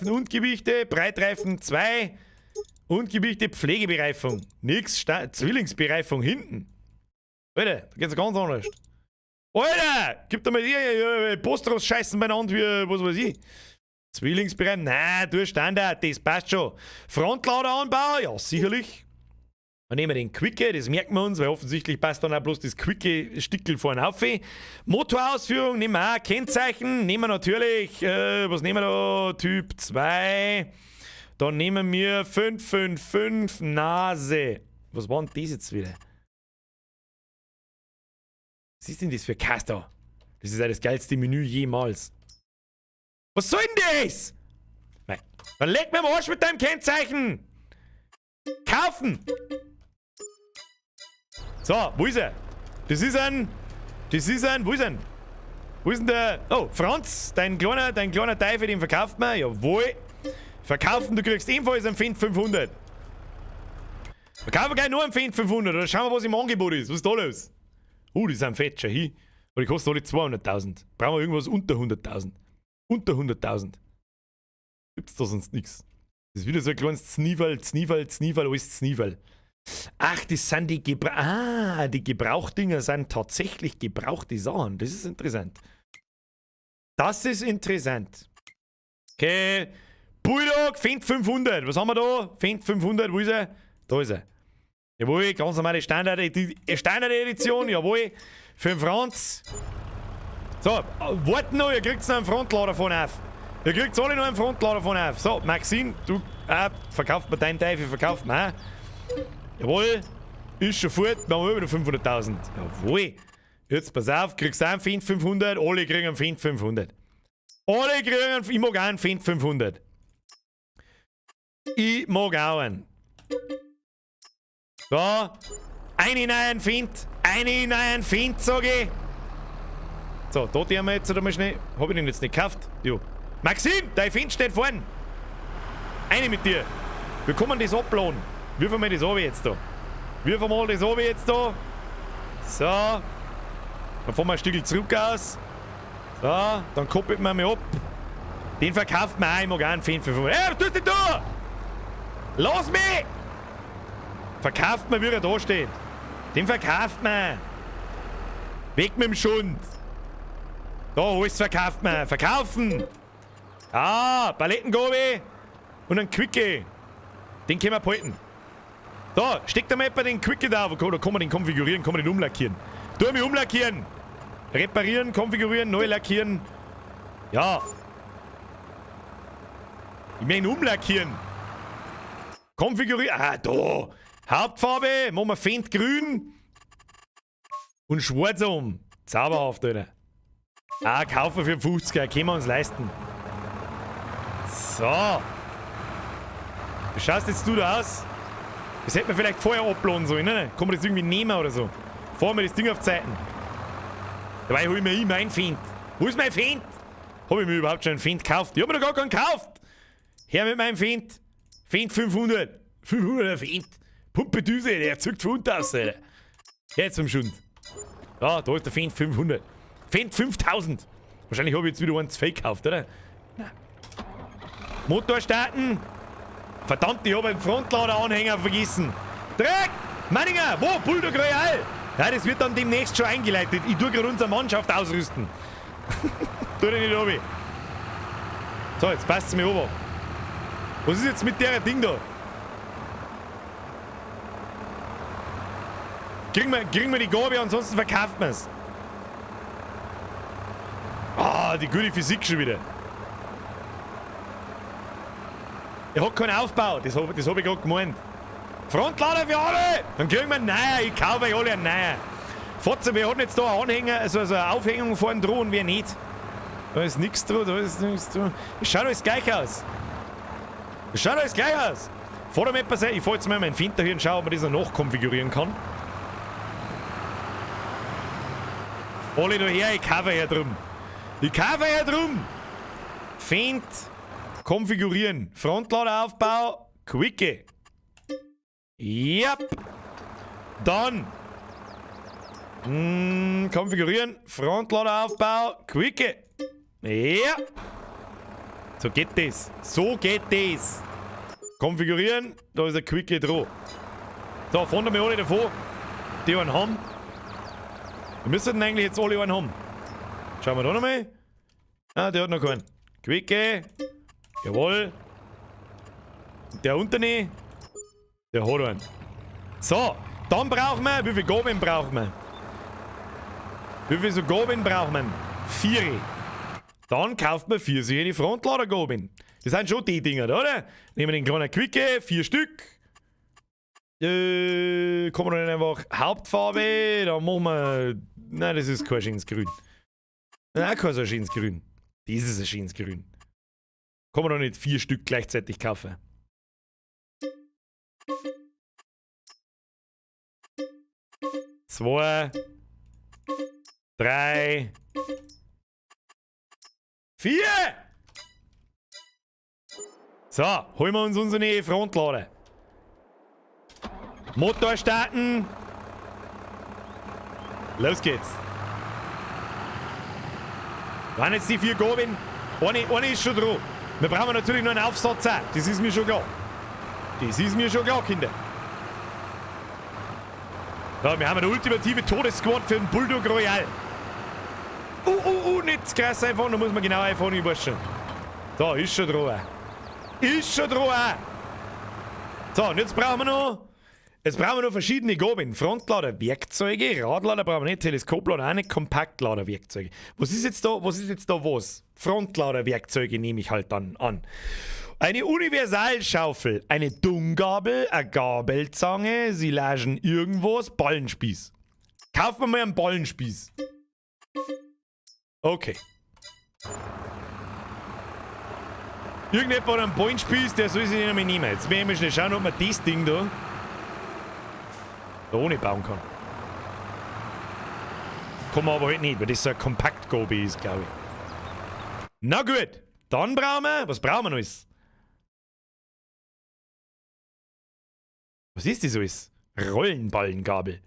A: und Gewichte, Breitreifen 2 und Gewichte, Pflegebereifung. Nix, Zwillingsbereifung hinten. Alter, da geht's ganz anders. Alter, gib doch mal hier Postros scheißen beieinander wie, was weiß ich. Zwillingsbereifung, nein, du Standard, das passt schon. Frontladeranbau, ja sicherlich. Dann nehmen wir den Quicke, das merken wir uns, weil offensichtlich passt dann auch bloß das Quicke-Stickel vorne auf. Motorausführung nehmen wir auch, Kennzeichen nehmen wir natürlich, was nehmen wir da? Typ 2. Dann nehmen wir 555 Nase. Was war denn das jetzt wieder? Was ist denn das für Caster? Das ist ja das geilste Menü jemals. Was soll denn das? Nein. Dann leg mir am Arsch mit deinem Kennzeichen. Kaufen. So, wo ist er? Das ist ein, wo ist er? Wo ist denn der? Oh, Franz, dein kleiner Teufel, den verkauft man. Jawohl. Verkaufen, du kriegst ebenfalls einen Feind 500. Verkaufen gleich nur einen Feind 500. Oder schauen wir, was im Angebot ist. Was ist da los? Die sind fett, schau hin. Aber die kosten alle 200.000. Brauchen wir irgendwas unter 100.000. Unter 100.000. Gibt's da sonst nichts. Das ist wieder so ein kleines Znieval, alles Znieval. Ach, das sind die die Gebrauchdinger sind tatsächlich gebrauchte Sachen. Das ist interessant. Das ist interessant. Okay. Bulldog, Feind 500. Was haben wir da? Feind 500, wo ist er? Da ist er. Jawohl, ganz normale Standard-Edition, jawohl. Für den Franz. So, warten noch, ihr kriegt noch einen Frontlader von auf. Ihr kriegt alle noch einen Frontlader von auf. So, Maxine, du verkauft mir deinen Teufel, verkauft mir auch. Jawohl, ist schon fort, machen wir wieder 500.000. Jawohl. Jetzt pass auf, kriegst du einen Feind 500, alle kriegen einen Feind 500. Alle kriegen einen, ich mag auch einen Feind 500. Ich mag auch einen. So, einen neuen Feind, sag ich. So, da die haben wir jetzt einmal schnell. Hab ich den jetzt nicht gekauft? Jo. Maxim, dein Feind steht vorne. Eine mit dir. Wir können das abladen. Wirf mal das ab jetzt da. Wirf mal das ab jetzt da. So. Dann fahren wir ein Stück zurück aus. So, dann koppelt man mich ab. Den verkauft man auch. Ich mag auch einen Feind für 500. Hey, was tust du da? Lass mich! Verkauft man, wie er da steht. Den verkauft man. Weg mit dem Schund. Da, alles verkauft man. Verkaufen. Ah, Palettengabe und ein Quickie. Den können wir behalten. Da, steckt da mal etwa den Quickie da. Da kann man den konfigurieren, kann man den umlackieren. Tu mich umlackieren. Reparieren, konfigurieren, neu lackieren. Ja. Ich meine umlackieren. Konfigurieren. Ah, da. Hauptfarbe, machen wir Feind grün. Und schwarz um. Zauberhaft, Alter. Ah, kaufen für 50er, können wir uns leisten. So. Wie schaust jetzt du da aus? Das hätte man vielleicht vorher abladen sollen, ne? Kann man das irgendwie nehmen oder so? Fahren wir das Ding auf die Seiten. Dabei hol ich mir mein Feind. Wo ist mein Feind? Habe ich mir überhaupt schon einen Feind gekauft? Ich habe mir noch gar keinen gekauft. Her mit meinem Feind. Feind 500. 500er Feind. Pumpedüse, der zückt von unten aus, Alter. Jetzt zum Schund. Ja, da ist der Feind 500. Feind 5000. Wahrscheinlich habe ich jetzt wieder eins Fake gekauft, oder? Nein. Motor starten. Verdammt, ich habe einen Frontlader-Anhänger vergessen. Dreck! Manninger! Wo? Bulldog Royal! Ja, das wird dann demnächst schon eingeleitet. Ich tue gerade unsere Mannschaft ausrüsten. Tu dir nicht runter. So, jetzt passt es mir runter. Was ist jetzt mit der Ding da? Kriegen wir die Gabe, ansonsten verkauft man es. Ah, die gute Physik schon wieder. Er hat keinen Aufbau, das hab ich gerade gemeint. Frontlader für alle! Dann kriegen wir einen neuen, ich kaufe euch alle einen neuen. Fotze, wir hatten jetzt da einen Anhänger, also eine Aufhängung vorne dran und wir nicht. Da ist nichts dran, da ist nichts dran. Es schaut alles gleich aus. Es schaut alles gleich aus. Fahr da mal etwas ein, ich fahr jetzt mal meinen Find hier und schau, ob man das noch nachkonfigurieren kann. Alle da her, ich kaufe ja drum. Ich kaufe ja drum. Find konfigurieren. Frontladeraufbau, Quickie. Yep. Dann. Konfigurieren. Frontladeraufbau, Quickie. Ja. So geht das. So geht das. Konfigurieren. Da ist der Quickie dran. So, fahren wir alle davon. Die einen haben. Wir müssten eigentlich jetzt alle einen haben. Schauen wir da nochmal. Ah, der hat noch keinen. Quickie. Jawohl. Der unten nicht. Der hat einen. So, dann brauchen wir. Wie viel Gabeln brauchen wir? Wie viel so Gabeln brauchen wir? 4. Dann kauft man 4 solche Frontlader-Gabeln. Das sind schon die Dinger, oder? Nehmen wir den kleinen Quickie, 4 Stück. Kommen wir dann einfach Hauptfarbe. Dann machen wir. Nein, das ist kein schönes Grün. Nein, kein so schönes Grün. Das ist ein schönes Grün. Kann man doch nicht 4 Stück gleichzeitig kaufen. Zwei. 3. 4. So, holen wir uns unsere Frontlader. Motor starten. Los geht's. Waren jetzt die 4 Gabeln? Eine ist schon dran. Wir brauchen natürlich noch einen Aufsatz auch. Das ist mir schon klar. Das ist mir schon klar, Kinder. Ja, wir haben eine ultimative Todessquad für den Bulldog Royal. Nicht krass einfach, da muss man genau einfach nicht waschen. So, ist schon dran. Ist schon dran. So, und jetzt brauchen wir noch. Jetzt brauchen wir noch verschiedene Gabeln. Frontlader, Werkzeuge, Radlader brauchen wir nicht, Teleskoplader auch nicht, Kompaktlader, Werkzeuge. Was ist jetzt da was? Frontlader, Werkzeuge nehme ich halt dann an. Eine Universalschaufel, eine Dunggabel, eine Gabelzange, Silagen irgendwas, Ballenspieß. Kaufen wir mal einen Ballenspieß. Okay. Irgendjemand hat einen Ballenspieß, der soll sich nicht mehr nehmen. Jetzt werden wir schnell schauen, ob man das Ding da ohne bauen kann. Kann man aber halt nicht, weil das so ein Kompaktgabel ist, glaube ich. Na gut, dann brauchen wir, was brauchen wir noch alles? Was ist das alles? Rollenballengabel.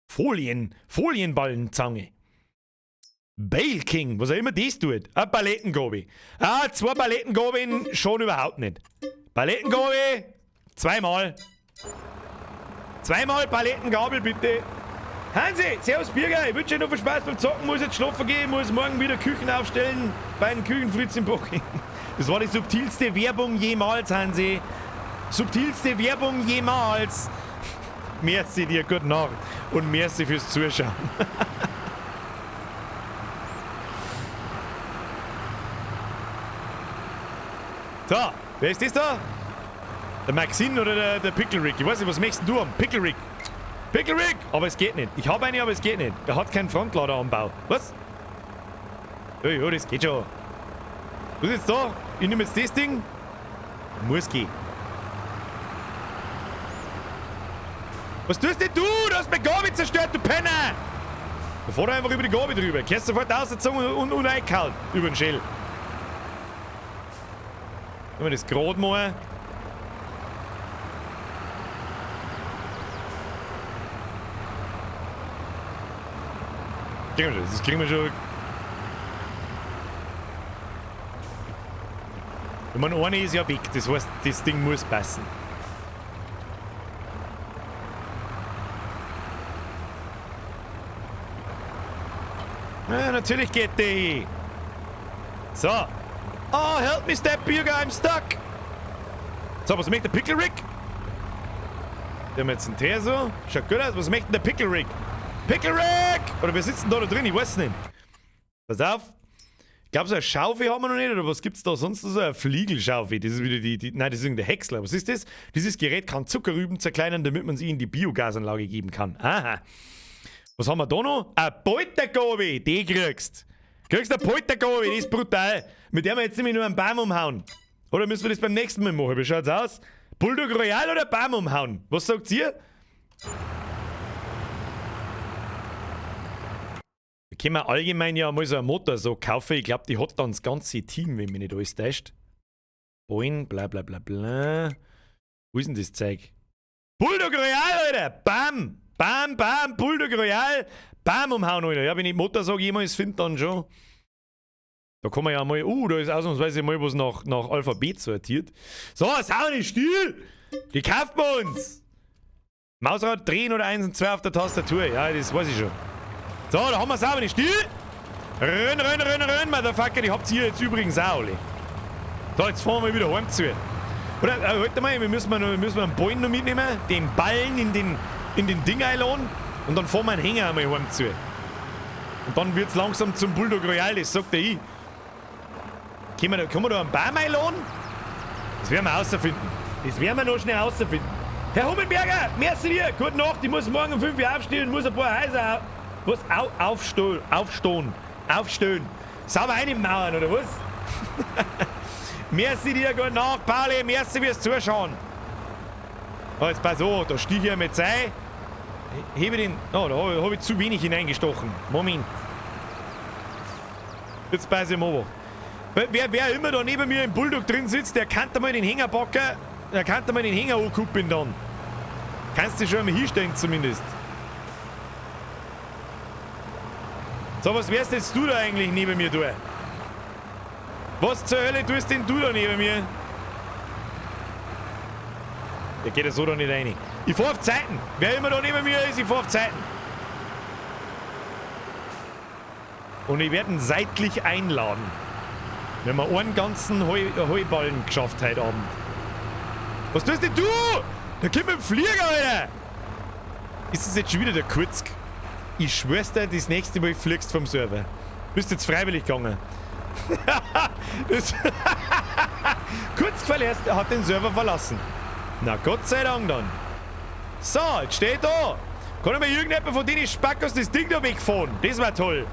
A: Folienballenzange. Bale King, was auch immer das tut. Eine Palettengabel. 2 Palettengabeln schon überhaupt nicht. Palettengabel, 2 Mal. 2 Mal Palettengabel, bitte. Hansi, servus Birger, ich wünsche dir noch viel Spaß beim Zocken, muss jetzt schlafen gehen, muss morgen wieder Küchen aufstellen bei den Küchenfritz im Boching. Das war die subtilste Werbung jemals, Hansi. Subtilste Werbung jemals. Merci dir, gute Nacht und merci fürs Zuschauen. So, wer ist das da? Der Maxine oder der Pickle Rick? Ich weiß nicht, was möchtest du haben? Pickle Rick. Pickle Rick! Aber es geht nicht. Ich habe eine, aber es geht nicht. Er hat keinen Frontladeranbau. Was? Ja, das geht schon. Was ist jetzt da? Ich nehme jetzt das Ding. Muss gehen. Was tust denn du? Du hast mein Gabi zerstört, du Penner! Da fahr doch einfach über die Gabi drüber. Kannst sofort ausgezogen und eingehauen. Über den Schell. Wenn wir das gerade machen. Das kriegen wir schon. Ich meine, eine ist ja weg. Das heißt, das Ding muss passen. Ja, natürlich geht die. So. Oh, help me, Step Burger, I'm stuck. So, was macht der Pickle Rick? Der haben jetzt einen Tee so. Schaut gut aus. Was macht denn der Pickle Rick? Pickle Rick! Oder wir sitzen da drin, ich weiß es nicht. Pass auf. Ich glaube, so eine Schaufel haben wir noch nicht. Oder was gibt es da sonst? So eine Fliegelschaufel. Das ist wieder nein, das ist irgendein Häcksler. Was ist das? Dieses Gerät kann Zuckerrüben zerkleinern, damit man sie in die Biogasanlage geben kann. Aha. Was haben wir da noch? Eine Poltergabe, die kriegst. Kriegst eine Poltergabe, die ist brutal. Mit der wir jetzt nämlich nur einen Baum umhauen. Oder müssen wir das beim nächsten Mal machen? Wie schaut's aus? Bulldog Royal oder Baum umhauen? Was sagt ihr? Da können wir allgemein ja mal so einen Motor so kaufen. Ich glaube, die hat dann das ganze Team, wenn mich nicht alles täuscht. Boing, bla bla bla bla. Wo ist denn das Zeug? Bulldog Royal, Alter! Bam! Bam, bam, Bulldog Royal! Bam umhauen, Alter! Ja, wenn ich Motor sage, jemals finde, dann schon. Da kann man ja mal. Da ist ausnahmsweise mal was nach Alphabet sortiert. So, sau nicht still! Die kauft man uns! Mausrad drehen oder 1 und 2 auf der Tastatur. Ja, das weiß ich schon. So, da haben wir sauber nicht still! Renn, Motherfucker, die habt ihr jetzt übrigens auch alle. So, jetzt fahren wir wieder heim zu. Oder, warte mal, wir müssen einen Ballen noch mitnehmen, den Ballen in den Ding einladen und dann fahren wir einen Hänger einmal heim zu. Und dann wird's langsam zum Bulldog Royal, das sagt ich. Können wir da einen Baum einladen? Das werden wir rausfinden. Das werden wir noch schnell rausfinden. Herr Hummelberger, merci dir. Gute Nacht, ich muss morgen um 5 Uhr aufstehen und muss ein paar Häuser aufstehen. Sauber einmauern, oder was? Merci dir, gute Nacht, Pauli. Merci fürs Zuschauen. Oh, jetzt pass auf, da stieg ich mit Zeit. Hebe den. Oh, da hab ich zu wenig hineingestochen. Moment. Jetzt pass ich mal. Wer immer da neben mir im Bulldog drin sitzt, der kann da mal den Hänger packen. Der kann da mal den Hänger ankuppeln dann. Kannst du schon einmal hinstellen zumindest. So, was wärst jetzt du da eigentlich neben mir tun? Was zur Hölle tust denn du da neben mir? Der geht ja so da nicht rein. Ich fahr auf Zeiten. Wer immer da neben mir ist, ich fahr auf Zeiten. Und ich werde ihn seitlich einladen. Wenn wir einen ganzen Heuballen geschafft heute Abend. Was tust denn du? Da kommt ein Flieger, Alter! Ist das jetzt schon wieder der Kurzk? Ich schwör's dir, das nächste Mal fliegst vom Server. Bist jetzt freiwillig gegangen. Kurzk hat den Server verlassen. Na Gott sei Dank dann. So, jetzt steht da. Kann mir irgendjemand von denen Spackos das Ding da wegfahren? Das war toll.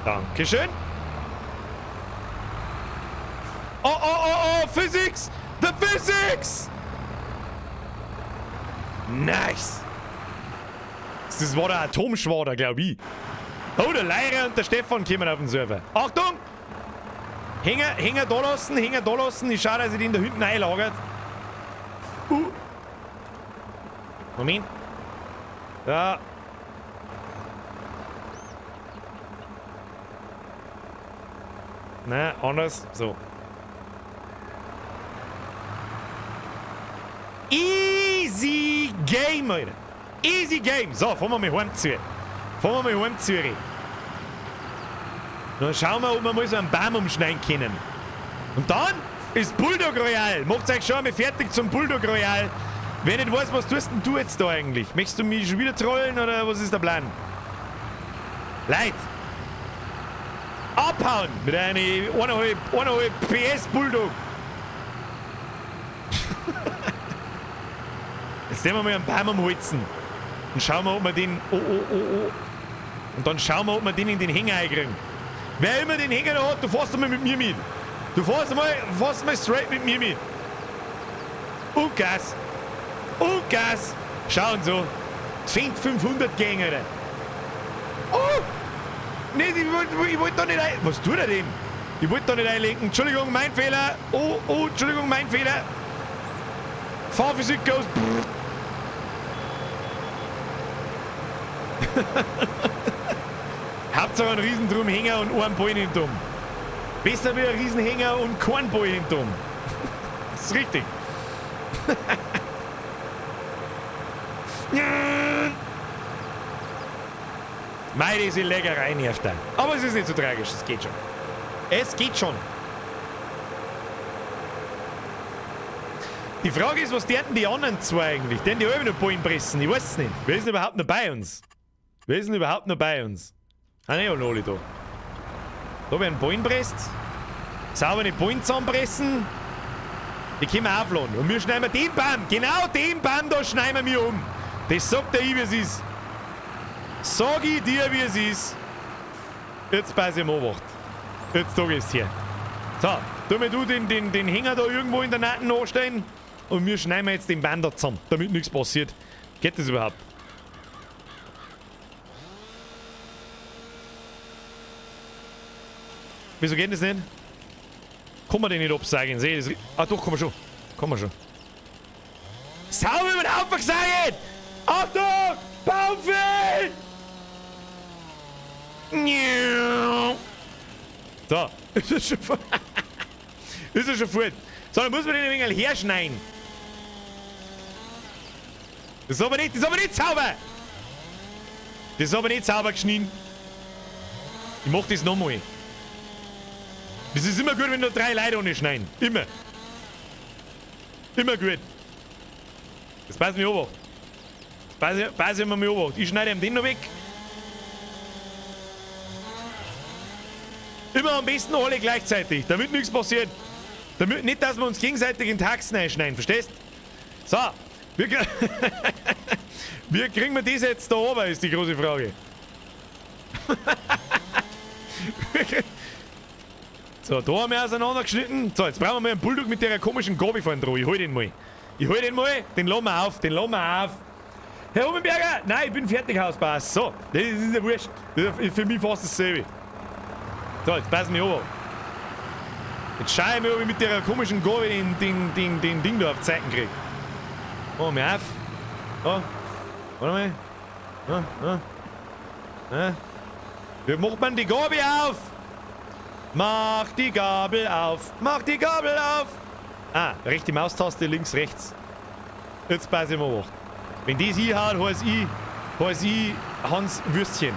A: Dankeschön. Oh, Physics! The Physics! Nice! Das war der Atomschwader, glaube ich. Oh, der Leire und der Stefan kommen auf den Server. Achtung! Hänger da lassen. Ich schaue, dass ich den da hinten einlagert. Moment. Ja. Na, anders. So. Easy Game, Alter. Easy Game. So, fahren wir mal heim zu. Dann schauen wir, ob wir mal so einen Baum umschneiden können. Und dann ist Bulldog Royal. Macht euch schon einmal fertig zum Bulldog Royal. Wer nicht weiß, was tust denn du jetzt da eigentlich? Möchtest du mich schon wieder trollen oder was ist der Plan? Leute! Abhauen mit einem 1,5 PS Bulldog. Jetzt nehmen wir mal einen Baum umholzen. Und schauen wir, ob wir den. Und dann schauen wir, ob wir den in den Hänger einkriegen. Wer immer den Hänger da hat, du fährst mal mit mir mit. Du fährst mal straight mit mir mit. Und Gas. Und Gas. Schauen so. Fängt 500 gegen, Alter. Oh! Nee, ich wollte da nicht ein... Was tut er denn? Ich wollte da nicht einlenken. Entschuldigung, mein Fehler. Oh, Entschuldigung, mein Fehler. Fahrphysik goes... Hauptsache ein Riesendrumhänger und einen Ball hintum. Besser wie ein Riesenhänger und kein Ball hintum. Das ist richtig. Mei, diese Leckerei nervt da. Aber es ist nicht so tragisch, es geht schon. Es geht schon. Die Frage ist, was täten die anderen zwei eigentlich? Denn die halben noch Ballen pressen? Ich weiß es nicht. Wer ist denn überhaupt noch bei uns? Wer ist denn überhaupt noch bei uns? Ah ne, alle da. Da werden Ballen presst. Saubere Ballen zusammenpressen. Die können wir aufladen. Und wir schneiden den Baum. Genau den Baum da schneiden wir um. Das sagt der ich, wie es ist. Sag ich dir, wie es ist. Jetzt pass ich mal Obacht. Jetzt da gehst du her. So, tu mir du den Hänger da irgendwo in der Nacken anstellen. Und wir schneiden jetzt den Baum da zusammen, damit nichts passiert. Geht das überhaupt? Wieso geht das nicht? Kann man den nicht absagen? Seh das? Ah doch, kann man schon. Kann man schon. Sauber über den Haufen gesagt! Achtung! Baumfeld! So, ist das schon voll? Ist das schon voll? So, dann muss man den ein wenig herschneiden. Das ist aber nicht sauber! Das ist aber nicht sauber geschnitten. Ich mach das nochmal. Das ist immer gut, wenn nur 3 Leute ohne schneiden. Immer. Immer gut. Das passt mir an. Das passt immer mir an. Ich schneide ihm den noch weg. Immer am besten alle gleichzeitig, damit nichts passiert. Damit, nicht, dass wir uns gegenseitig in Taxen einschneiden, verstehst? So. Wie kriegen wir das jetzt da runter, ist die große Frage. So, da haben wir auseinandergeschnitten. So, jetzt brauchen wir mal einen Bulldog mit der komischen Gabel vorne dran. Ich hol den mal. Den lassen wir auf. Herr Obenberger! Nein, ich bin fertig, Hauspass. So, das ist ja wurscht. Das ist für mich fast dasselbe. So, jetzt passen wir an. Jetzt schaue ich mal, ob ich mit der komischen Gabel den Ding da auf die Seiten kriege. Machen wir auf. So, warte mal. Wie macht man die Gabel auf? Mach die Gabel auf! Mach die Gabel auf! Ah, rechte Maustaste, links, rechts. Jetzt pass ich mal auf. Wenn das hinhaut, heiß ich Hans Würstchen.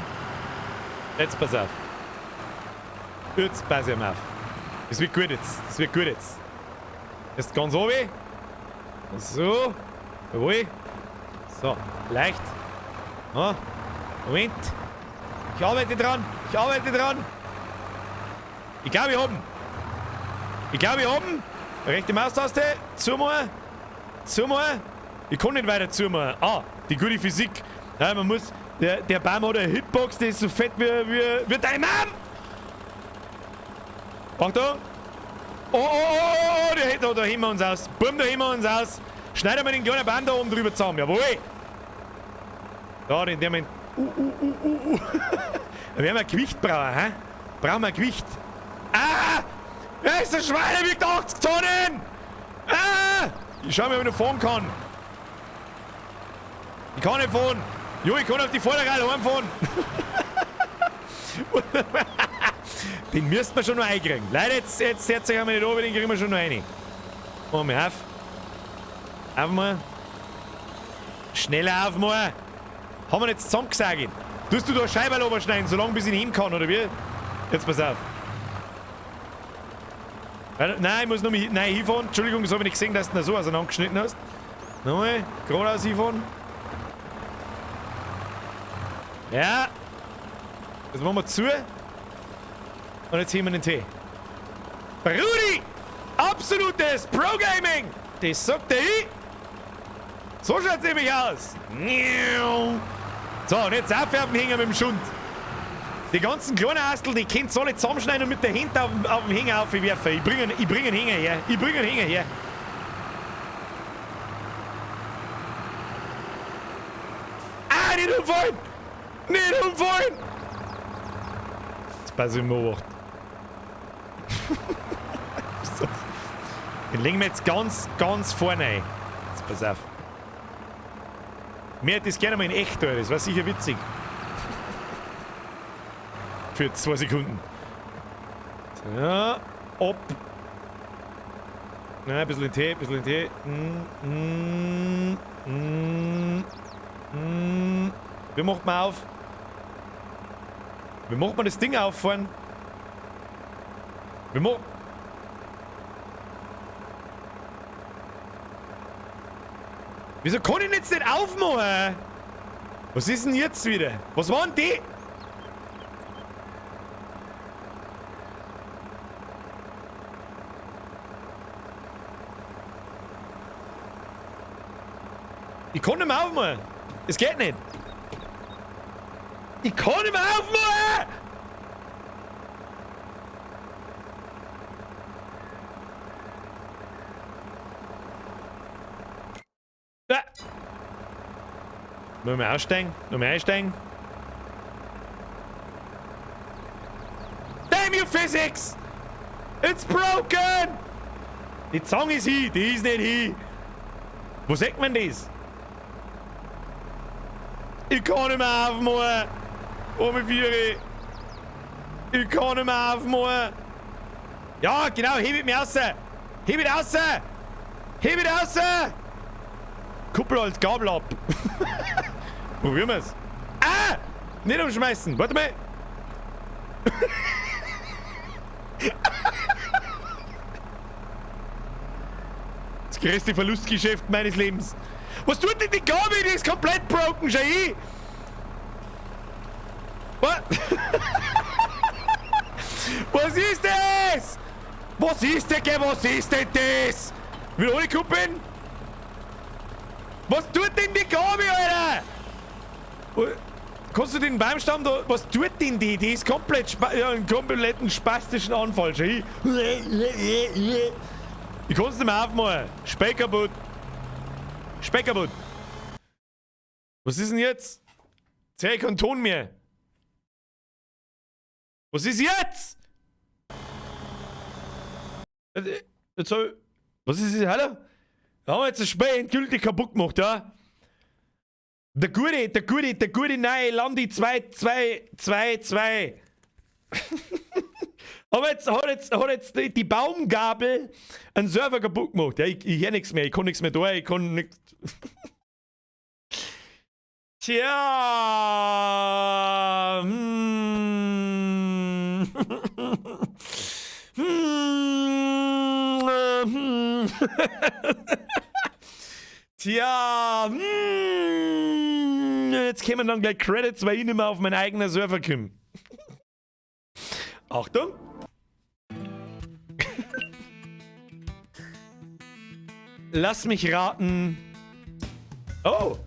A: Jetzt pass auf. Jetzt pass ich mal auf. Das wird gut jetzt. Jetzt ganz oben. So. Jawohl. So, leicht. Ja. Moment. Ich arbeite dran. Ich glaube, wir haben. Rechte Maustaste. Zumachen. Ich kann nicht weiter zumachen. Ah, die gute Physik. Ja, man muss. Der Baum hat eine Hitbox, die ist so fett wie deine Mom. Achtung. Oh, da heben wir uns aus. Bumm, da heben wir uns aus. Schneiden wir den kleinen Baum da oben drüber zusammen. Jawohl. Da, den der Moment. Wir haben ein Gewicht brauchen, hä? Brauchen wir ein Gewicht. Ah! Wer ist der Schwein? Der wiegt 80 Tonnen! Ah! Ich schau mal, ob ich noch fahren kann. Ich kann nicht fahren. Jo, ich kann auf die Vorderradl heimfahren. Den müssten wir schon noch einkriegen. Leider, jetzt setzt sich einmal nicht an, den kriegen wir schon noch rein. Machen wir auf. Auf mal. Schneller auf mal. Haben wir jetzt zusammengesagt. Tust du da Scheiberl überschneiden, solange bis ich ihn hin kann, oder wie? Jetzt pass auf. Nein, ich muss noch mal hinfahren. Entschuldigung, das habe ich nicht gesehen, dass du ihn so auseinandergeschnitten hast. Nochmal, geradeaus hinfahren. Ja. Jetzt machen wir zu. Und jetzt heben wir den Tee. Brudi! Absolutes Pro-Gaming! Das sagt der ich. So schaut's nämlich aus. So, und jetzt aufwerfen hängen mit dem Schund. Die ganzen kleinen Astel, die könnt ihr alle zusammenschneiden und mit der Hand auf den Hänger aufwerfen. Ich bringe einen Hänger her. Nein, nicht umfallen! Nicht umfallen! Jetzt pass ich mal wacht. So. Den legen wir jetzt ganz vorne ein. Jetzt pass auf. Mir hätte das gerne mal in echt, Alter. Das war sicher witzig. Für 2 Sekunden. So, ab. Na, ein bisschen in Tee, ein bisschen in Tee. Wie macht man auf? Wie macht man das Ding auffahren? Wie macht... Wieso kann ich ihn jetzt nicht aufmachen? Was ist denn jetzt wieder? Was waren die? Ich kann nicht mehr aufmachen. Es geht nicht. Ich kann nicht mehr aufmachen! Da. Nur mal aussteigen. Nur mal einsteigen. Damn you physics! It's broken! Die Zange ist hin. Die ist nicht hin. Wo sagt man das? Ich kann nicht mehr aufmachen. Oh, mein Vieri. Ich kann nicht mehr aufmachen. Ja, genau. Heb mich raus. Heb mich raus. Heb mich raus. Kuppel als Gabel ab. Probieren wir's. Ah! Nicht umschmeißen. Warte mal. Das größte Verlustgeschäft meines Lebens. Was tut denn die Gabel? Die ist komplett broken, Jai! Was? Was ist das? Was ist denn, was ist denn das? Will ohne Kuppeln? Was tut denn die Gabel, Alter? Kannst du den Baumstamm da... Was tut denn die? Die ist komplett... einen kompletten spastischen Anfall, Jai. Ich kann's nicht mehr aufmachen. Speck kaputt. Speck kaputt. Was ist denn jetzt? Zeig keinen Ton mehr. Was ist jetzt? Jetzt hab ich... Was ist das? Hallo? Da haben wir jetzt das Spiel endgültig kaputt gemacht, ja? Der gute neue Landi 222. Hat jetzt die Baumgabel einen Server kaputt gemacht. Ja, ich höre nichts mehr, ich kann nichts mehr da, ich kann nichts. Tja. Tja. Jetzt kommen dann gleich Credits, weil ich nicht mehr auf meinen eigenen Server komme. Achtung. Lass mich raten. Oh.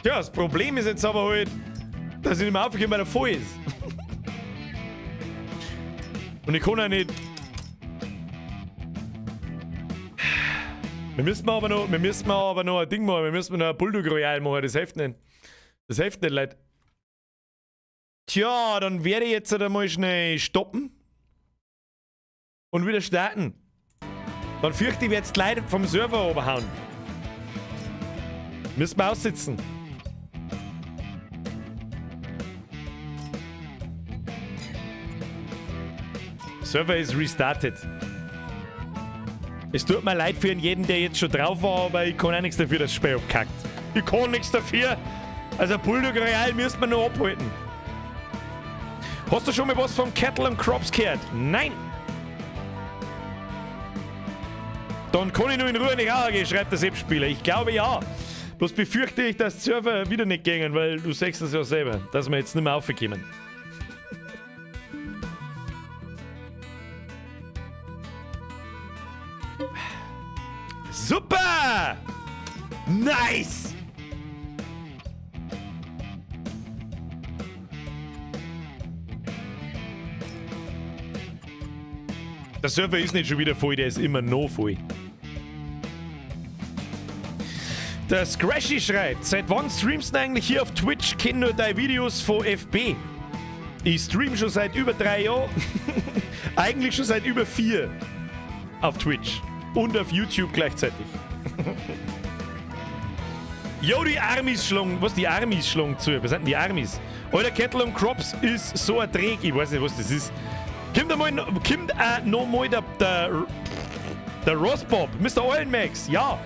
A: Tja, das Problem ist jetzt aber halt, dass ich nicht mehr aufgehe, weil er voll ist. Und ich kann auch nicht... Wir müssen aber noch ein Ding machen. Wir müssen noch ein Bulldog Royal machen. Das hilft nicht. Das hilft nicht, Leute. Tja, dann werde ich jetzt einmal schnell stoppen. Und wieder starten. Dann fürchte ich, jetzt die Leute vom Server überhauen. Müssen wir aussitzen. Server ist restarted. Es tut mir leid für jeden, der jetzt schon drauf war, aber ich kann auch nichts dafür, dass das Spiel abkackt. Ich kann nichts dafür. Also Bulldog Royal müsste man noch abhalten. Hast du schon mal was vom Cattle and Crops gehört? Nein! Dann kann ich nur in Ruhe nicht gehen, schreibt der Selbstspieler. Ich glaube ja. Bloß befürchte ich, dass die Server wieder nicht gehen, weil du sagst es ja selber, dass wir jetzt nicht mehr aufkommen. Super! Nice! Der Server ist nicht schon wieder voll, der ist immer noch voll. Der Scratchy schreibt, seit wann streamst du eigentlich hier auf Twitch? Kenn nur deine Videos von FB. Ich stream schon seit über 3 Jahren. Eigentlich schon seit über 4 auf Twitch. Und auf YouTube gleichzeitig. Jo, die Armies schlagen. Was die Armies schlagen zu? Was sind denn die Armies? Alter, Kettle und Crops ist so ein Dreck. Ich weiß nicht, was das ist. Kommt noch mal der Rossbob, Mr. Oilenmax. Ja.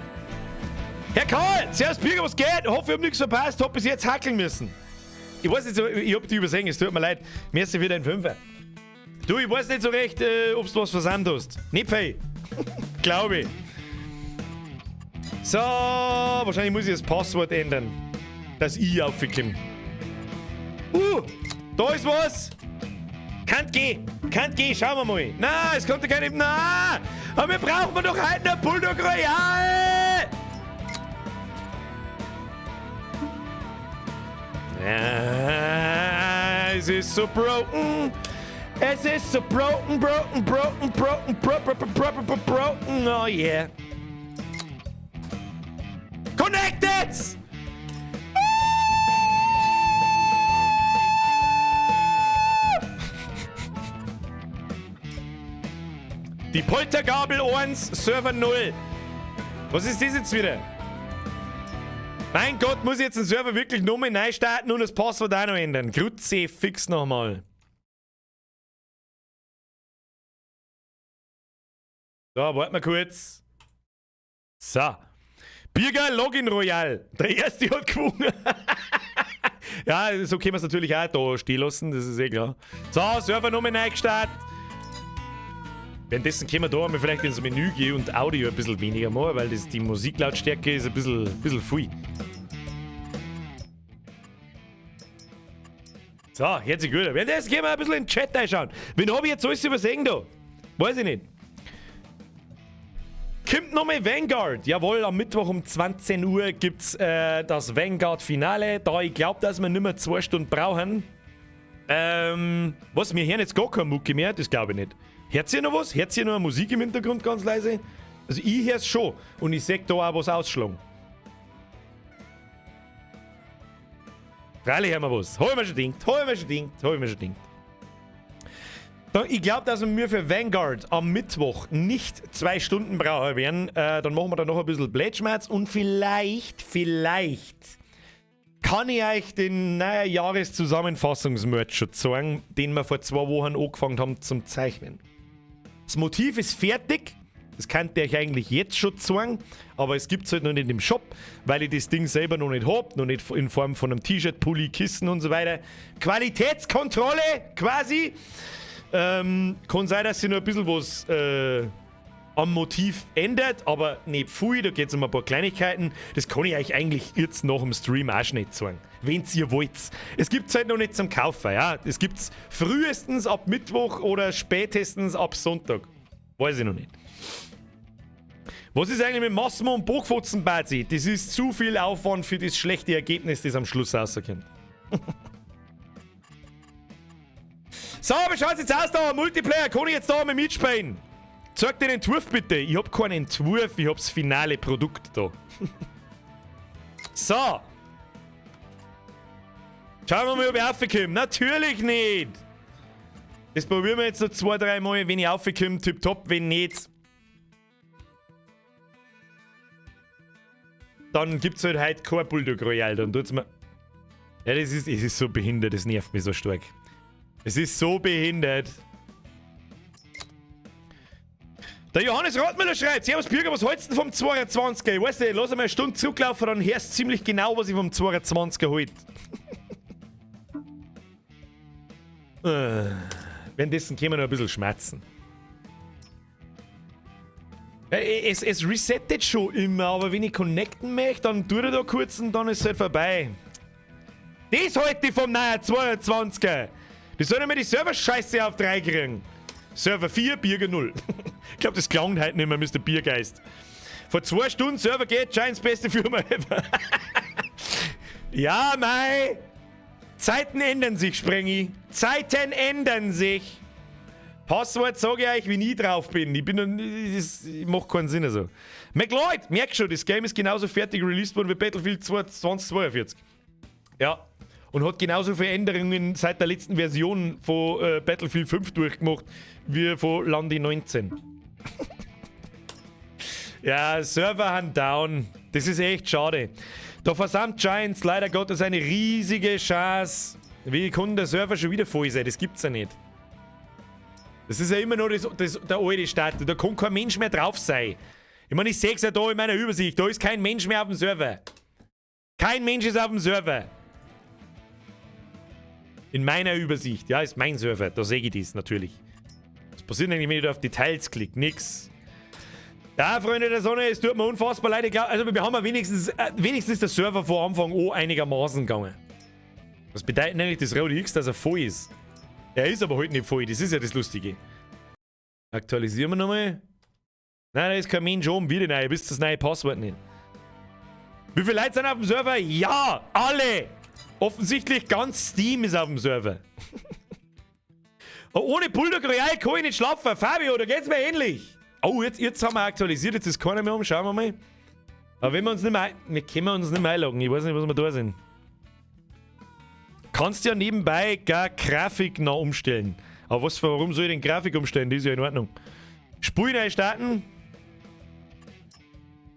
A: Herr Karl, servus Bürger, was geht? Ich hoffe, ich hab nichts verpasst. Hab bis jetzt hackeln müssen. Ich weiß nicht so, ich hab die übersehen, es tut mir leid. Merci für deinen Fünfer. Du, ich weiß nicht so recht, ob du was versandt hast. Nicht viel. Glaube ich. So, wahrscheinlich muss ich das Passwort ändern. Dass ich aufkomme. Da ist was. Kann gehen, schauen wir mal. Na, es kommt ja keine. Na, aber wir brauchen doch heute einen Bulldog Royal. Ja, es ist so broken. Es ist so broken. Oh yeah. Connected! Die Poltergabel 1, Server 0. Was ist das jetzt wieder? Mein Gott, muss ich jetzt den Server wirklich nochmal neu starten und das Passwort auch noch ändern? Grütze, fix nochmal. So, warten wir kurz. So. Bierger Login Royal. Der erste hat gewonnen. Ja, so können wir es natürlich auch da stehen lassen, das ist eh klar. So, Server nochmal neu gestartet. Währenddessen können wir da mal vielleicht ins Menü gehen und Audio ein bisschen weniger machen, weil die Musiklautstärke ist ein bisschen viel. So, jetzt ist gut. Währenddessen gehen wir ein bisschen in den Chat reinschauen. Wen habe ich jetzt alles übersehen da? Weiß ich nicht. Kommt nochmal Vanguard. Jawohl, am Mittwoch um 20 Uhr gibt's das Vanguard-Finale. Da ich glaube, dass wir nicht mehr 2 Stunden brauchen. Was, wir hören jetzt gar keine Mucke mehr? Das glaube ich nicht. Hört ihr noch was? Hört ihr noch Musik im Hintergrund ganz leise? Also ich höre es schon. Und ich sehe da auch was ausschlagen. Freilich hören wir was. Hol mir schon dingt. Ich glaube, dass wir für Vanguard am Mittwoch nicht 2 Stunden brauchen werden. Dann machen wir da noch ein bisschen Blätschmerz und vielleicht kann ich euch den neuen Jahreszusammenfassungsmerch schon zeigen, den wir vor 2 Wochen angefangen haben zum Zeichnen. Das Motiv ist fertig. Das könnt ihr euch eigentlich jetzt schon zeigen, aber es gibt es halt noch nicht im Shop, weil ich das Ding selber noch nicht habe, noch nicht in Form von einem T-Shirt, Pulli, Kissen und so weiter. Qualitätskontrolle quasi. Kann sein, dass sich noch ein bisschen was am Motiv ändert, aber nicht viel, da geht es um ein paar Kleinigkeiten. Das kann ich euch eigentlich jetzt nach dem Stream auch schon nicht sagen, wenn ihr wollt. Es gibt es halt noch nicht zum Kaufen, ja. Es gibt es frühestens ab Mittwoch oder spätestens ab Sonntag. Weiß ich noch nicht. Was ist eigentlich mit Massimo und Bogfotzen, Bazi? Das ist zu viel Aufwand für das schlechte Ergebnis, das am Schluss rauskommt. So, wie schaut's jetzt aus da? Multiplayer, kann ich jetzt da mal mitspielen? Zeig dir den Entwurf bitte. Ich hab keinen Entwurf, ich hab das finale Produkt da. So. Schauen wir mal, ob ich raufkomme. Natürlich nicht. Das probieren wir jetzt noch 2, 3 Mal. Wenn ich raufkomme, tipptopp. Wenn nicht, dann gibt's halt heute kein Bulldog Royal. Dann tut's mir. Ja, es ist so behindert, das nervt mich so stark. Es ist so behindert. Der Johannes Rothmüller schreibt: Servus Bürger, was hältst du vom 22er? Ich weiß nicht, lass einmal eine Stunde zurücklaufen, dann hörst du ziemlich genau, was ich vom 22er halte. Währenddessen können wir noch ein bisschen schmerzen. Es resettet schon immer, aber wenn ich connecten möchte, dann tut er da kurz und dann ist es halt vorbei. Das heute vom neuen 22er. Die sollen mir die Server-Scheiße auf 3 kriegen. Server 4, Bierger 0. Ich glaube, das klang heute nicht mehr, Mr. Biergeist. Vor 2 Stunden Server geht, Giants beste Firma ever. Ja, mei. Zeiten ändern sich, Sprengi. Zeiten ändern sich. Passwort sage ich euch, wie ich drauf bin. Ich mach keinen Sinn so. McLeod, merk schon, das Game ist genauso fertig released worden wie Battlefield 2042. Ja. Und hat genauso viele Änderungen seit der letzten Version von Battlefield 5 durchgemacht, wie von Landi 19. Ja, Server haben down. Das ist echt schade. Da versammelt Giants leider Gottes eine riesige Chance. Wie kann der Server schon wieder voll sein? Das gibt's ja nicht. Das ist ja immer noch der alte Status. Da kann kein Mensch mehr drauf sein. Ich meine, ich sehe es ja da in meiner Übersicht. Da ist kein Mensch mehr auf dem Server. Kein Mensch ist auf dem Server. In meiner Übersicht. Ja, ist mein Server. Da sehe ich das natürlich. Was passiert eigentlich, wenn ich da auf Details klicke? Nix. Ja, Freunde der Sonne, es tut mir unfassbar leid. Also wir haben ja wenigstens der Server vor Anfang an einigermaßen gegangen. Das bedeutet nämlich das rote X, dass er voll ist. Er ist aber heute nicht voll, das ist ja das Lustige. Aktualisieren wir nochmal. Nein, da ist kein Mensch oben. Wieder nein, ihr wisst das neue Passwort nicht. Wie viele Leute sind auf dem Server? Ja, alle! Offensichtlich ganz Steam ist auf dem Server. Ohne Bulldog Royale kann ich nicht schlafen. Fabio, da geht's mir ähnlich. Oh, jetzt haben wir aktualisiert, jetzt ist keiner mehr um. Schauen wir mal. Aber wenn wir uns nicht mehr... Wir können uns nicht mehr einloggen. Ich weiß nicht, was wir da sind. Kannst ja nebenbei gar Grafik noch umstellen. Aber warum soll ich den Grafik umstellen? Die ist ja in Ordnung. Spiel neu starten.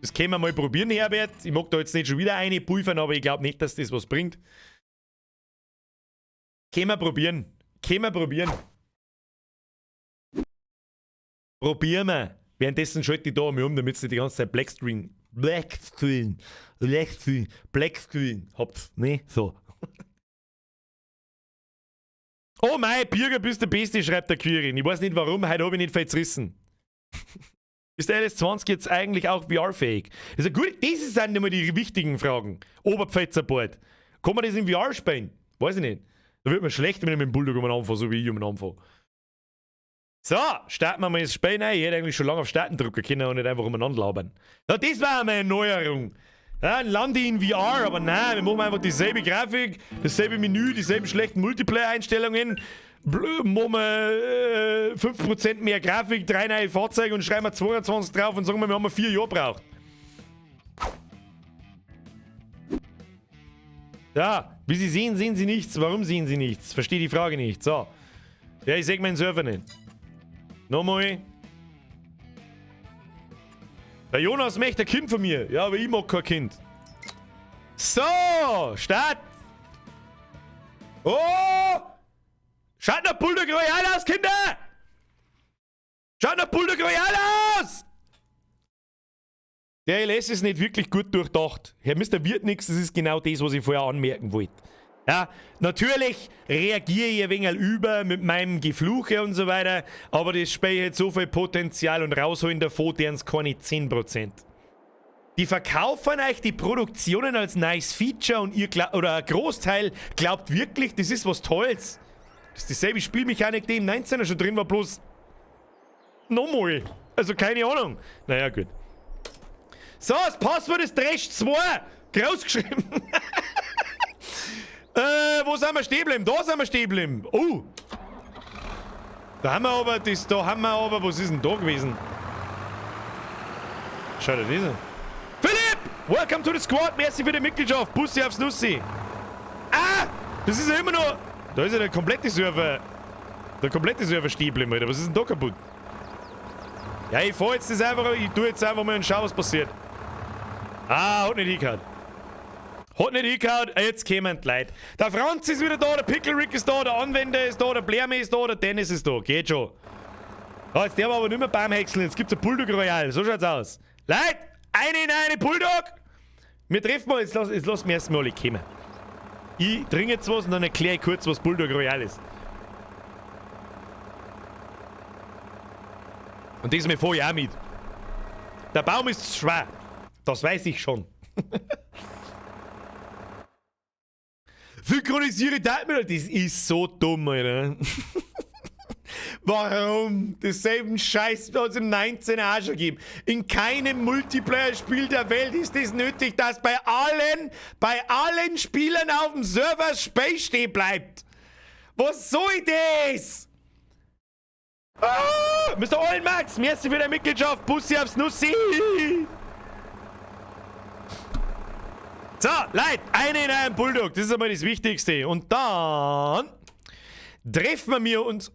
A: Das können wir mal probieren, Herbert. Ich mag da jetzt nicht schon wieder eine pulvern, aber ich glaube nicht, dass das was bringt. Können wir probieren. Können wir probieren. Probieren wir. Währenddessen schalte ich da mal um, damit ihr die ganze Zeit Blackscreen habt. Ne? So. Oh mein, Bürger, bist der Beste, schreibt der Quirin. Ich weiß nicht warum, heute habe ich nicht verzrissen. Ist der LS20 jetzt eigentlich auch VR-fähig? Also gut, das sind immer die wichtigen Fragen. Oberpfälzer-Board. Kann man das in VR spielen? Weiß ich nicht. Da wird man schlecht, wenn ich mit dem Bulldog anfange, so wie ich anfange. So, starten wir mal das Spiel rein. Ich hätte eigentlich schon lange auf Starten drücken können und nicht einfach umeinander labern. Ja, das war meine Erneuerung. Ja, ein Landi in VR, aber nein, wir machen einfach dieselbe Grafik, dasselbe Menü, dieselben schlechten Multiplayer-Einstellungen. Machen wir 5% mehr Grafik, 3 neue Fahrzeuge und schreiben wir 22 drauf und sagen wir haben 4 Jahre gebraucht. Ja, wie Sie sehen, sehen Sie nichts. Warum sehen Sie nichts? Verstehe die Frage nicht. So. Ja, ich sehe meinen Server nicht. Nochmal. Der Jonas möchte ein Kind von mir. Ja, aber ich mag kein Kind. So, Start. Oh! Schaut nach Bulldog Royale aus, Kinder! Schaut nach Bulldog Royale aus! Der LS ist nicht wirklich gut durchdacht. Herr Mr. Wird nix, das ist genau das, was ich vorher anmerken wollte. Ja, natürlich reagiere ich ein wenig über mit meinem Gefluche und so weiter, aber das Spiel hat so viel Potenzial und rausholen davon, deren es keine 10%. Die verkaufen euch die Produktionen als nice Feature und ihr oder ein Großteil glaubt wirklich, das ist was Tolles. Das ist dieselbe Spielmechanik, die im 19er schon drin war, bloß nochmal. Also keine Ahnung. Naja, gut. So, das Passwort ist Dresch2. Groß geschrieben. Wo sind wir stehen geblieben? Da sind wir stehen geblieben. Oh. Da haben wir aber, was ist denn da gewesen? Schau dir das an. Philipp! Welcome to the squad. Merci für die Mitgliedschaft. Bussi aufs Nussi. Ah! Das ist ja immer noch... Da ist ja der komplette Server stehen geblieben, Alter. Was ist denn da kaputt? Ja, ich fahr jetzt das einfach, ich tue jetzt einfach mal und schau, was passiert. Ah, hat nicht hingehauen. Hat nicht hingehauen, jetzt kommen die Leute. Der Franz ist wieder da, der Pickle Rick ist da, der Anwender ist da, der Blärme ist da, der Dennis ist da. Geht schon. Ja, jetzt darf aber nicht mehr beim Häckseln, jetzt gibt's ein Bulldog Royale. So schaut's aus. Leute, eine Bulldog! Wir treffen mal, jetzt lassen wir erstmal alle kommen. Ich trinke jetzt was und dann erkläre ich kurz, was Bulldog Royale ist. Und das mir vorher auch mit. Der Baum ist schwer. Das weiß ich schon. Synchronisiere Daten, das ist so dumm, Alter. Warum? Denselben Scheiß hat es im 19 auch schon gegeben. In keinem Multiplayer-Spiel der Welt ist es nötig, dass bei allen Spielern auf dem Server Space stehen bleibt. Was soll das? Mr. Eulenmax, merci für deine Mitgliedschaft. Bussi aufs Nussi. So, Leute, eine in einem Bulldog. Das ist einmal das Wichtigste. Und dann treffen wir uns.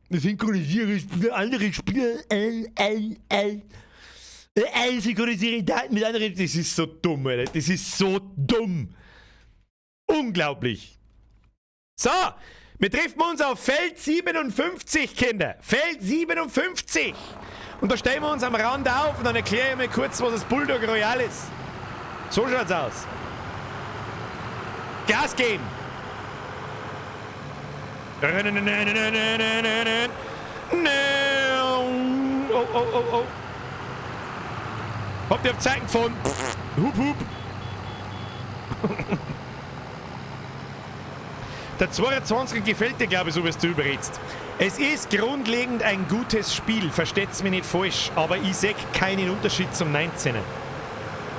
A: Synchronisiere Spieler, andere Spieler. Synchronisiere Daten mit anderen. Das ist so dumm, Alter. Das ist so dumm. Unglaublich. So, wir treffen uns auf Feld 57, Kinder. Feld 57. Und da stellen wir uns am Rand auf und dann erkläre ich mir kurz, was das Bulldog Royal ist. So schaut's aus. Gas geben. Oh, oh, oh, oh. Habt ihr auf Zeichen gefunden? Hup, hup. Der 22 gefällt dir, glaube ich, so wie du überredst. Es ist grundlegend ein gutes Spiel, versteht's mich nicht falsch, aber ich sehe keinen Unterschied zum 19er.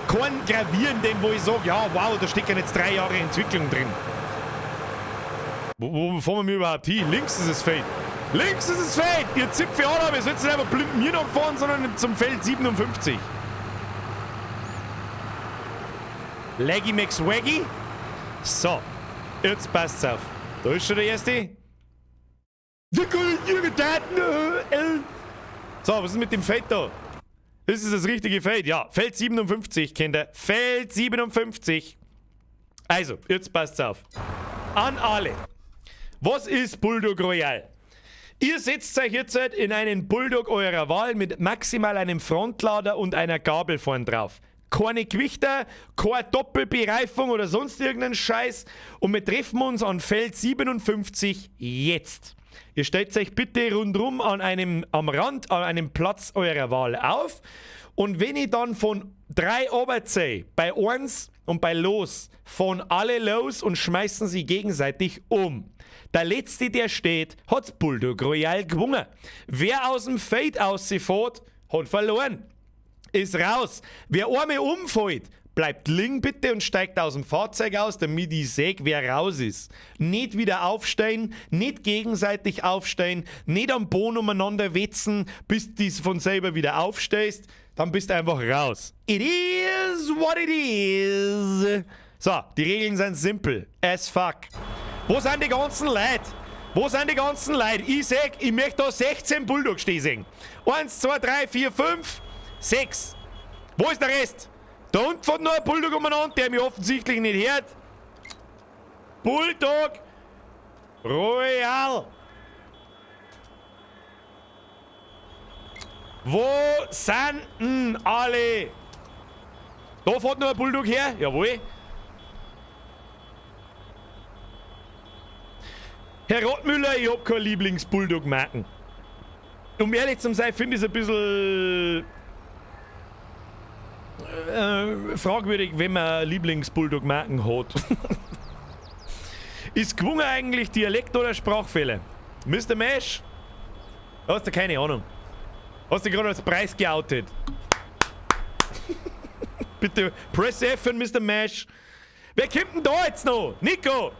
A: Keinen gravierenden, wo ich sage, ja, wow, da stecken jetzt 3 Jahre Entwicklung drin. Wo fahren wir überhaupt hin? Links ist das Feld. Links ist das Feld! Ihr Zipfe an, aber ihr sollt nicht einfach blind mir noch fahren, sondern zum Feld 57. Leggy Max Waggy. So. Jetzt passt's auf. Da ist schon der erste. So, was ist mit dem Feld da? Ist es das richtige Feld? Ja, Feld 57, Kinder. Feld 57. Also, jetzt passt's auf. An alle. Was ist Bulldog Royal? Ihr setzt euch jetzt in einen Bulldog eurer Wahl mit maximal einem Frontlader und einer Gabel vorn drauf. Keine Gewichter, keine Doppelbereifung oder sonst irgendeinen Scheiß. Und wir treffen uns an Feld 57 jetzt. Ihr stellt euch bitte rundherum am Rand an einem Platz eurer Wahl auf. Und wenn ich dann von 3 runterzähle, bei 1 und bei Los, fahren alle los und schmeißen sie gegenseitig um. Der Letzte, der steht, hat's Bulldog Royal gewonnen. Wer aus dem Feld rausfährt, hat verloren. Ist raus. Wer einmal umfällt, bleibt liegen bitte und steigt aus dem Fahrzeug aus, damit ich sehe, wer raus ist. Nicht wieder aufstehen, nicht gegenseitig aufstehen, nicht am Boden umeinander wetzen, bis du von selber wieder aufstehst. Dann bist du einfach raus. It is what it is. So, die Regeln sind simpel. As fuck. Wo sind die ganzen Leute? Wo sind die ganzen Leute? Ich sag, ich möchte da 16 Bulldogs stehen sehen. 1, 2, 3, 4, 5, 6. Wo ist der Rest? Da unten fährt noch ein Bulldog umeinander, der mich offensichtlich nicht hört. Bulldog Royal. Wo sind denn alle? Da fährt noch ein Bulldog her. Jawohl. Herr Rottmüller, ich hab keine Lieblings-Bulldog-Marken. Um ehrlich zu sein, finde ich es ein bisschen fragwürdig, wenn man Lieblings-Bulldog-Marken hat. Ist gewungen eigentlich Dialekt oder Sprachfehler? Mr. Mash? Hast du keine Ahnung. Hast du gerade als Preis geoutet? Bitte, press F für Mr. Mash. Wer kommt denn da jetzt noch? Nico!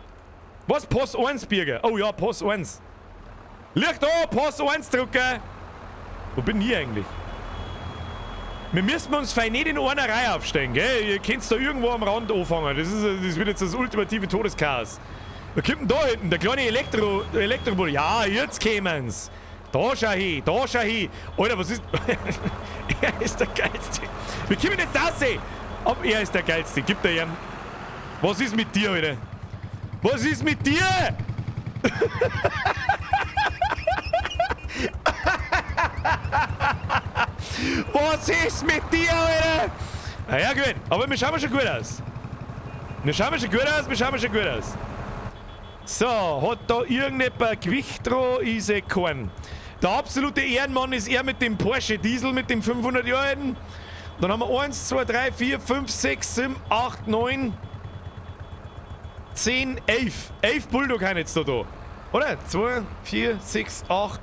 A: Was? Pass 1, Birger? Oh ja, Pass 1. Licht da, Pass 1 drücken. Wo bin ich eigentlich? Wir müssen uns fein nicht in einer Reihe aufstellen, gell? Ihr könnt da irgendwo am Rand anfangen. Das wird jetzt das ultimative Todeschaos. Wer kommt denn da hinten? Der kleine Elektrobull. Ja, jetzt kämen's. Da schau hin, da schau hin. Alter, was ist... Er ist der Geilste. Wir kommen jetzt aussehen. Aber er ist der Geilste. Gib dir ihm. Was ist mit dir, Alter? Was ist mit dir? Was ist mit dir, Alter? Na ja, gut. Aber wir schauen schon gut aus. Wir schauen schon gut aus. So, hat da irgendjemand Gewicht dran? Ich seh keinen. Der absolute Ehrenmann ist er mit dem Porsche Diesel, mit dem 500 Jahren. Dann haben wir 1, 2, 3, 4, 5, 6, 7, 8, 9, 10, 11. 11 Bulldog haben jetzt da. Oder? 2, 4, 6, 8,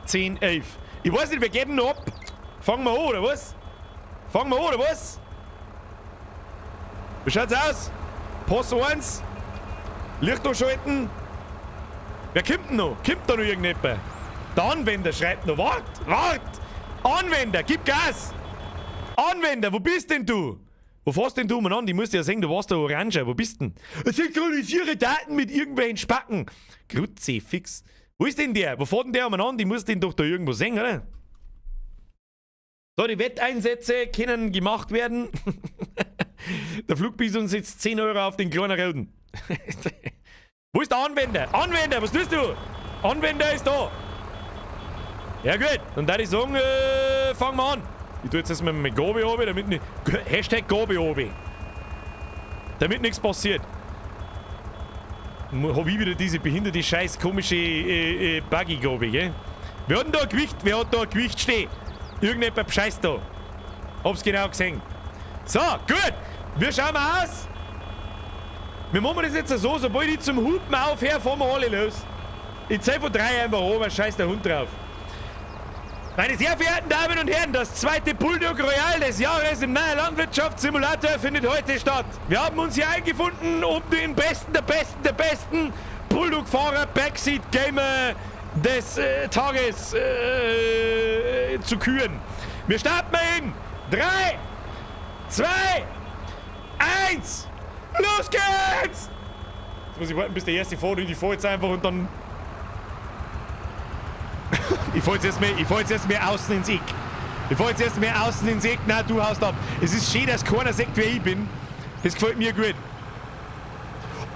A: 10, 11. Ich weiß nicht, wer geht denn noch ab? Fangen wir an, oder was? Wie schaut's aus? Pass 1. Licht anschalten. Wer kommt denn noch? Kommt da noch irgendjemand? Der Anwender schreibt noch. Wart! Anwender, gib Gas! Anwender, wo bist denn du? Wo fährst denn du umeinander? Ich muss dir ja sehen, du warst da Orange. Wo bist denn? Synchronisiere Daten mit irgendwelchen Spacken. Grütze, fix. Wo ist denn der? Wo fährt denn der umeinander? Ich muss den doch da irgendwo sehen, oder? So, die Wetteinsätze können gemacht werden. Der Flugbison setzt 10 Euro auf den kleinen Roten. Wo ist der Anwender? Anwender, was tust du? Anwender ist da. Ja gut, dann darf ich sagen, fangen wir an. Ich tue jetzt erstmal mit Gabi oben, damit nicht... Hashtag Gabi oben. Damit nichts passiert. Hab ich wieder diese behinderte, scheiß komische Buggy-Gabi, gell? Wer hat denn da Gewicht? Wer hat da Gewicht stehen? Irgendjemand bescheißt da. Hab's genau gesehen. So, gut. Wie schauen wir aus? Wir machen das jetzt so, sobald ich zum Hupen aufhöre, fahren wir alle los. Ich zähl von 3 einfach oben, scheiß der Hund drauf. Meine sehr verehrten Damen und Herren, das zweite Bulldog Royal des Jahres im neuen Landwirtschaftssimulator findet heute statt. Wir haben uns hier eingefunden, um den besten der besten Bulldog-Fahrer, Backseat-Gamer des Tages zu küren. Wir starten in 3, 2, 1, los geht's! Jetzt muss ich warten, bis der erste fährt und ich fahr jetzt einfach und dann... Ich fahr jetzt erst mehr außen ins Eck. Na, du haust ab. Es ist schön, dass keiner sagt, wer ich bin. Das gefällt mir gut.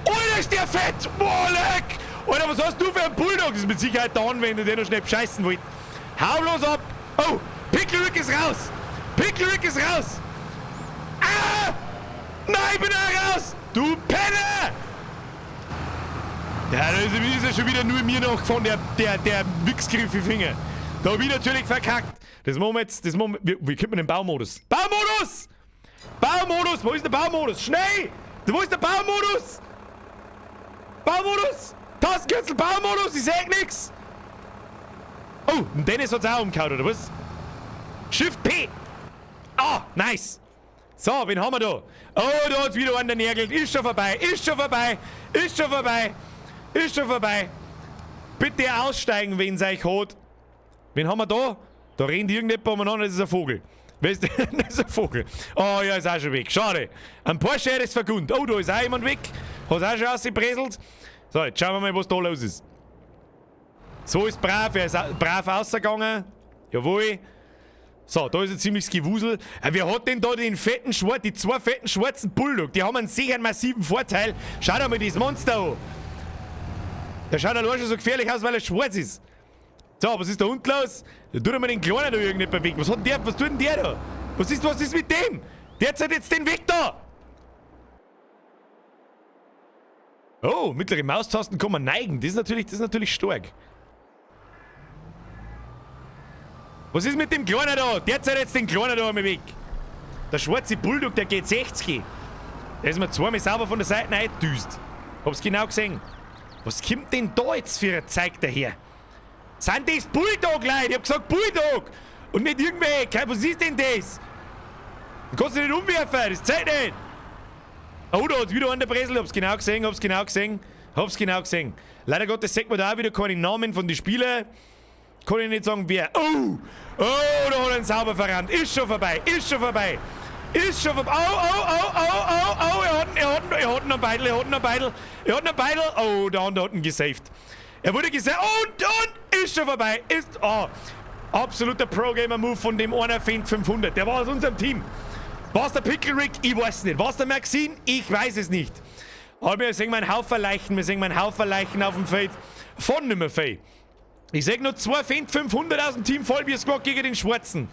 A: Alter, ist der fett! Boah, leck! Alter, was hast du für einen Bulldog? Das ist mit Sicherheit der Anwender, der noch schnell bescheißen wollte. Hau los ab! Oh, Pickelrick ist raus! Ah! Nein, ich bin da raus! Du Penner! Ja, da ist er schon wieder nur mir nachgefahren, der Wichsgriffe Finger. Da hab ich natürlich verkackt. Das machen wir jetzt, wie kommt man den Baumodus? Baumodus! Wo ist der Baumodus? Schnell! Wo ist der Baumodus? Tastenkürzel, Baumodus, ich seh nix! Oh, und Dennis hat's auch umgehauen, oder was? Shift P! Ah, nice! So, wen haben wir da? Oh, da hat's wieder einer nägelt. Ist schon vorbei. Bitte aussteigen, wenn es euch hat. Wen haben wir da? Da rennt irgendjemand umeinander, das ist ein Vogel. Wer ist das? Das ist ein Vogel. Oh ja, ist auch schon weg. Schade. Ein Porsche hätte es vergund. Oh, da ist auch jemand weg. Hat auch schon ausgebreselt. So, jetzt schauen wir mal, was da los ist. So ist brav. Er ist brav rausgegangen. Jawohl. So, da ist ein ziemliches Gewusel. Wer hat denn da den fetten Schwarz, die 2 fetten schwarzen Bulldog? Die haben einen sicher massiven Vorteil. Schau dir mal das Monster an. Der schaut allein schon so gefährlich aus, weil er schwarz ist. So, was ist da unten los? Da tut er mal den Kleinen da irgendjemand weg. Was tut denn der da? Was ist mit dem? Der hat jetzt den Weg da. Oh, mittlere Maustasten kann man neigen. Das ist natürlich stark. Was ist mit dem Kleinen da? Der hat jetzt den Kleinen da einmal weg. Der schwarze Bulldog, der geht 60. Der ist mir zweimal sauber von der Seite eingedüst. Hab's genau gesehen. Was kommt denn da jetzt für ein Zeug daher? Sind das Bulldog, Leute? Ich hab gesagt Bulldog! Und nicht irgendwelche. Was ist denn das? Du kannst dich nicht umwerfen, das zählt nicht! Oh, da hat's wieder an der Bresel. Hab's genau gesehen. Leider Gottes sagt man da auch wieder keine Namen von den Spielern. Kann ich nicht sagen, wer. Oh, da hat er einen sauber verrannt. Ist schon vorbei. Oh, er hat einen Beidel. Oh, der andere hat ihn gesaved. Er wurde gesaved und ist schon vorbei. Absoluter Pro-Gamer-Move von dem einer Feind 500. Der war aus unserem Team. War's der Pickelrick? Ich weiß nicht. War's der Maxine? Ich weiß es nicht. Aber wir sehen meinen Haufen Leichen. Auf dem Feld von nimmer Feld. Ich sag nur 2 Feind 500 aus dem Team Vollbier-Squad gegen den Schwarzen.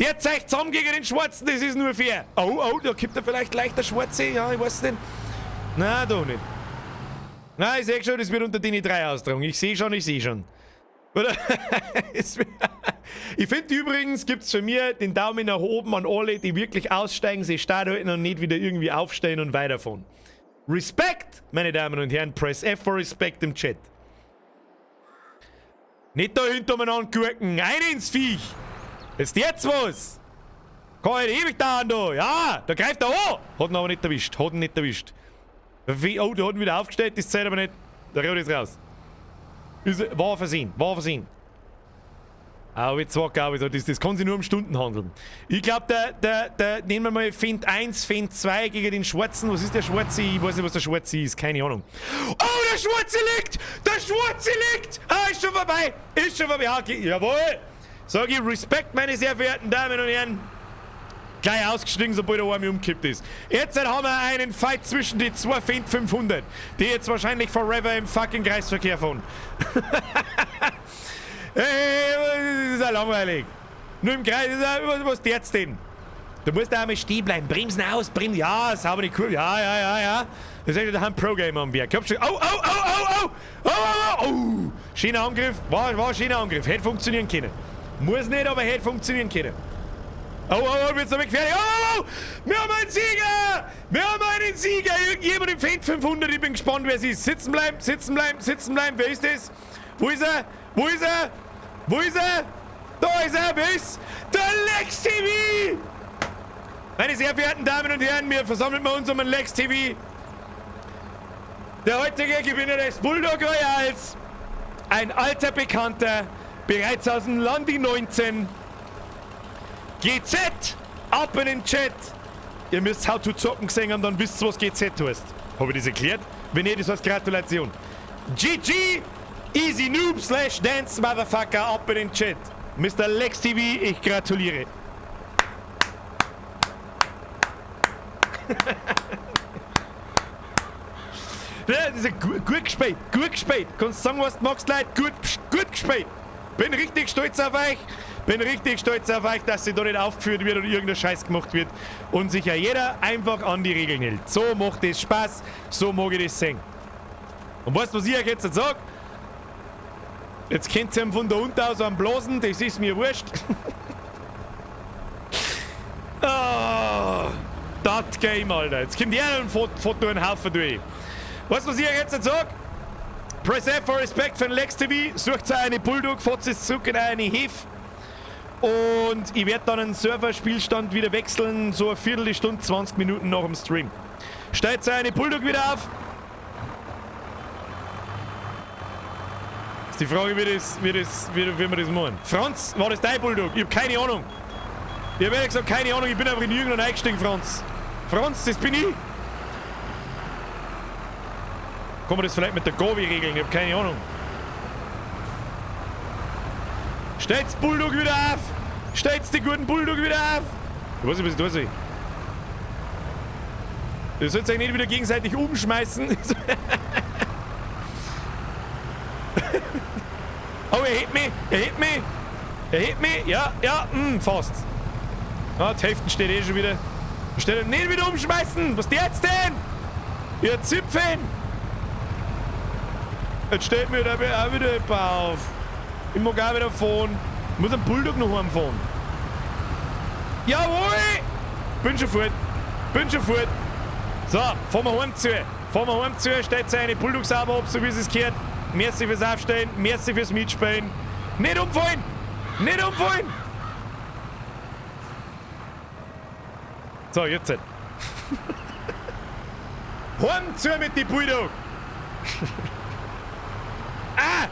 A: Der zeigt zusammen gegen den Schwarzen, das ist nur fair. Oh, da kippt er vielleicht leicht der Schwarze. Ja, ich weiß nicht. Nein, doch nicht. Nein, ich seh schon, das wird unter den 3 austragen. Ich sehe schon. Oder? Ich finde übrigens, gibt's für mir den Daumen nach oben an alle, die wirklich aussteigen, sich stark halten und nicht wieder irgendwie aufstehen und weiterfahren. Respekt, meine Damen und Herren. Press F for Respect im Chat. Nicht da hinter mir angurken. Ein ins Viech. Ist jetzt was? Kann halt ewig dauern da. Ja, da greift er an. Hat ihn aber nicht erwischt. Oh, der hat ihn wieder aufgestellt. Das zählt aber nicht. Der Rot ist raus. War versehen. Auch jetzt auch so. Das kann sich nur um Stunden handeln. Ich glaube, nehmen wir mal Feind 1, Feind 2 gegen den Schwarzen. Was ist der Schwarze? Ich weiß nicht, was der Schwarze ist. Keine Ahnung. Oh, der Schwarze liegt! Der Schwarze liegt! Ah, ist schon vorbei! Ist schon vorbei. Ja, okay. Jawohl! Sag ich Respekt, meine sehr verehrten Damen und Herren. Gleich ausgestiegen, sobald der Arme umkippt ist. Jetzt haben wir einen Fight zwischen die zwei Feind 500, die jetzt wahrscheinlich forever im fucking Kreisverkehr fahren. Hey, das ist ja langweilig. Nur im Kreis, was der's denn? Du musst da einmal stehen bleiben, bremsen aus, bremsen. Ja, sauber die Kurve. Ja. Das ist eigentlich der Pro-Game am Berg. Oh. Schöner Angriff. War schöner Angriff. Hätte funktionieren können. Muss nicht, aber hätte funktionieren können. Oh, wird's noch gefährlich. Oh, wir haben einen Sieger! Wir haben einen Sieger! Irgendjemand im Feind 500, ich bin gespannt, wer es ist. Sitzen bleiben. Wer ist das? Wo ist er? Da ist er, wer ist? Der Lex TV! Meine sehr verehrten Damen und Herren, wir versammeln uns um den Lex TV. Der heutige Gewinner des Bulldog Royals. Ein alter Bekannter, bereits aus dem Landi 19. GZ, ab in den Chat. Ihr müsst How to Zocken gesehen haben, dann wisst ihr, was GZ heißt. Habe ich das erklärt? Wenn nicht, das heißt Gratulation. GG, Easy Noob / Dance Motherfucker, ab in den Chat. Mr. Lex TV, ich gratuliere. Ja, das ist gut gespielt. Kannst du sagen, was du magst, Leute? Gut gespielt. Bin richtig stolz auf euch. Dass sie da nicht aufgeführt wird oder irgendein Scheiß gemacht wird. Und sich ja jeder einfach an die Regeln hält. So macht es Spaß. So mag ich das sehen. Und weißt du, was ich euch jetzt sage? Jetzt könnt ihr ihn von da unten aus am Blasen. Das ist mir wurscht. Das Game, Alter. Jetzt kommt jeder ein Foto einen Haufen durch. Weißt du, was ich euch jetzt sage? Press F for Respect für den Lex TV. Sucht euch eine Bulldog, fahrt es zurück in eine Hef. Und ich werde dann einen Serverspielstand wieder wechseln, so eine Viertelstunde, 20 Minuten nach dem Stream. Stellt euch eine Bulldog wieder auf. Ist die Frage, wie wir das machen. Franz, war das dein Bulldog? Ich habe keine Ahnung. Ich habe ehrlich gesagt keine Ahnung, ich bin einfach in irgendeinen eingestiegen, Franz. Franz, das bin ich. Kann man das vielleicht mit der Gabi regeln? Ich habe keine Ahnung. Stellt's Bulldog wieder auf! Stellt's die guten Bulldog wieder auf! Ich weiß nicht, was ich da sehe. Ihr sollt euch nicht wieder gegenseitig umschmeißen. Oh, er hebt mich! Ja, fast. Ah, die Hälfte steht eh schon wieder. Steht nicht wieder umschmeißen! Was jetzt denn? Ihr Zipfen! Jetzt steht mir da auch wieder jemand auf. Ich mag auch wieder fahren. Ich muss einen Bulldog noch heimfahren. Jawohl! Bin schon fort. So, fahren wir heim zu. Stellt sich eine Bulldog sauber ab, so wie es gehört. Merci fürs Aufstehen, merci fürs Mitspielen. Nicht umfallen! So, jetzt. Heim zu mit die Bulldog! Ah!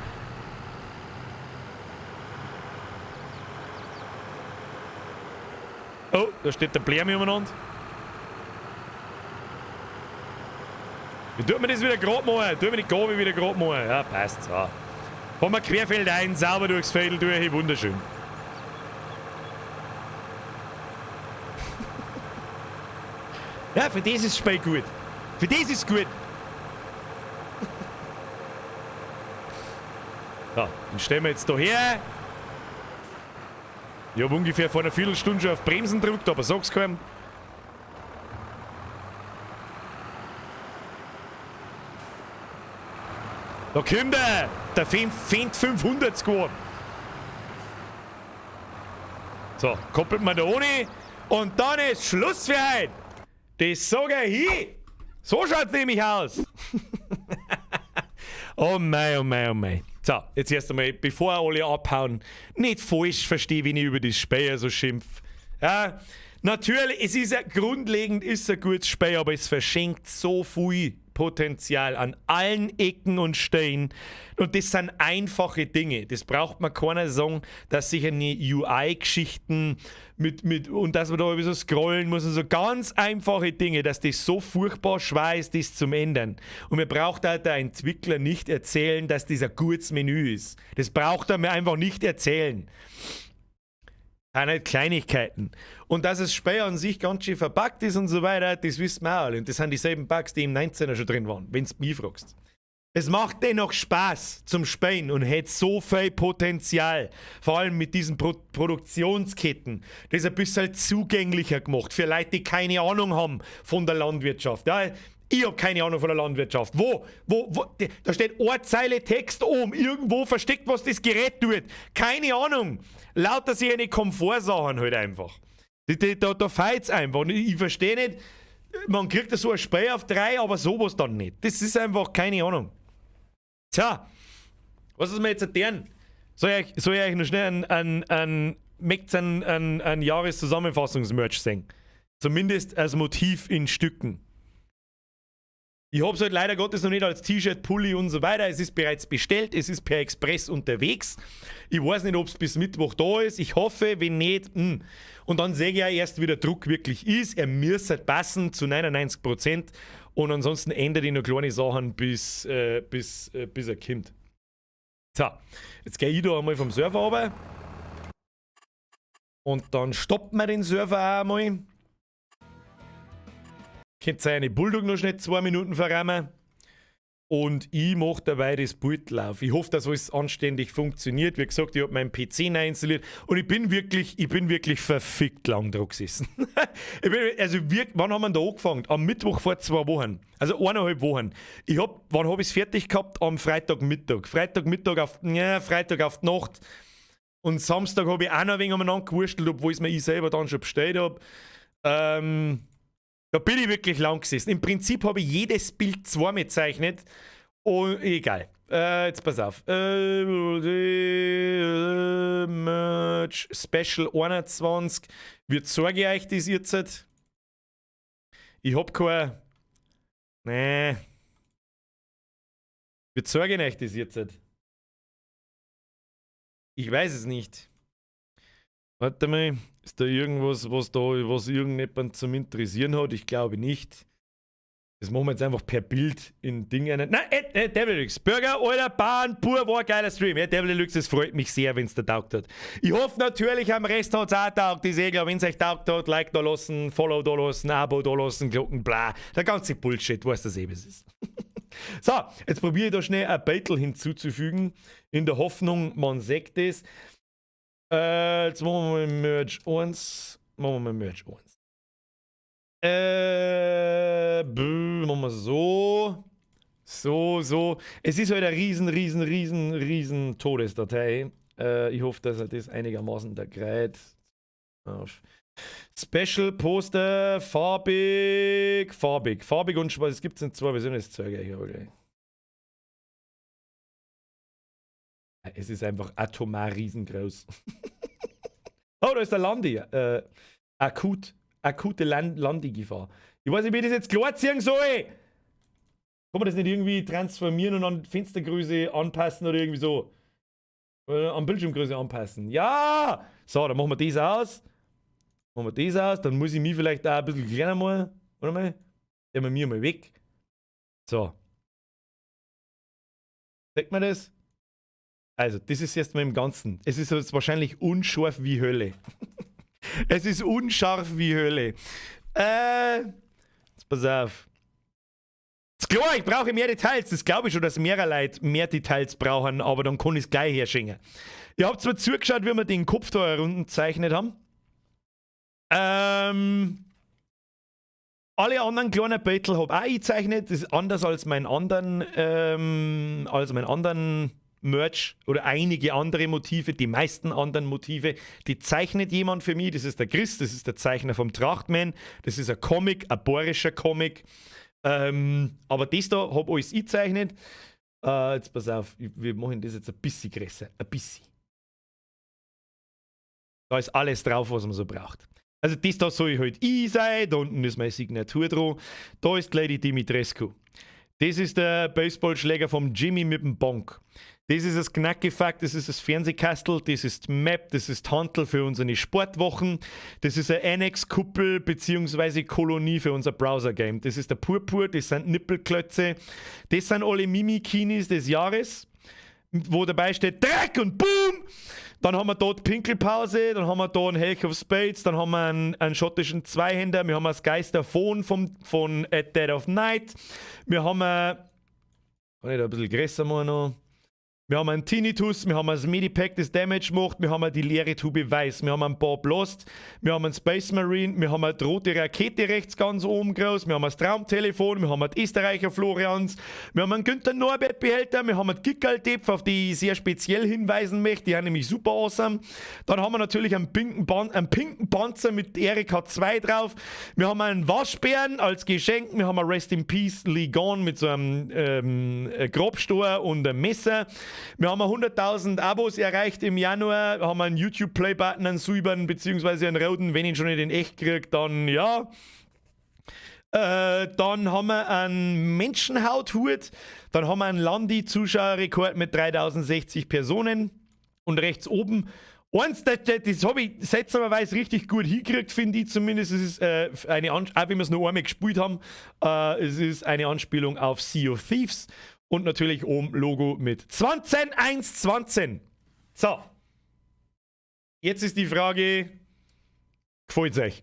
A: Oh, da steht der Blärm umeinander. Wie tut man das wieder gerade machen? Tut man die Gabe wieder gerade machen? Ja, passt. So. Haben wir Querfeld ein, sauber durchs Feld durch, wunderschön. Ja, für das ist das Spiel gut. Ja, dann stellen wir jetzt da her. Ich habe ungefähr vor einer Viertelstunde schon auf Bremsen gedrückt, aber sag's keinem. Da kommt der Feind 500 geworden. So, koppelt man da ohne und dann ist Schluss für heute. Das sage ich hier. So schaut's nämlich aus. Oh mei. So, jetzt erst einmal, bevor alle abhauen, nicht falsch verstehe, wenn ich über das Spiel so schimpf. Ja, natürlich, es ist grundlegend ist ein gutes Spiel, aber es verschenkt so viel Potenzial an allen Ecken und Stellen. Und das sind einfache Dinge. Das braucht man keiner sagen, dass sich eine UI-Geschichten und dass man da so scrollen muss und so ganz einfache Dinge, dass das so furchtbar schwer ist, das zum ändern. Und mir braucht halt der Entwickler nicht erzählen, dass das ein gutes Menü ist. Das braucht er mir einfach nicht erzählen. Keine Kleinigkeiten. Und dass das Spiel an sich ganz schön verpackt ist und so weiter, das wissen wir auch alle. Und das sind dieselben Bugs, die im 19er schon drin waren, wenn du mich fragst. Es macht dennoch Spaß zum Spielen und hat so viel Potenzial. Vor allem mit diesen Produktionsketten. Das ist ein bisschen zugänglicher gemacht für Leute, die keine Ahnung haben von der Landwirtschaft. Ja, ich habe keine Ahnung von der Landwirtschaft. Da steht eine Zeile Text oben, irgendwo versteckt, was das Gerät tut. Keine Ahnung. Lauter sich eine Komfortsachen halt einfach. Da feilt's einfach. Und ich verstehe nicht, man kriegt da so ein Spiel auf 3, aber sowas dann nicht. Das ist einfach keine Ahnung. Tja, was ist mir jetzt erzählen? Soll ich euch noch schnell einen Jahreszusammenfassungs-Merch singen? Zumindest als Motiv in Stücken. Ich hab's halt leider Gottes noch nicht als T-Shirt, Pulli und so weiter. Es ist bereits bestellt, es ist per Express unterwegs. Ich weiß nicht, ob es bis Mittwoch da ist. Ich hoffe, wenn nicht. Und dann sehe ich ja erst, wie der Druck wirklich ist. Er müsste passen zu 99%. Und ansonsten ändere ich noch kleine Sachen, bis er kommt. So, jetzt gehe ich da einmal vom Server runter. Und dann stoppen wir den Server auch einmal. Könnt ihr eine Bulldog noch schnell 2 Minuten verrammen. Und ich mache dabei das Bild auf. Ich hoffe, dass alles anständig funktioniert. Wie gesagt, ich habe meinen PC neu installiert und ich bin wirklich verfickt lang dran gesessen. Wann haben wir da angefangen? Am Mittwoch vor 2 Wochen. Also 1,5 Wochen. Wann habe ich es fertig gehabt? Am Freitagmittag. Freitagmittag auf die Nacht. Und Samstag habe ich auch noch ein wenig umeinander gewurstelt, obwohl ich es selber dann schon bestellt habe. Da bin ich wirklich lang gesessen. Im Prinzip habe ich jedes Bild zweimal gezeichnet. Und egal. Jetzt pass auf. Merch Special 21. Wie zeige ich euch das jetzt? Ich hab kein. Nee. Wie zeige ich euch das jetzt? Ich weiß es nicht. Warte mal, ist da irgendwas, was irgendjemand zum Interessieren hat? Ich glaube nicht. Das machen wir jetzt einfach per Bild in Dingen. Nein, Devil Deluxe. Burger, Alter, Bahn, pur, war ein geiler Stream. Ja, Devil Deluxe, das freut mich sehr, wenn es dir taugt hat. Ich hoffe natürlich, am Rest hat es auch taugt. Ich sehe, wenn es euch taugt hat, Like da lassen, Follow da lassen, Abo da lassen, Glocken, bla. Der ganze Bullshit, weißt du, was es ist. So, jetzt probiere ich da schnell ein Battle hinzuzufügen, in der Hoffnung, man sagt es. Jetzt machen wir mal Merch 1. Machen wir so. So. Es ist halt eine riesen Todesdatei. Ich hoffe, dass er das einigermaßen da greift. Auf Special Poster, farbig und schwarz. Es gibt es in 2 Versionen, das zeige ich euch. Es ist einfach atomar riesengroß. Oh, da ist der Landi. Akute Landi-Gefahr. Ich weiß nicht, wie ich das jetzt klarziehen soll. Kann man das nicht irgendwie transformieren und an Fenstergröße anpassen oder irgendwie so? An Bildschirmgröße anpassen. Ja! So, dann machen wir das aus. Dann muss ich mich vielleicht auch ein bisschen kleiner machen. Warte mal. Nehmen wir mir mal weg. So. Sagt man das? Also, das ist jetzt mal im Ganzen. Es ist jetzt wahrscheinlich unscharf wie Hölle. Es ist unscharf wie Hölle. Jetzt pass auf. Ist klar, ich brauche mehr Details. Das glaube ich schon, dass mehrere Leute mehr Details brauchen, aber dann kann ich es gleich herschenken. Ihr habt zwar zugeschaut, wie wir den Kopf da herunterzeichnet haben. Alle anderen kleinen Battle habe auch eingezeichnet. Das ist anders als meinen anderen Merch oder einige andere Motive, die meisten anderen Motive, die zeichnet jemand für mich. Das ist der Chris, das ist der Zeichner vom Trachtman. Das ist ein Comic, ein bohrischer Comic. Aber das da habe alles eingezeichnet. Jetzt pass auf, wir machen das jetzt ein bisschen größer. Ein bisschen. Da ist alles drauf, was man so braucht. Also das da soll halt ich sein, da unten ist meine Signatur dran. Da ist gleich die Dimitrescu. Das ist der Baseballschläger vom Jimmy mit dem Bonk. Das ist das Knackifact, das ist das Fernsehkastel, das ist die Map, das ist die Hantel für unsere Sportwochen, das ist eine Annex-Kuppel bzw. Kolonie für unser Browser-Game. Das ist der Purpur, das sind Nippelklötze, das sind alle Mimikinis des Jahres, wo dabei steht Dreck und Boom! Dann haben wir dort Pinkelpause, dann haben wir da einen Helch of Spades, dann haben wir einen schottischen Zweihänder, wir haben das Geisterphone von At Dead of Night, wir haben kann ich da ein bisschen größer machen noch? Wir haben einen Tinnitus, wir haben das Medipack, das Damage macht, wir haben die leere Tube Weiß, wir haben einen Bob Lost, wir haben einen Space Marine, wir haben eine rote Rakete rechts ganz oben groß, wir haben das Traumtelefon, wir haben einen Österreicher Florians, wir haben einen Günther Norbert Behälter, wir haben einen Gickerl-Tepf, auf die ich sehr speziell hinweisen möchte, die sind nämlich super awesome. Dann haben wir natürlich einen pinken Panzer mit Erika 2 drauf, wir haben einen Waschbären als Geschenk, wir haben ein Rest in Peace Lee Gone mit so einem Grabstor und einem Messer. Wir haben 100.000 Abos erreicht im Januar, haben einen YouTube-Play-Button, einen silbernen bzw. einen roten, wenn ich ihn schon nicht in echt kriege, dann ja. Dann haben wir einen Menschenhauthut, dann haben wir einen Landi-Zuschauerrekord mit 3060 Personen und rechts oben eins, das habe ich seltsamerweise richtig gut hingekriegt, finde ich zumindest. Es ist eine auch wenn wir es noch einmal gespielt haben, es ist eine Anspielung auf Sea of Thieves. Und natürlich oben Logo mit 20.1.20. So. Jetzt ist die Frage, gefällt es euch?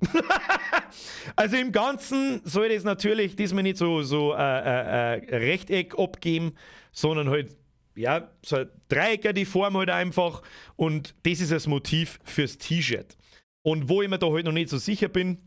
A: Also im Ganzen soll das natürlich diesmal nicht so Rechteck abgeben, sondern halt, ja, so ein Dreiecker, die Form halt einfach. Und das ist das Motiv fürs T-Shirt. Und wo ich mir da halt noch nicht so sicher bin,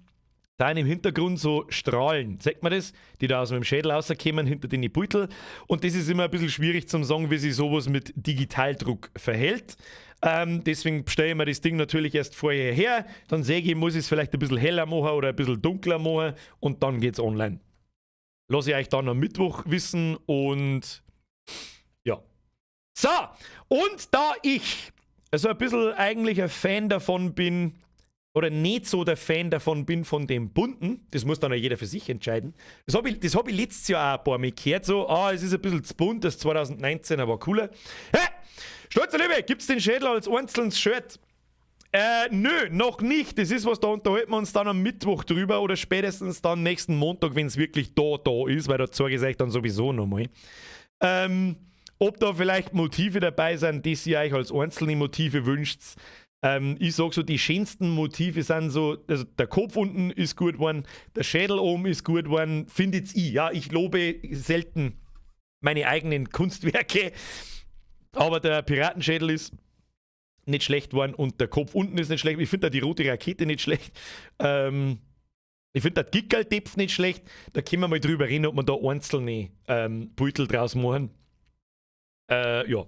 A: da im Hintergrund so Strahlen, sagt man das? Die da aus dem Schädel rauskommen, hinter den Beutel. Und das ist immer ein bisschen schwierig zum sagen, wie sich sowas mit Digitaldruck verhält. Deswegen stelle ich mir das Ding natürlich erst vorher her. Dann sehe ich, muss ich es vielleicht ein bisschen heller machen oder ein bisschen dunkler machen und dann geht's online. Lasse ich euch dann am Mittwoch wissen und ja. So, und da ich also ein bisschen eigentlich ein Fan davon bin, oder nicht so der Fan davon bin von dem Bunten, das muss dann auch jeder für sich entscheiden. Das hab ich letztes Jahr auch ein paar Mal gehört, so, es ist ein bisschen zu bunt, das 2019er war cooler. Hä? Stolzer Liebe, gibt's den Schädel als einzelnes Shirt? Nö, noch nicht. Das ist was, da unterhalten wir uns dann am Mittwoch drüber oder spätestens dann nächsten Montag, wenn es wirklich da ist, weil da zeige ich euch dann sowieso nochmal. Ob da vielleicht Motive dabei sind, die ihr euch als einzelne Motive wünscht. Ich sag so, die schönsten Motive sind so, also der Kopf unten ist gut geworden, der Schädel oben ist gut geworden, findet ich. Ja, ich lobe selten meine eigenen Kunstwerke, aber der Piratenschädel ist nicht schlecht geworden und der Kopf unten ist nicht schlecht. Ich finde da die rote Rakete nicht schlecht. Ich finde der Gickerl-Tepf nicht schlecht. Da können wir mal drüber reden, ob man da einzelne Beutel draus machen. Ja.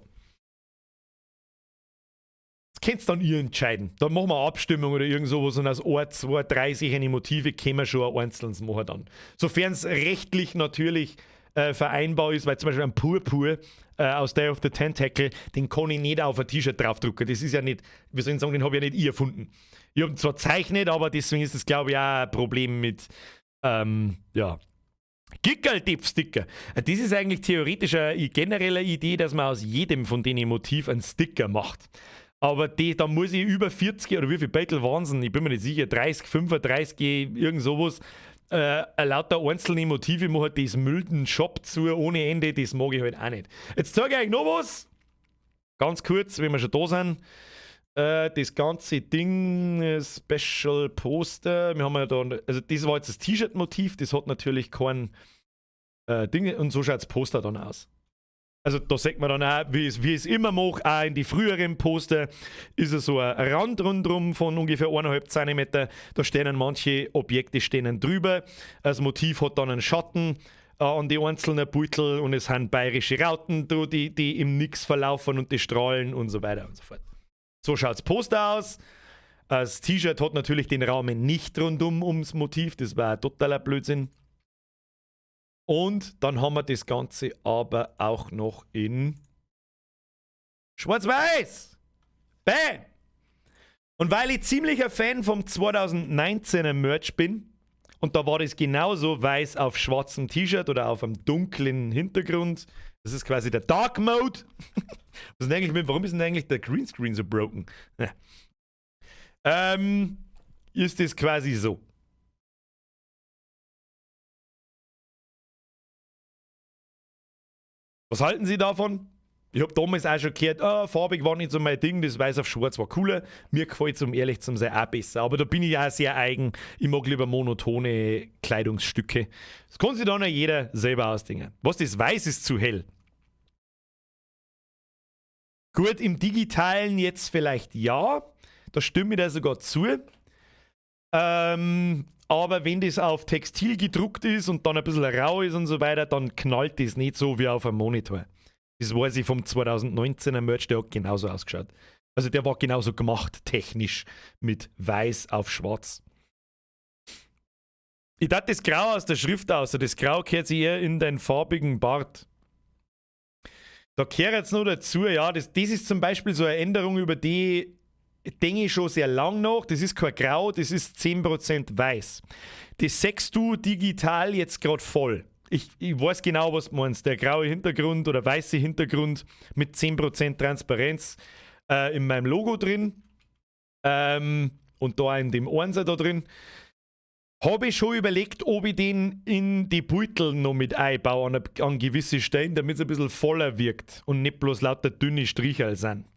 A: Könnt ihr dann ihr entscheiden. Dann machen wir eine Abstimmung oder irgend sowas und aus 1, 2, 3 sicherne Motive können wir schon ein einzelnes machen dann. Sofern es rechtlich natürlich vereinbar ist, weil zum Beispiel ein Purpur aus Day of the Tentacle, den kann ich nicht auf ein T-Shirt draufdrucken. Das ist ja nicht, wie soll ich sagen, den habe ich ja nicht ich erfunden. Ich habe ihn zwar zeichnet, aber deswegen ist das, glaube ich, auch ein Problem mit, ja. Gickerl-Tipp-Sticker. Das ist eigentlich theoretisch eine generelle Idee, dass man aus jedem von denen Motiv einen Sticker macht. Aber da muss ich über 40 oder wie viel Beutel waren es? Ich bin mir nicht sicher, 30, 35, irgend sowas. Lauter einzelne Motive machen halt das milden Shop zu ohne Ende, das mag ich halt auch nicht. Jetzt zeige ich euch noch was. Ganz kurz, wenn wir schon da sind. Das ganze Ding, Special Poster. Wir haben ja da, also das war jetzt das T-Shirt-Motiv, das hat natürlich kein Ding und so schaut das Poster dann aus. Also da sieht man dann auch, wie ich es immer mache, auch in die früheren Poster ist es so ein Rand rundherum von ungefähr 1,5 cm. Da stehen manche Objekte stehen drüber. Das Motiv hat dann einen Schatten an die einzelnen Beutel und es sind bayerische Rauten, die im Nix verlaufen und die strahlen und so weiter und so fort. So schaut das Poster aus. Das T-Shirt hat natürlich den Rahmen nicht rundum ums Motiv, das war ein totaler Blödsinn. Und dann haben wir das Ganze aber auch noch in Schwarz-Weiß. Bam! Und weil ich ziemlicher Fan vom 2019er Merch bin Und da war das genauso weiß auf schwarzem T-Shirt oder auf einem dunklen Hintergrund. Das ist quasi der Dark Mode. Warum ist denn eigentlich der Greenscreen so broken? Ja. Ist das quasi so. Was halten Sie davon? Ich habe damals auch schon gehört, farbig war nicht so mein Ding, das Weiß auf Schwarz war cooler. Mir gefällt es, um ehrlich zu sein, auch besser. Aber da bin ich auch sehr eigen. Ich mag lieber monotone Kleidungsstücke. Das kann sich dann auch jeder selber ausdenken. Was, das Weiß ist zu hell? Gut, im Digitalen jetzt vielleicht ja. Da stimme ich da sogar zu. Aber wenn das auf Textil gedruckt ist und dann ein bisschen rau ist und so weiter, dann knallt das nicht so wie auf einem Monitor. Das weiß ich vom 2019er Merch, der hat genauso ausgeschaut. Also der war genauso gemacht, technisch, mit weiß auf schwarz. Ich dachte das Grau aus der Schrift aus. Das Grau gehört sich eher in den farbigen Bart. Da gehört jetzt noch dazu, ja, das ist zum Beispiel so eine Änderung, über die denke ich schon sehr lang nach. Das ist kein Grau, das ist 10% weiß. Das siehst du digital jetzt gerade voll. Ich weiß genau, was du meinst. Der graue Hintergrund oder weiße Hintergrund mit 10% Transparenz in meinem Logo drin. Und da in dem Einser da drin. Habe ich schon überlegt, ob ich den in die Beutel noch mit einbaue an gewisse Stellen, damit es ein bisschen voller wirkt und nicht bloß lauter dünne Striche sind.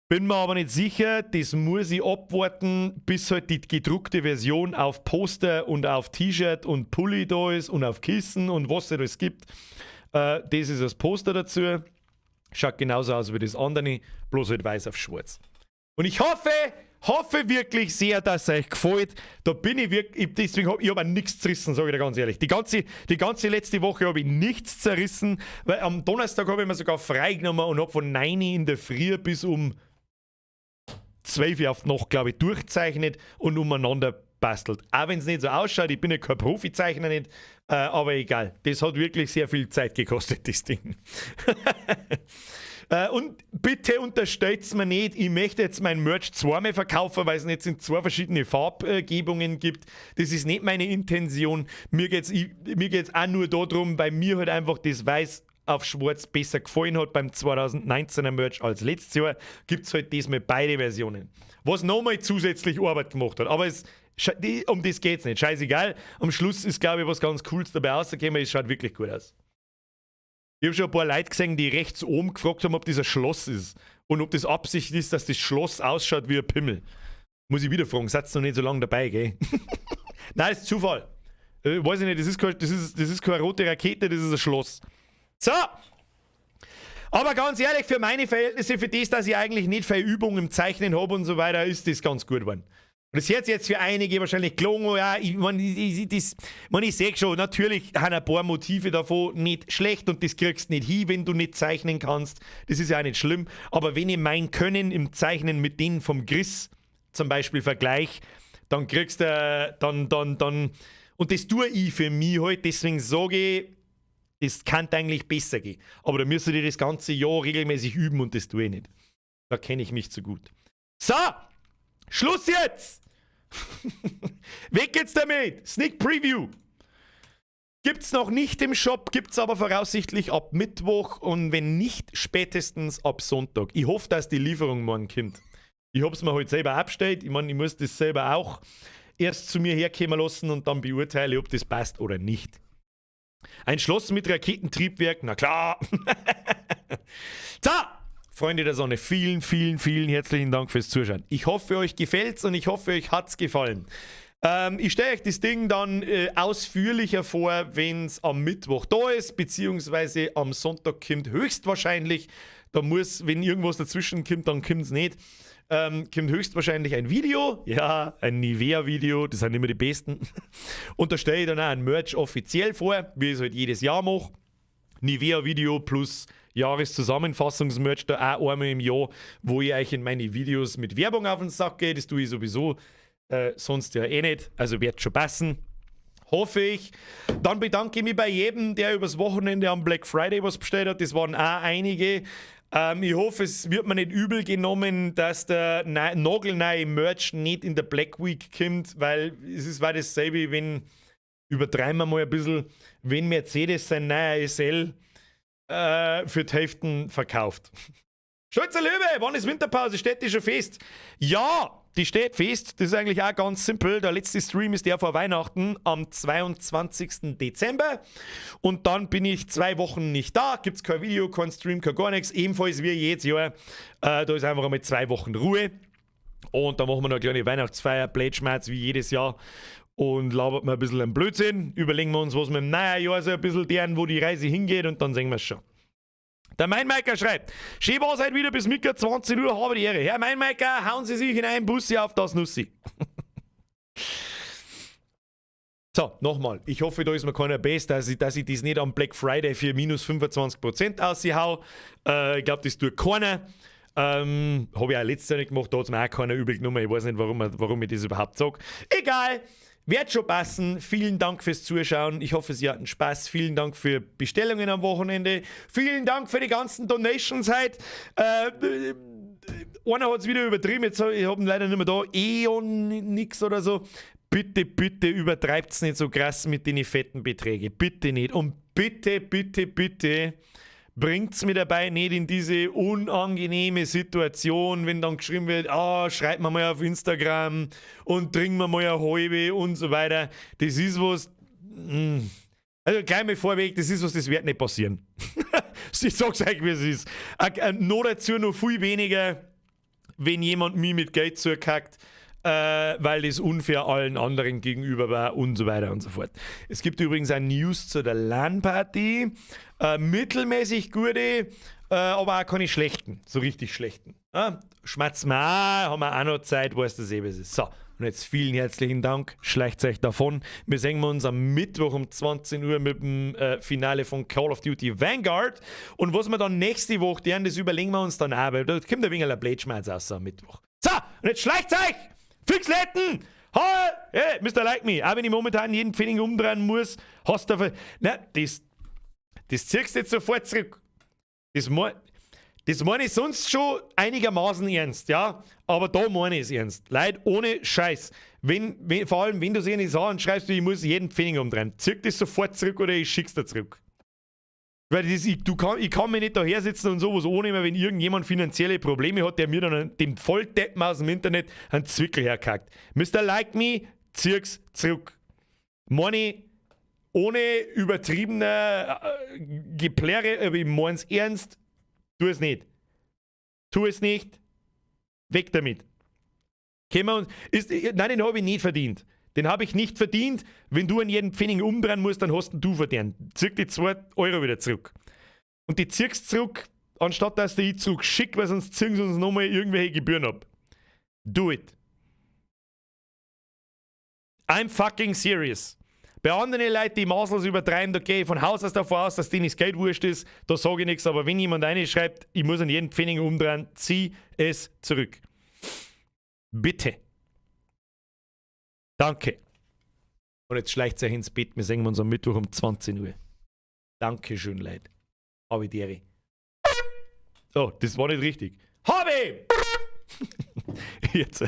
A: Bin mir aber nicht sicher, das muss ich abwarten, bis halt die gedruckte Version auf Poster und auf T-Shirt und Pulli da ist und auf Kissen und was es alles gibt. Das ist das Poster dazu. Schaut genauso aus wie das andere, bloß halt weiß auf schwarz. Und ich hoffe wirklich sehr, dass es euch gefällt. Da bin ich wirklich, deswegen habe ich aber nichts zerrissen, sage ich dir ganz ehrlich. Die ganze letzte Woche habe ich nichts zerrissen, weil am Donnerstag habe ich mir sogar freigenommen und habe von 9 in der Früh bis um 12 Uhr auf die Nacht, glaube ich, durchzeichnet und umeinander bastelt. Auch wenn es nicht so ausschaut, ich bin ja kein Profizeichner nicht, aber egal. Das hat wirklich sehr viel Zeit gekostet, das Ding. Und bitte unterstellt mir nicht, ich möchte jetzt mein Merch zweimal verkaufen, weil es jetzt in 2 verschiedene Farbgebungen gibt. Das ist nicht meine Intention. Mir geht's auch nur darum, weil mir halt einfach das Weiß auf Schwarz besser gefallen hat beim 2019er Merch als letztes Jahr, gibt es halt diesmal beide Versionen. Was nochmal zusätzlich Arbeit gemacht hat. Aber um das geht es nicht. Scheißegal. Am Schluss ist, glaube ich, was ganz Cooles dabei rausgekommen. Es schaut wirklich gut aus. Ich habe schon ein paar Leute gesehen, die rechts oben gefragt haben, ob das ein Schloss ist. Und ob das Absicht ist, dass das Schloss ausschaut wie ein Pimmel. Muss ich wieder fragen, seid ihr noch nicht so lange dabei, gell? Nein, das ist Zufall. Weiß ich nicht, das ist keine rote Rakete, das ist ein Schloss. So! Aber ganz ehrlich, für meine Verhältnisse, für das, dass ich eigentlich nicht viel Übung im Zeichnen habe und so weiter, ist das ganz gut geworden. Und das hört jetzt für einige wahrscheinlich gelungen, ja, ich sehe schon, natürlich haben ein paar Motive davon nicht schlecht und das kriegst du nicht hin, wenn du nicht zeichnen kannst. Das ist ja auch nicht schlimm. Aber wenn ich mein Können im Zeichnen mit denen vom Chris zum Beispiel vergleiche, dann kriegst du, und das tue ich für mich halt, deswegen sage ich, das kann eigentlich besser gehen. Aber da müsst ihr das ganze Jahr regelmäßig üben und das tue ich nicht. Da kenne ich mich zu gut. So! Schluss jetzt! Weg geht's damit! Sneak Preview! Gibt's noch nicht im Shop, gibt's aber voraussichtlich ab Mittwoch und wenn nicht, spätestens ab Sonntag. Ich hoffe, dass die Lieferung morgen kommt. Ich hab's mir heute selber abgestellt. Ich meine, ich muss das selber auch erst zu mir herkommen lassen und dann beurteile, ob das passt oder nicht. Ein Schloss mit Raketentriebwerk, na klar. So, Freunde der Sonne, vielen, vielen, vielen herzlichen Dank fürs Zuschauen. Ich hoffe, euch gefällt's und ich hoffe, euch hat's gefallen. Ich stelle euch das Ding dann ausführlicher vor, wenn es am Mittwoch da ist, beziehungsweise am Sonntag kommt höchstwahrscheinlich, da muss, wenn irgendwas dazwischen kommt, dann kommt es nicht. Kommt höchstwahrscheinlich ein Video, ja, ein Nivea-Video, das sind immer die besten. Und da stelle ich dann auch ein Merch offiziell vor, wie ich es halt jedes Jahr mache. Nivea-Video plus Jahreszusammenfassungsmerch da auch einmal im Jahr, wo ich euch in meine Videos mit Werbung auf den Sack gehe. Das tue ich sowieso sonst ja eh nicht, also wird schon passen. Hoffe ich. Dann bedanke ich mich bei jedem, der übers Wochenende am Black Friday was bestellt hat. Das waren auch einige. Ich hoffe, es wird mir nicht übel genommen, dass der nagelneue Merch nicht in der Black Week kommt, weil es ist dasselbe, wenn, übertreiben wir mal ein bisschen, wenn Mercedes sein neuer SL für die Hälften verkauft. Schulze Löwe, wann ist Winterpause? Steht die schon fest? Ja, die steht fest. Das ist eigentlich auch ganz simpel. Der letzte Stream ist der vor Weihnachten am 22. Dezember. Und dann bin ich 2 Wochen nicht da. Gibt es kein Video, kein Stream, kein gar nichts. Ebenfalls wie jedes Jahr. Da ist einfach einmal 2 Wochen Ruhe. Und dann machen wir noch eine kleine Weihnachtsfeier, Blätschmerz wie jedes Jahr. Und labert mal ein bisschen einen Blödsinn. Überlegen wir uns, was wir im neuen Jahr so ein bisschen deren, wo die Reise hingeht. Und dann sehen wir es schon. Der Meinmeiker schreibt, schön war heute wieder bis Mittag 20 Uhr, habe die Ehre. Herr Meinmeiker, hauen Sie sich in einen Bussi auf das Nussi. So, nochmal. Ich hoffe, da ist mir keiner best, dass ich das nicht am Black Friday für minus 25% aushau. Ich glaube, das tut keiner. Habe ich auch letztes Jahr nicht gemacht, da hat es mir auch keiner übel genommen. Ich weiß nicht, warum ich das überhaupt sage. Egal. Wird schon passen. Vielen Dank fürs Zuschauen. Ich hoffe, Sie hatten Spaß. Vielen Dank für Bestellungen am Wochenende. Vielen Dank für die ganzen Donations heute. Einer hat es wieder übertrieben. Jetzt ich habe ihn leider nicht mehr da. Eon nix oder so. Bitte, bitte übertreibt es nicht so krass mit den fetten Beträgen. Bitte nicht. Und bitte, bitte, bitte bringt's mir dabei nicht in diese unangenehme Situation, wenn dann geschrieben wird, schreibt mir mal auf Instagram und trinken wir mal eine halbe und so weiter. Das ist was, also gleich mal vorweg, das ist was, das wird nicht passieren. Ich sag's euch, wie es ist. Noch dazu noch viel weniger, wenn jemand mich mit Geld zukackt, weil das unfair allen anderen gegenüber war und so weiter und so fort. Es gibt übrigens auch News zu der LAN-Party. Mittelmäßig gute, aber auch keine schlechten, so richtig schlechten. Schmatz mal, haben wir auch noch Zeit, weißt du, was ist. So, und jetzt vielen herzlichen Dank, schleicht euch davon. Wir sehen uns am Mittwoch um 20 Uhr mit dem Finale von Call of Duty Vanguard. Und was wir dann nächste Woche deren, das überlegen wir uns dann auch, weil da kommt ein wenig ein Blätschmerz raus am Mittwoch. So, und jetzt schleicht euch! Fixletten! Hey, Mr. Like Me, auch wenn ich momentan jeden Pfennig umdrehen muss, hast du... Nein, das ziehst du jetzt sofort zurück. Das meine ich sonst schon einigermaßen ernst, ja? Aber da meine ich es ernst. Leute, ohne Scheiß. Vor allem, wenn du sie nicht an schreibst, ich muss jeden Pfennig umdrehen. Zieh das sofort zurück oder ich schick's dir zurück. Weil ich kann mir nicht daher sitzen und sowas annehmen, wenn irgendjemand finanzielle Probleme hat, der mir dann den Volldeppen aus dem Internet einen Zwickel herkackt. Mr. Like Me, zieh's zurück. Money ohne übertriebene Geplärre, aber ich mein's ernst, tu es nicht. Tu es nicht. Weg damit. Den habe ich nicht verdient. Den habe ich nicht verdient. Wenn du an jeden Pfennig umdrehen musst, dann hast du verdient. Zieh die 2 Euro wieder zurück. Und die ziehst zurück, anstatt dass ich zurück schick, weil sonst ziehen sie uns nochmal irgendwelche Gebühren ab. Do it. I'm fucking serious. Bei anderen Leuten, die Maßlos übertreiben, da gehe ich von Haus aus davon aus, dass denen das Geld wurscht ist. Da sage ich nichts. Aber wenn jemand reinschreibt, ich muss an jeden Pfennig umdrehen, zieh es zurück. Bitte. Danke. Und jetzt schleicht euch ins Bett. Wir sehen uns am Mittwoch um 20 Uhr. Dankeschön, Leute. Habe die Ehre. Oh, das war nicht richtig. Habe! Jetzt.